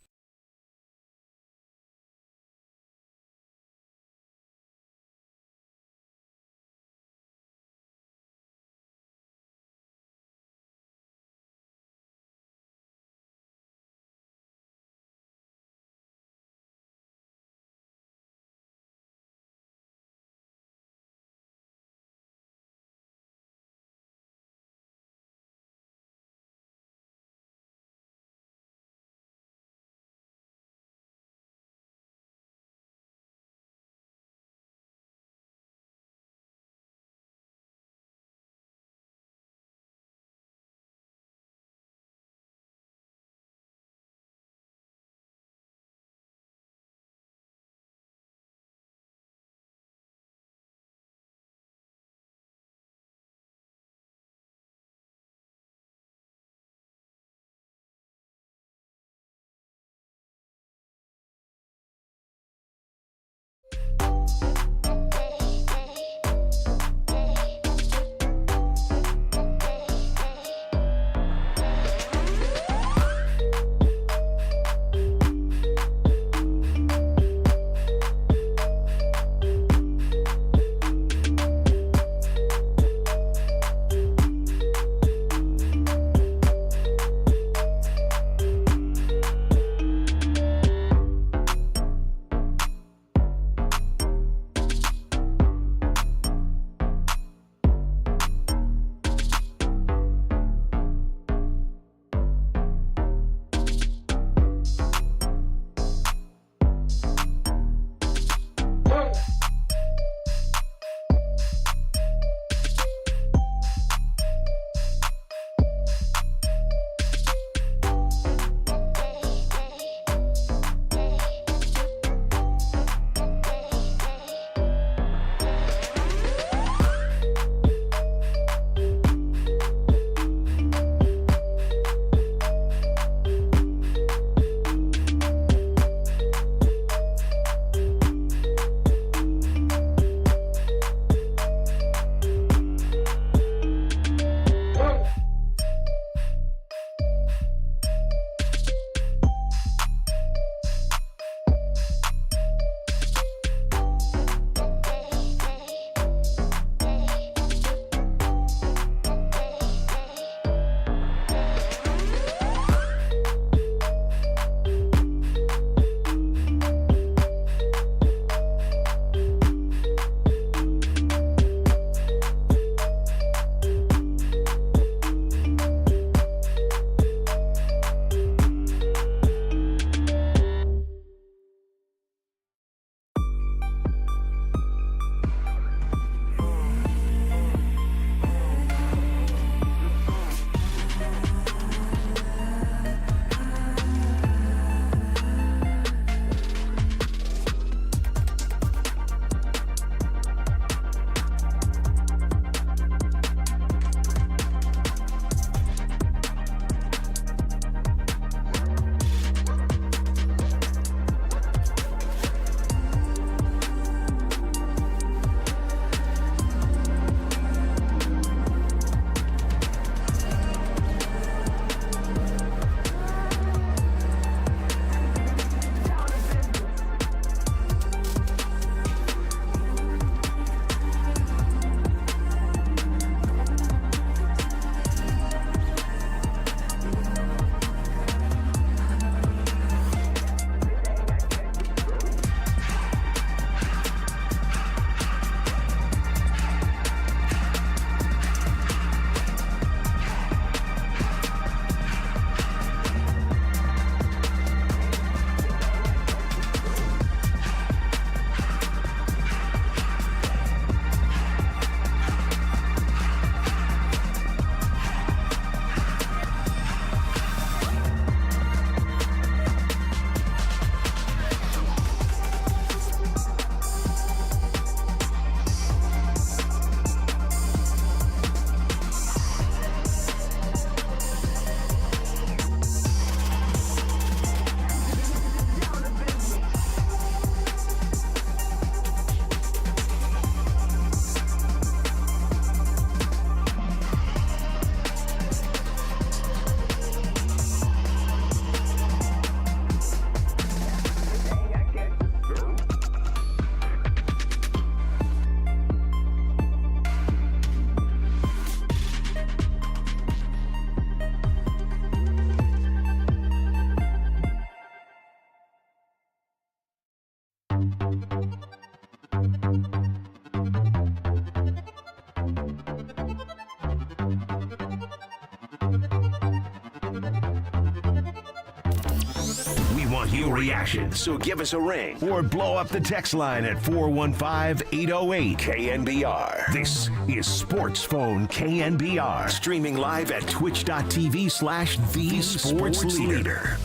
want your reaction, so give us a ring or blow up the text line at 415-808-KNBR. This is Sports Phone KNBR, streaming live at twitch.tv/The Sports Leader.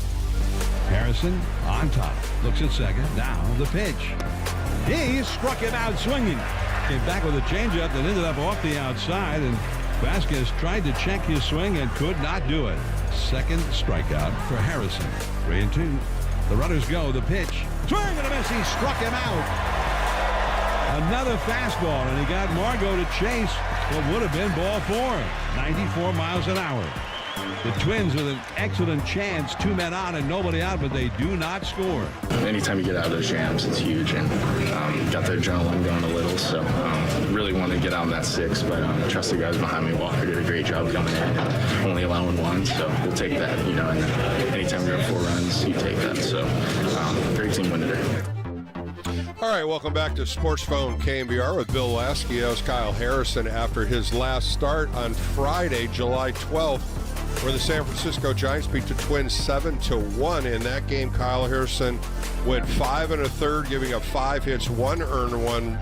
Harrison on top, looks at second. Now the pitch. He struck him out swinging. Came back with a changeup that ended up off the outside, and Vasquez tried to check his swing and could not do it. Second strikeout for Harrison. 3-2. The runners go. The pitch. Swing and a miss. He struck him out. Another fastball, and he got Margot to chase what would have been ball 4. 94 miles an hour. The Twins with an excellent chance. 2 men on and nobody out, but they do not score. Anytime you get out of those jams, it's huge, and got the adrenaline going a little, so really want to get out in that 6, but trust the guys behind me. Walker did a great job coming in and only allowing 1, so we'll take that, and anytime you're up 4 runs, you take that, so great team win today. All right, welcome back to Sports Phone KNBR with Bill Lasky. That was Kyle Harrison after his last start on Friday, July 12th, where the San Francisco Giants beat the Twins 7-1. In that game, Kyle Harrison went 5 1/3, giving up 5 hits, 1 earned run,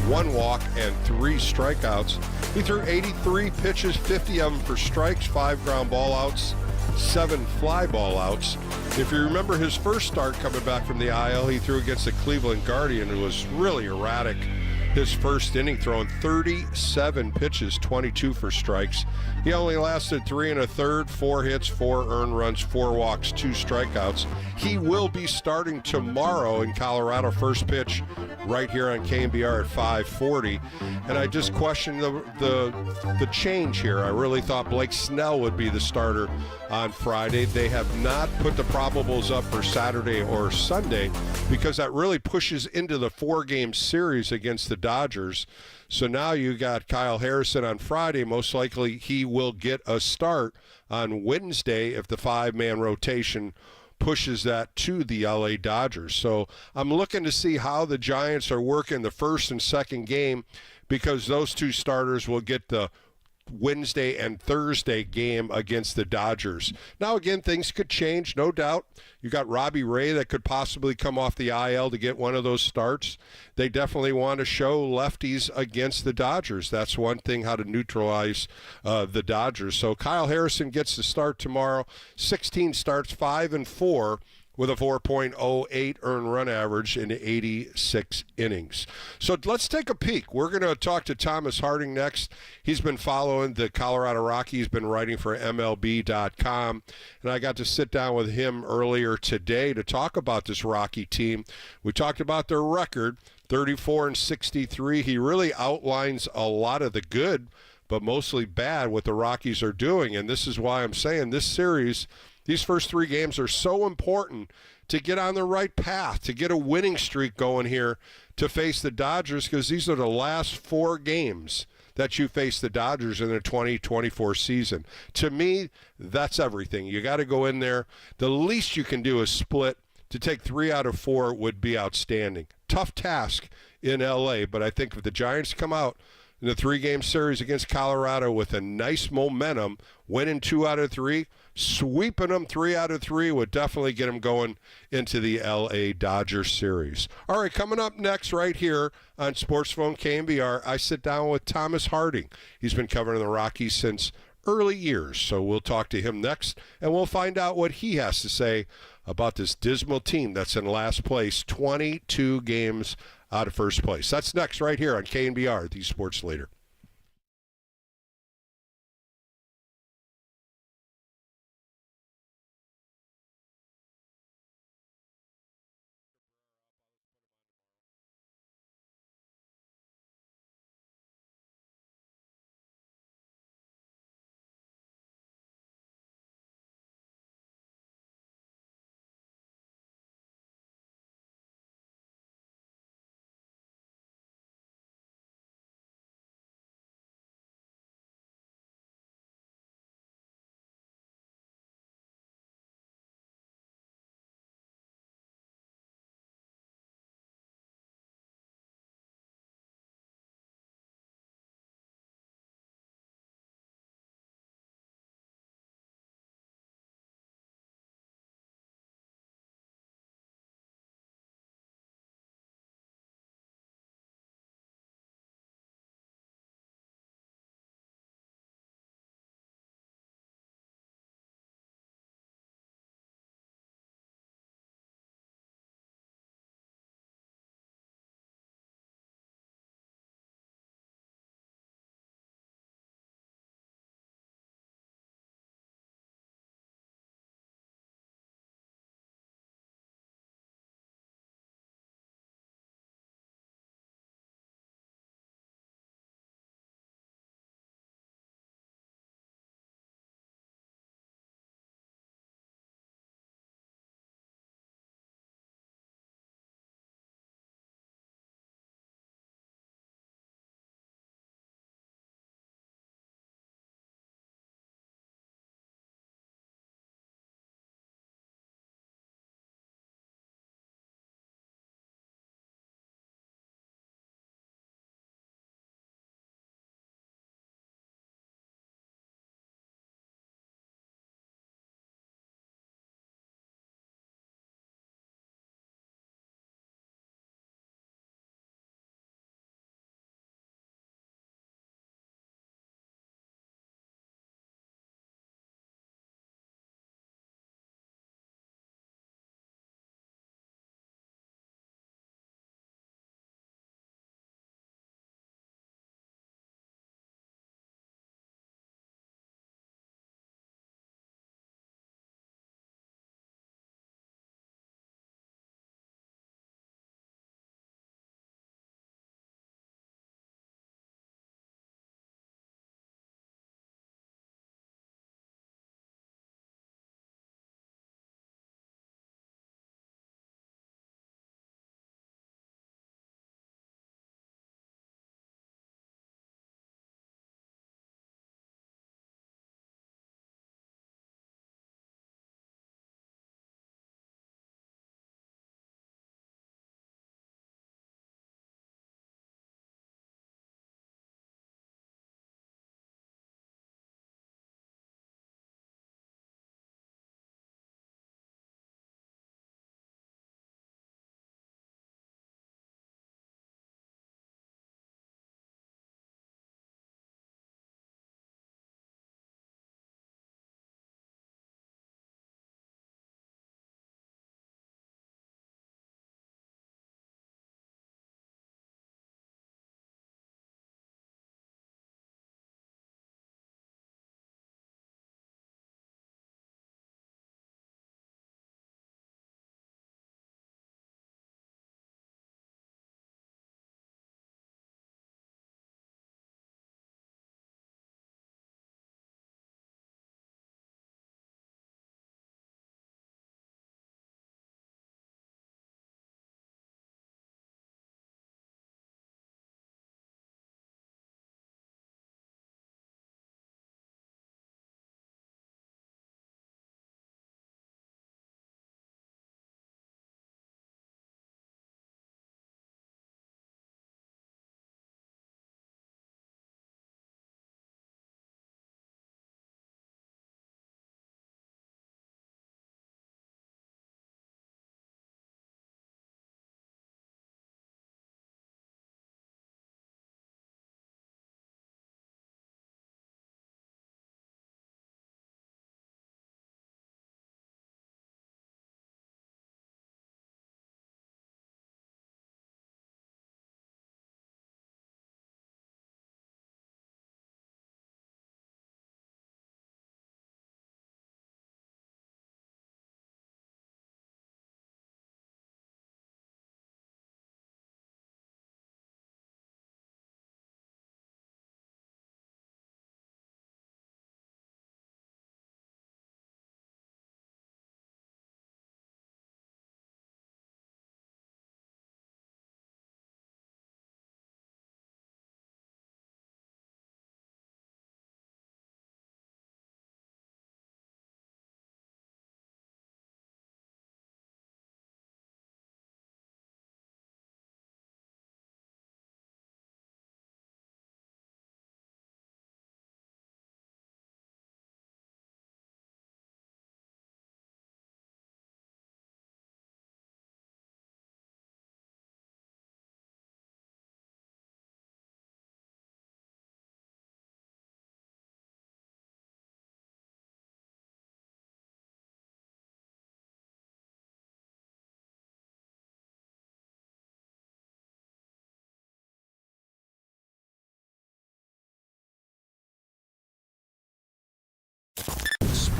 1 walk, and 3 strikeouts. He threw 83 pitches, 50 of them for strikes, 5 ground ball outs, 7 fly ball outs. If you remember his first start coming back from the IL, he threw against the Cleveland Guardian, who was really erratic. His first inning, throwing 37 pitches, 22 for strikes. He only lasted 3 1/3, 4 hits, 4 earned runs, 4 walks, 2 strikeouts. He will be starting tomorrow in Colorado. First pitch right here on KNBR at 5:40. And I just questioned the change here. I really thought Blake Snell would be the starter on Friday. They have not put the probables up for Saturday or Sunday because that really pushes into the 4-game series against the Dodgers. So now you got Kyle Harrison on Friday. Most likely he will get a start on Wednesday if the 5-man rotation pushes that to the LA Dodgers. So I'm looking to see how the Giants are working the first and second game, because those 2 starters will get the Wednesday and Thursday game against the Dodgers. Now, again, things could change, no doubt. You got Robbie Ray that could possibly come off the IL to get one of those starts. They definitely want to show lefties against the Dodgers. That's one thing, how to neutralize the Dodgers. So Kyle Harrison gets the start tomorrow. 16 starts, 5-4. With a 4.08 earned run average in 86 innings. So let's take a peek. We're going to talk to Thomas Harding next. He's been following the Colorado Rockies, been writing for MLB.com, and I got to sit down with him earlier today to talk about this Rocky team. We talked about their record, 34-63. He really outlines a lot of the good, but mostly bad, what the Rockies are doing, and this is why I'm saying this series, these first 3 games are so important to get on the right path, to get a winning streak going here to face the Dodgers, because these are the last 4 games that you face the Dodgers in the 2024 season. To me, that's everything. You got to go in there. The least you can do is split. To take 3 out of 4 would be outstanding. Tough task in LA, but I think if the Giants come out in the 3-game series against Colorado with a nice momentum, winning 2 out of 3, sweeping them 3 out of 3 would definitely get them going into the LA Dodgers series. All right, coming up next right here on Sports Phone KNBR, I sit down with Thomas Harding. He's been covering the Rockies since early years, so we'll talk to him next, and we'll find out what he has to say about this dismal team that's in last place, 22 games out of first place. That's next right here on KNBR, the Sports Leader.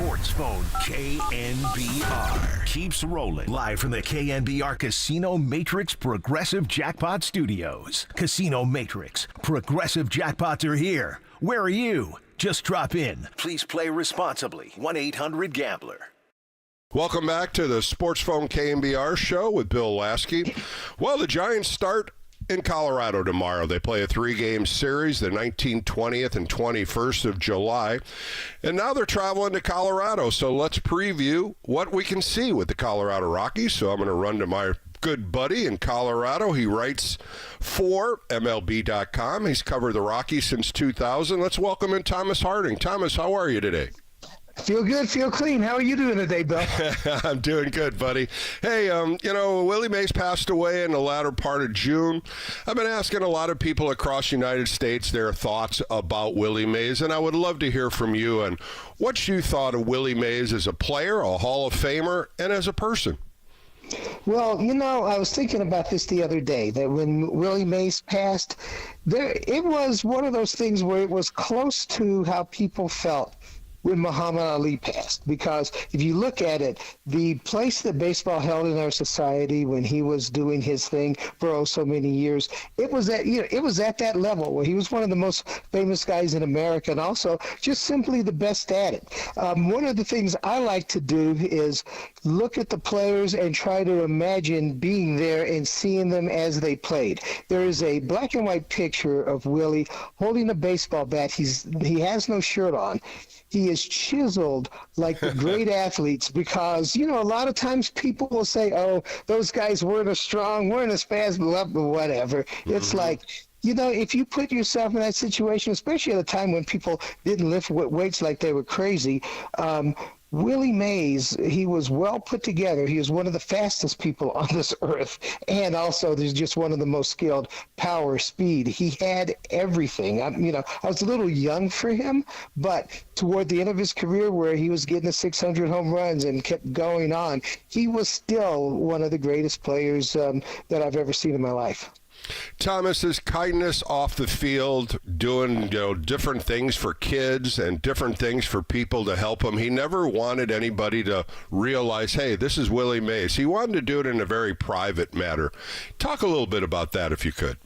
Sports Phone KNBR keeps rolling live from the KNBR Casino Matrix Progressive Jackpot Studios. Casino Matrix Progressive Jackpots are here. Where are you? Just drop in. Please play responsibly. 1-800-GAMBLER. Welcome back to the Sports Phone KNBR show with Bill Lasky. Well, the Giants start in Colorado tomorrow. They play a 3-game series, the 19th, 20th, and 21st of July. And now they're traveling to Colorado. So let's preview what we can see with the Colorado Rockies. So I'm going to run to my good buddy in Colorado. He writes for MLB.com. He's covered the Rockies since 2000. Let's welcome in Thomas Harding. Thomas, how are you today? Feel good, feel clean. How are you doing today, Bill? I'm doing good, buddy. Hey, Willie Mays passed away in the latter part of June. I've been asking a lot of people across the United States their thoughts about Willie Mays, and I would love to hear from you on what you thought of Willie Mays as a player, a Hall of Famer, and as a person. Well, I was thinking about this the other day, that when Willie Mays passed, it was one of those things where it was close to how people felt when Muhammad Ali passed, because if you look at it, the place that baseball held in our society when he was doing his thing for so many years, it was at that level where he was one of the most famous guys in America and also just simply the best at it. One of the things I like to do is look at the players and try to imagine being there and seeing them as they played. There is a black and white picture of Willie holding a baseball bat. He has no shirt on. He is chiseled like the great athletes because, a lot of times people will say, oh, those guys weren't as strong, weren't as fast, but whatever. Mm-hmm. It's like, if you put yourself in that situation, especially at a time when people didn't lift weights like they were crazy, Willie Mays, he was well put together. He was one of the fastest people on this earth. And also, there's just one of the most skilled power, speed. He had everything. I was a little young for him, but toward the end of his career where he was getting the 600 home runs and kept going on, he was still one of the greatest players that I've ever seen in my life. Thomas, his kindness off the field, doing different things for kids and different things for people to help him. He never wanted anybody to realize, hey, this is Willie Mays. He wanted to do it in a very private manner. Talk a little bit about that if you could.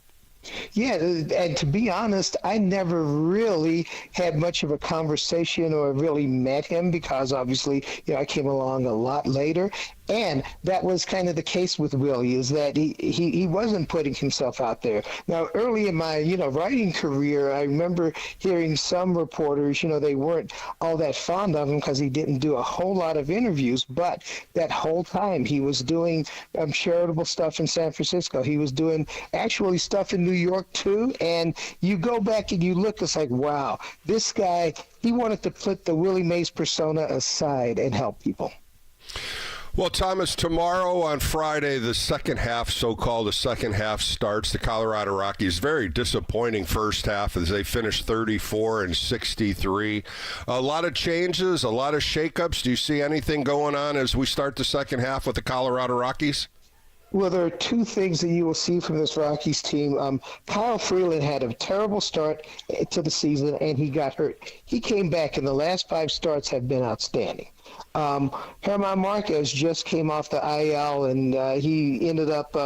Yeah, and to be honest, I never really had much of a conversation or really met him because obviously, I came along a lot later. And that was kind of the case with Willie, is that he wasn't putting himself out there. Now, early in my, writing career, I remember hearing some reporters, they weren't all that fond of him because he didn't do a whole lot of interviews. But that whole time he was doing charitable stuff in San Francisco. He was doing actually stuff in New York, too. And you go back and you look, it's like, wow, this guy, he wanted to put the Willie Mays persona aside and help people. Well, Thomas, tomorrow on Friday, the second half, so-called the second half starts. The Colorado Rockies, very disappointing first half as they finished 34-63. A lot of changes, a lot of shakeups. Do you see anything going on as we start the second half with the Colorado Rockies? Well, there are two things that you will see from this Rockies team. Kyle Freeland had a terrible start to the season, and he got hurt. He came back, and the last 5 starts have been outstanding. Germán Marquez just came off the IL, and he ended up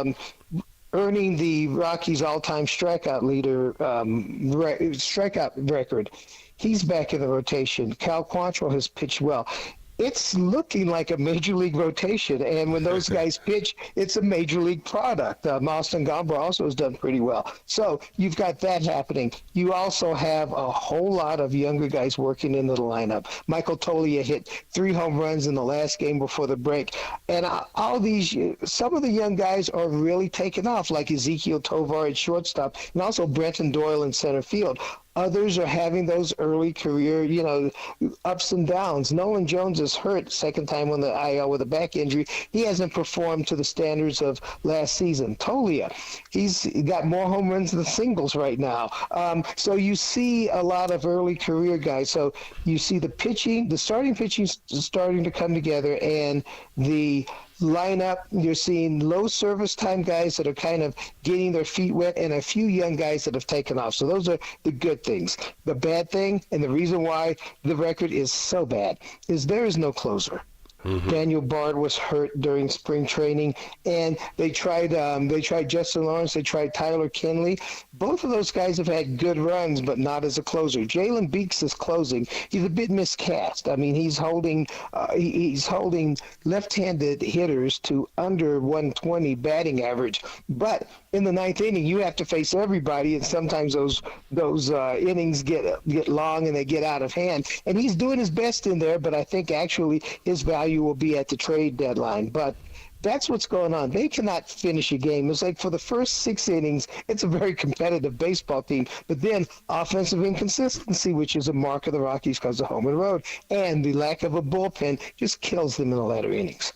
earning the Rockies' all-time strikeout record. He's back in the rotation. Cal Quantrill has pitched well. It's looking like a major league rotation, and when those guys pitch, it's a major league product. Austin Gomber also has done pretty well. So you've got that happening. You also have a whole lot of younger guys working into the lineup. Michael Toglia hit 3 home runs in the last game before the break. And some of the young guys are really taking off, like Ezekiel Tovar at shortstop, and also Brenton Doyle in center field. Others are having those early career, ups and downs. Nolan Jones is hurt second time on the IL with a back injury. He hasn't performed to the standards of last season. Toglia, he's got more home runs than singles right now. So you see a lot of early career guys. So you see the starting pitching starting to come together, and the lineup, you're seeing low service time guys that are kind of getting their feet wet and a few young guys that have taken off. So those are the good things. The bad thing, and the reason why the record is so bad, is there is no closer. Mm-hmm. Daniel Bard was hurt during spring training, and they tried Justin Lawrence, they tried Tyler Kinley. Both of those guys have had good runs, but not as a closer. Jalen Beeks is closing. He's a bit miscast. I mean, he's holding left-handed hitters to under 120 batting average. But in the ninth inning, you have to face everybody, and sometimes those innings get long and they get out of hand. And he's doing his best in there, but I think actually his value will be at the trade deadline. But that's what's going on. They cannot finish a game. It's like for the first 6 innings, it's a very competitive baseball team. But then offensive inconsistency, which is a mark of the Rockies because of home and road, and the lack of a bullpen just kills them in the latter innings.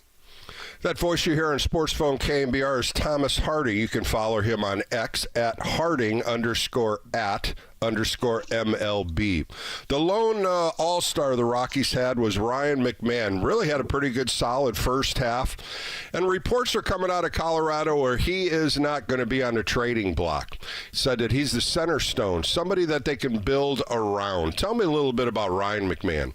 That voice you hear on Sports Phone KNBR is Thomas Harding. You can follow him on X at Harding_@_MLB. The lone all-star the Rockies had was Ryan McMahon. Really had a pretty good, solid first half. And reports are coming out of Colorado where he is not going to be on the trading block. Said that he's the center stone, somebody that they can build around. Tell me a little bit about Ryan McMahon.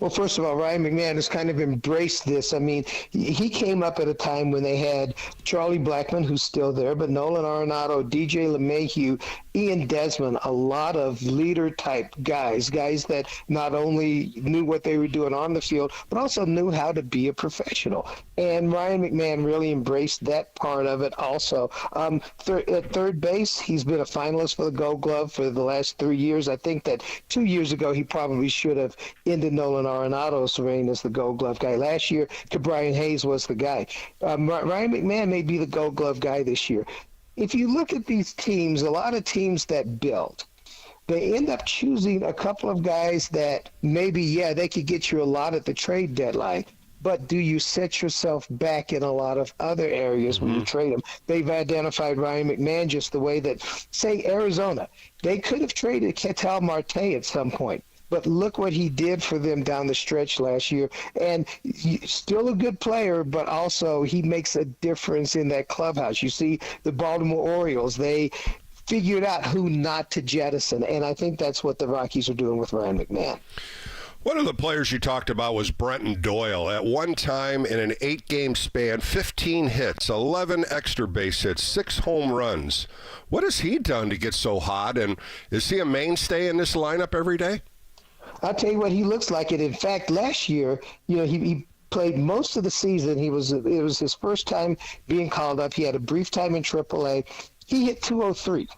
Well, first of all, Ryan McMahon has kind of embraced this. I mean, he came up at a time when they had Charlie Blackmon, who's still there, but Nolan Arenado, DJ LeMahieu, Ian Desmond, a lot of leader-type guys that not only knew what they were doing on the field, but also knew how to be a professional. And Ryan McMahon really embraced that part of it also. At third base, he's been a finalist for the Gold Glove for the last 3 years. I think that 2 years ago he probably should have ended Nolan Arenado's reign as the Gold Glove guy. Last year, Brian Hayes was the guy. Ryan McMahon may be the Gold Glove guy this year. If you look at these teams, a lot of teams that build, they end up choosing a couple of guys that maybe, they could get you a lot at the trade deadline. But do you set yourself back in a lot of other areas when you trade them? They've identified Ryan McMahon just the way that, say, Arizona. They could have traded Ketel Marte at some point. But look what he did for them down the stretch last year. And still a good player, but also he makes a difference in that clubhouse. You see the Baltimore Orioles, they figured out who not to jettison. And I think that's what the Rockies are doing with Ryan McMahon. One of the players you talked about was Brenton Doyle. At one time in an 8-game span, 15 hits, 11 extra base hits, 6 home runs. What has he done to get so hot? And is he a mainstay in this lineup every day? I'll tell you what, he looks like it. In fact, last year, he played most of the season. It was his first time being called up. He had a brief time in AAA. He hit 203.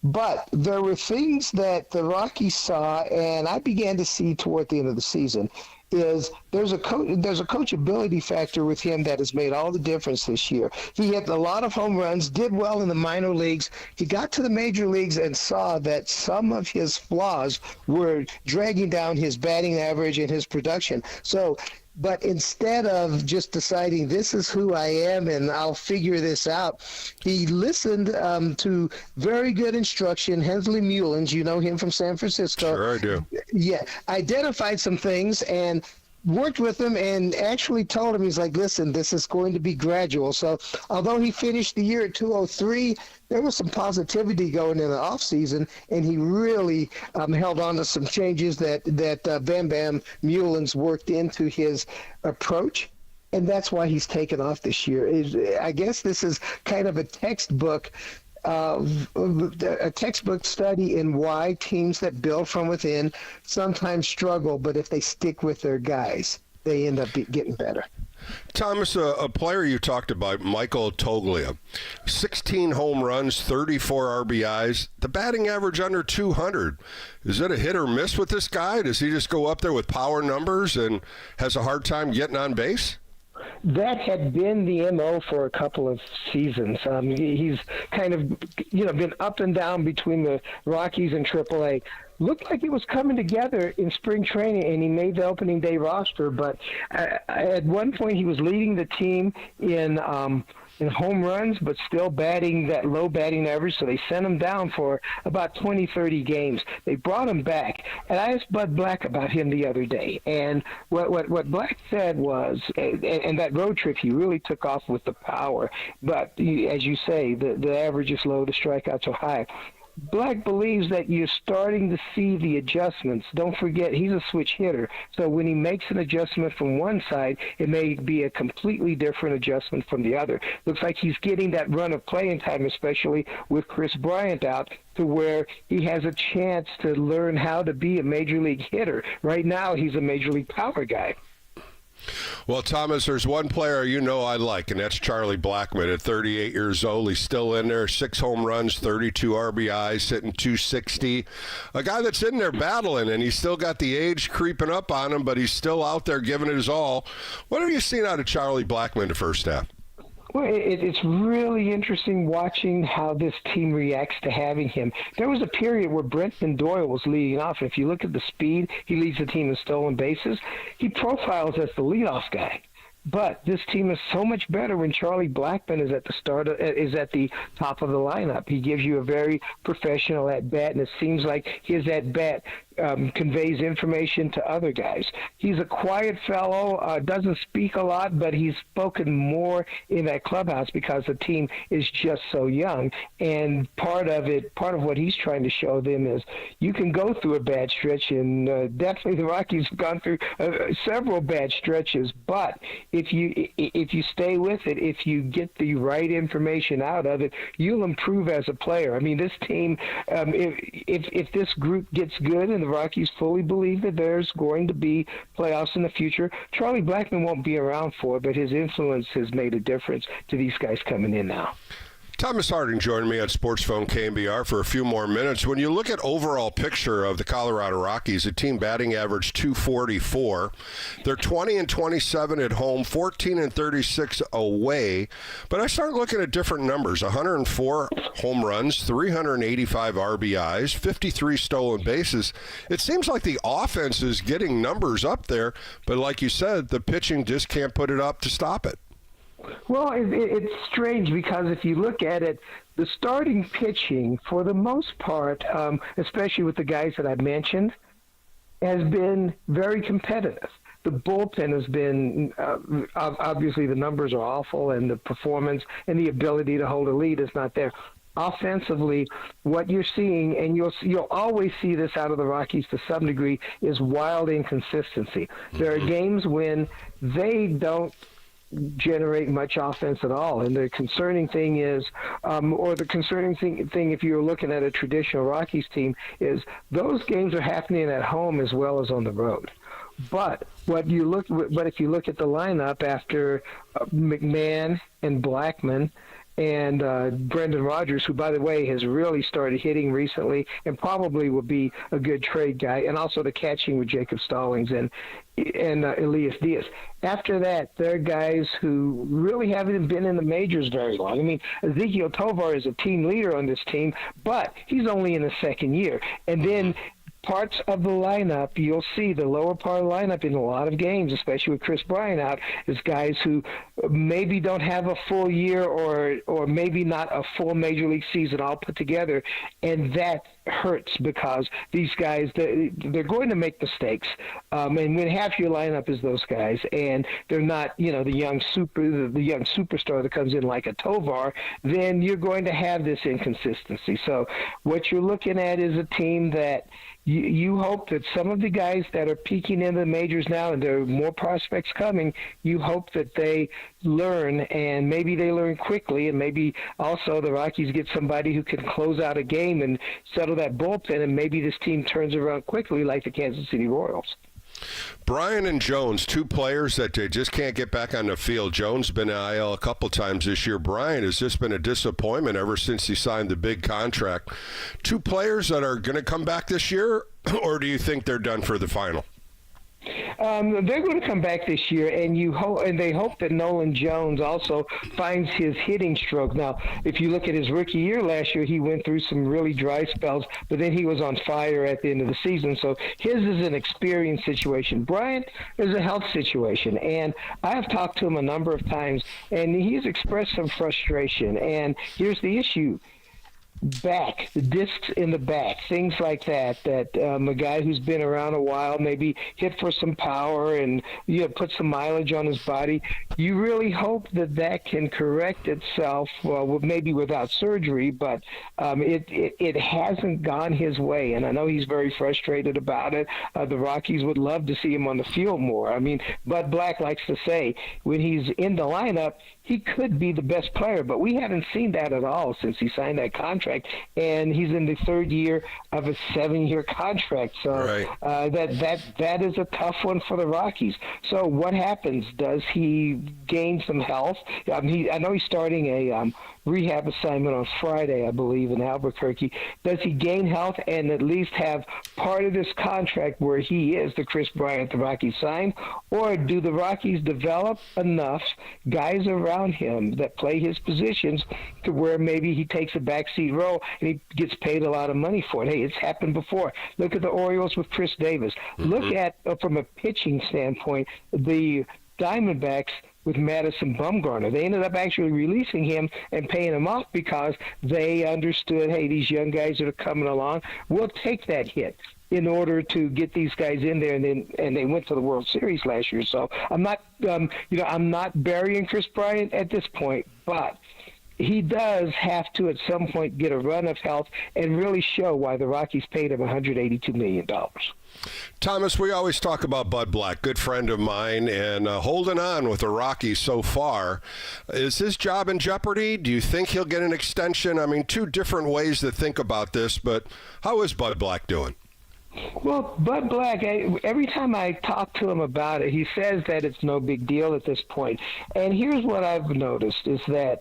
But there were things that the Rockies saw, and I began to see toward the end of the season, is there's a coachability factor with him that has made all the difference this year. He hit a lot of home runs, did well in the minor leagues. He got to the major leagues and saw that some of his flaws were dragging down his batting average and his production. But instead of just deciding this is who I am and I'll figure this out, he listened to very good instruction. Hensley Mullins, you know him from San Francisco. Sure I do. Yeah, identified some things and worked with him and actually told him, he's like, listen, this is going to be gradual. So although he finished the year at 203, there was some positivity going in the offseason, and he really held on to some changes that Bam Bam Mullins worked into his approach. And that's why he's taken off this year. I guess this is kind of a textbook study in why teams that build from within sometimes struggle, but if they stick with their guys, they end up getting better. Thomas, a player you talked about, Michael Toglia, 16 home runs, 34 RBIs, the batting average under 200. Is it a hit or miss with this guy? Does he just go up there with power numbers and has a hard time getting on base? That had been the MO for a couple of seasons. He's kind of, been up and down between the Rockies and AAA. looked like it was coming together in spring training, and he made the opening day roster. But at one point, he was leading the team in home runs, but still batting that low batting average, so they sent him down for about 20, 30 games. They brought him back, and I asked Bud Black about him the other day, and what Black said was, and that road trip, he really took off with the power, but as you say, the average is low, the strikeouts are high. Black believes that you're starting to see the adjustments. Don't forget, he's a switch hitter. So when he makes an adjustment from one side, it may be a completely different adjustment from the other. Looks like he's getting that run of playing time, especially with Chris Bryant out, to where he has a chance to learn how to be a major league hitter. Right now, he's a major league power guy. Well, Thomas, there's one player I like, and that's Charlie Blackmon. At 38 years old, he's still in there, 6 home runs, 32 RBIs, hitting .260. A guy that's in there battling, and he's still got the age creeping up on him, but he's still out there giving it his all. What have you seen out of Charlie Blackmon the first half? Well, it's really interesting watching how this team reacts to having him. There was a period where Brenton Doyle was leading off, and if you look at the speed, he leads the team in stolen bases. He profiles as the leadoff guy. But this team is so much better when Charlie Blackmon is at the top of the lineup. He gives you a very professional at bat, and it seems like his at bat conveys information to other guys. He's a quiet fellow, doesn't speak a lot, but he's spoken more in that clubhouse because the team is just so young. And part of what he's trying to show them is you can go through a bad stretch, and definitely the Rockies have gone through several bad stretches. But if you stay with it, if you get the right information out of it, you'll improve as a player. I mean, this team, if this group gets good and the Rockies fully believe that there's going to be playoffs in the future, Charlie Blackmon won't be around for it, but his influence has made a difference to these guys coming in now. Thomas Harding joined me on Sports Phone KNBR for a few more minutes. When you look at overall picture of the Colorado Rockies, a team batting average .244. They're 20-27 at home, 14-36 away. But I start looking at different numbers. 104 home runs, 385 RBIs, 53 stolen bases. It seems like the offense is getting numbers up there, but like you said, the pitching just can't put it up to stop it. Well, it's strange because if you look at it, the starting pitching, for the most part, especially with the guys that I've mentioned, has been very competitive. The bullpen has been, obviously the numbers are awful, and the performance and the ability to hold a lead is not there. Offensively, what you're seeing, and you'll always see this out of the Rockies to some degree, is wild inconsistency. There are games when they don't generate much offense at all, and the concerning thing is, or the concerning thing if you're looking at a traditional Rockies team, is those games are happening at home as well as on the road. But if you look at the lineup after McMahon and Blackmon and Brendan Rodgers, who, by the way, has really started hitting recently and probably will be a good trade guy, and also the catching with Jacob Stallings and Elias Diaz. After that, there are guys who really haven't been in the majors very long. I mean, Ezequiel Tovar is a team leader on this team, but he's only in his second year. And then parts of the lineup, you'll see the lower part of the lineup in a lot of games, especially with Chris Bryant out, is guys who maybe don't have a full year or maybe not a full major league season all put together, and that hurts because these guys, they're going to make mistakes, and when half your lineup is those guys, and they're not, the young superstar that comes in like a Tovar, then you're going to have this inconsistency. So what you're looking at is a team that you hope that some of the guys that are peaking in the majors now, and there are more prospects coming, you hope that they learn, and maybe they learn quickly, and maybe also the Rockies get somebody who can close out a game and settle that bullpen, and maybe this team turns around quickly like the Kansas City Royals. Bryan and Jones, two players that they just can't get back on the field. Jones been IL a couple times this year. Bryan has just been a disappointment ever since he signed the big contract. Two players that are going to come back this year, or do you think they're done for the final? They're going to come back this year, and they hope that Nolan Jones also finds his hitting stroke. Now, if you look at his rookie year last year, he went through some really dry spells, but then he was on fire at the end of the season. So his is an experience situation. Bryant is a health situation, and I have talked to him a number of times, and he's expressed some frustration. And here's the issue. Back, the discs in the back, things like that a guy who's been around a while maybe hit for some power and put some mileage on his body. You really hope that can correct itself, well, maybe without surgery, but it hasn't gone his way, and I know he's very frustrated about it. The Rockies would love to see him on the field more. I mean, Bud Black likes to say when he's in the lineup, he could be the best player, but we haven't seen that at all since he signed that contract, and he's in the third year of a 7-year contract. So right. That is a tough one for the Rockies. So what happens? Does he gain some health? I know he's starting a rehab assignment on Friday, I believe, in Albuquerque. Does he gain health and at least have part of this contract where he is the Chris Bryant the Rockies signed, or do the Rockies develop enough guys around him that play his positions to where maybe he takes a backseat role and he gets paid a lot of money for it? Hey, it's happened before. Look at the Orioles with Chris Davis. Mm-hmm. Look at, from a pitching standpoint, the Diamondbacks with Madison Bumgarner. They ended up actually releasing him and paying him off because they understood, hey, these young guys that are coming along, we'll take that hit in order to get these guys in there, and they went to the World Series last year. So I'm not, I'm not burying Chris Bryant at this point, but he does have to at some point get a run of health and really show why the Rockies paid him $182 million. Thomas, we always talk about Bud Black, good friend of mine, and holding on with the Rockies so far. Is his job in jeopardy? Do you think he'll get an extension? I mean, two different ways to think about this, but how is Bud Black doing? Well, Bud Black, every time I talk to him about it, he says that it's no big deal at this point. And here's what I've noticed is that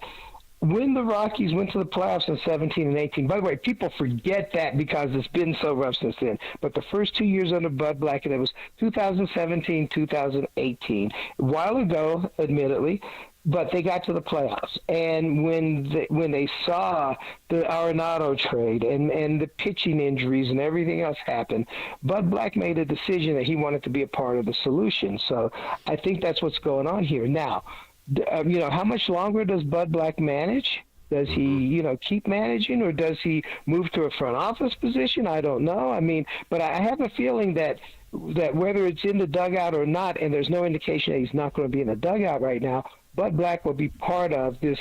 when the Rockies went to the playoffs in 17 and 18, by the way, people forget that because it's been so rough since then. But the first 2 years under Bud Black, and it was 2017, 2018, a while ago, admittedly, but they got to the playoffs. And when they saw the Arenado trade and the pitching injuries and everything else happen, Bud Black made a decision that he wanted to be a part of the solution. So I think that's what's going on here. Now, how much longer does Bud Black manage? Does he, keep managing, or does he move to a front office position? I don't know. I mean, but I have a feeling that whether it's in the dugout or not, and there's no indication that he's not going to be in the dugout right now, Bud Black will be part of this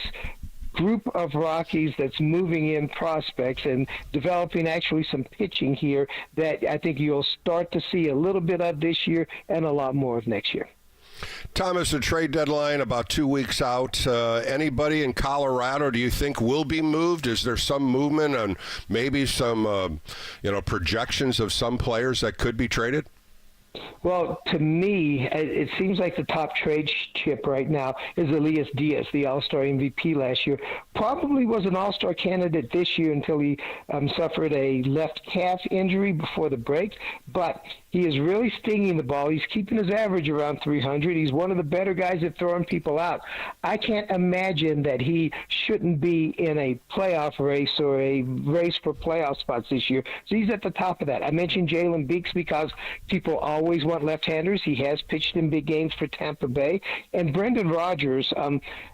group of Rockies that's moving in prospects and developing actually some pitching here that I think you'll start to see a little bit of this year and a lot more of next year. Thomas, the trade deadline about 2 weeks out. Anybody in Colorado do you think will be moved? Is there some movement on maybe some, projections of some players that could be traded? Well, to me, it seems like the top trade chip right now is Elias Diaz, the All-Star MVP last year. Probably was an All-Star candidate this year until he suffered a left calf injury before the break. But he is really stinging the ball. He's keeping his average around 300. He's one of the better guys at throwing people out. I can't imagine that he shouldn't be in a playoff race or a race for playoff spots this year. So he's at the top of that. I mentioned Jalen Beeks because people always want left-handers. He has pitched in big games for Tampa Bay. And Brendan Rodgers,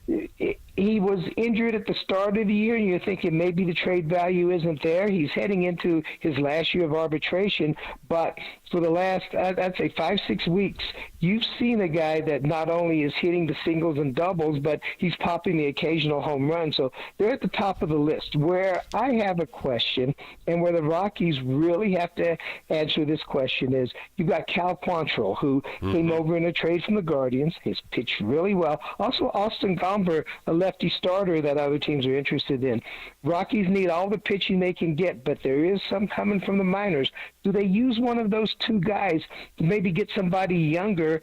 he was injured at the start of the year, and you're thinking maybe the trade value isn't there. He's heading into his last year of arbitration, but for the last, I'd say 5-6 weeks, you've seen a guy that not only is hitting the singles and doubles, but he's popping the occasional home run. So they're at the top of the list. Where I have a question, and where the Rockies really have to answer this question is, you've got Cal Quantrill, who came over in a trade from the Guardians. He's pitched really well. Also, Austin Gomber, a lefty starter that other teams are interested in. Rockies need all the pitching they can get, but there is some coming from the minors. Do they use one of those two guys to maybe get somebody younger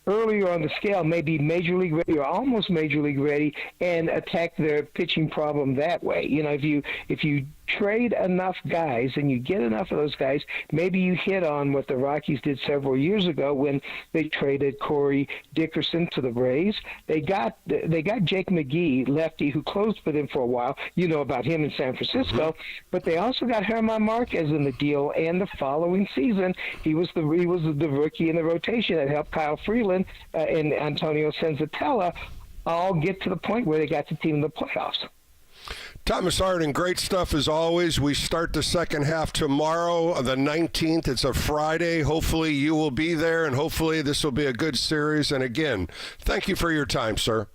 earlier on the scale, maybe major league ready or almost major league ready, and attack their pitching problem that way? If you trade enough guys and you get enough of those guys, maybe you hit on what the Rockies did several years ago when they traded Corey Dickerson to the Rays. They got Jake McGee, lefty, who closed for them for a while. You know about him in San Francisco, but they also got Germán Marquez in the deal. And the following season, he was the rookie in the rotation that helped Kyle Freeland and Antonio Senzatella all get to the point where they got the team in the playoffs. Thomas Harding, great stuff as always. We start the second half tomorrow, the 19th. It's a Friday. Hopefully you will be there, and hopefully this will be a good series. And again, thank you for your time, sir.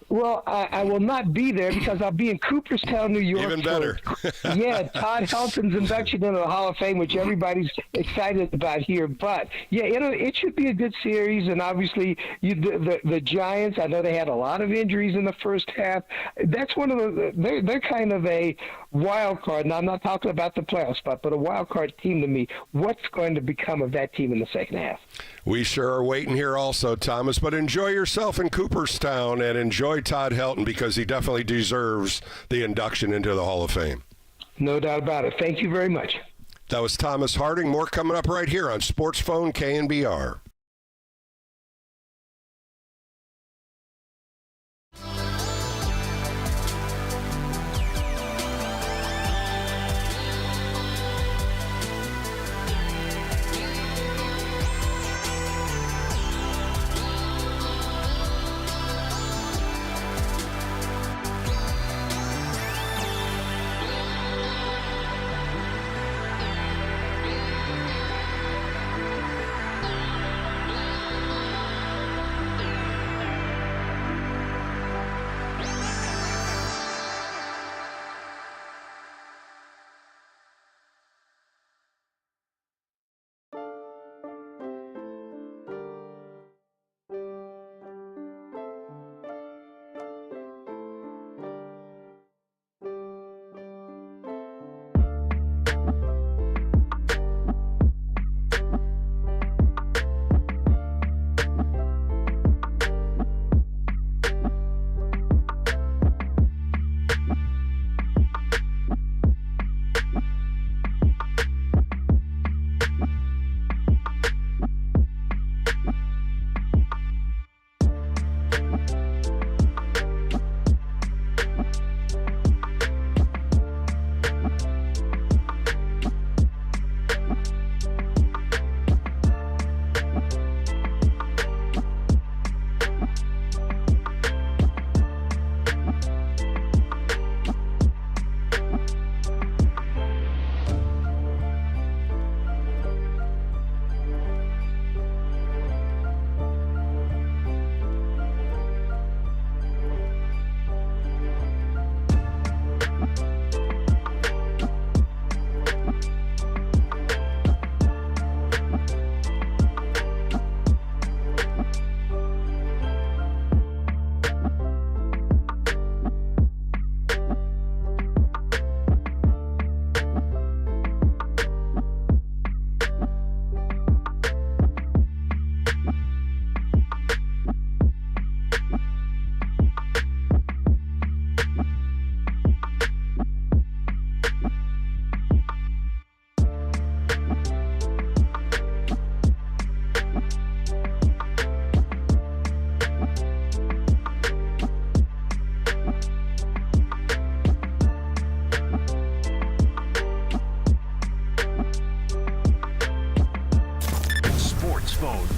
Well, I will not be there because I'll be in Cooperstown, New York. Even better. Yeah, Todd Helton's induction into the Hall of Fame, which everybody's excited about here. But, yeah, it should be a good series. And obviously, the Giants, I know they had a lot of injuries in the first half. That's one of they're kind of a wild card. Now, I'm not talking about the playoff spot, but a wild card team to me. What's going to become of that team in the second half? We sure are waiting here also, Thomas. But enjoy yourself in Cooperstown and enjoy Todd Helton because he definitely deserves the induction into the Hall of Fame. No doubt about it. Thank you very much. That was Thomas Harding. More coming up right here on Sports Phone KNBR.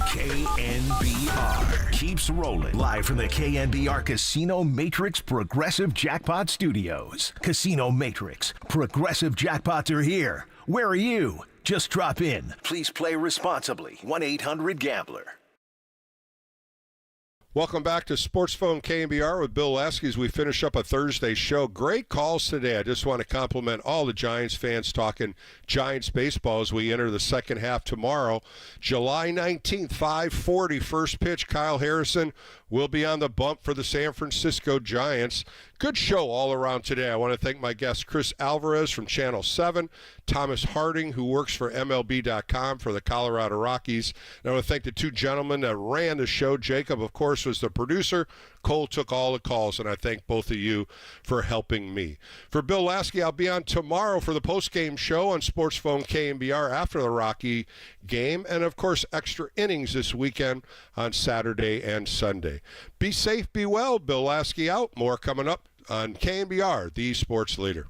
KNBR keeps rolling. Live from the KNBR Casino Matrix Progressive Jackpot Studios. Casino Matrix. Progressive Jackpots are here. Where are you? Just drop in. Please play responsibly. 1-800-GAMBLER. Welcome back to Sports Phone KNBR with Bill Lasky as we finish up a Thursday show. Great calls today. I just want to compliment all the Giants fans talking Giants baseball as we enter the second half tomorrow. July 19th, 5:40, first pitch. Kyle Harrison will be on the bump for the San Francisco Giants. Good show all around today. I want to thank my guest, Chris Alvarez from Channel 7, Thomas Harding, who works for MLB.com for the Colorado Rockies. And I want to thank the two gentlemen that ran the show. Jacob, of course, was the producer. Cole took all the calls, and I thank both of you for helping me. For Bill Lasky, I'll be on tomorrow for the post-game show on Sports Phone KNBR after the Rocky game, and, of course, extra innings this weekend on Saturday and Sunday. Be safe, be well. Bill Lasky out. More coming up on KNBR, the sports leader.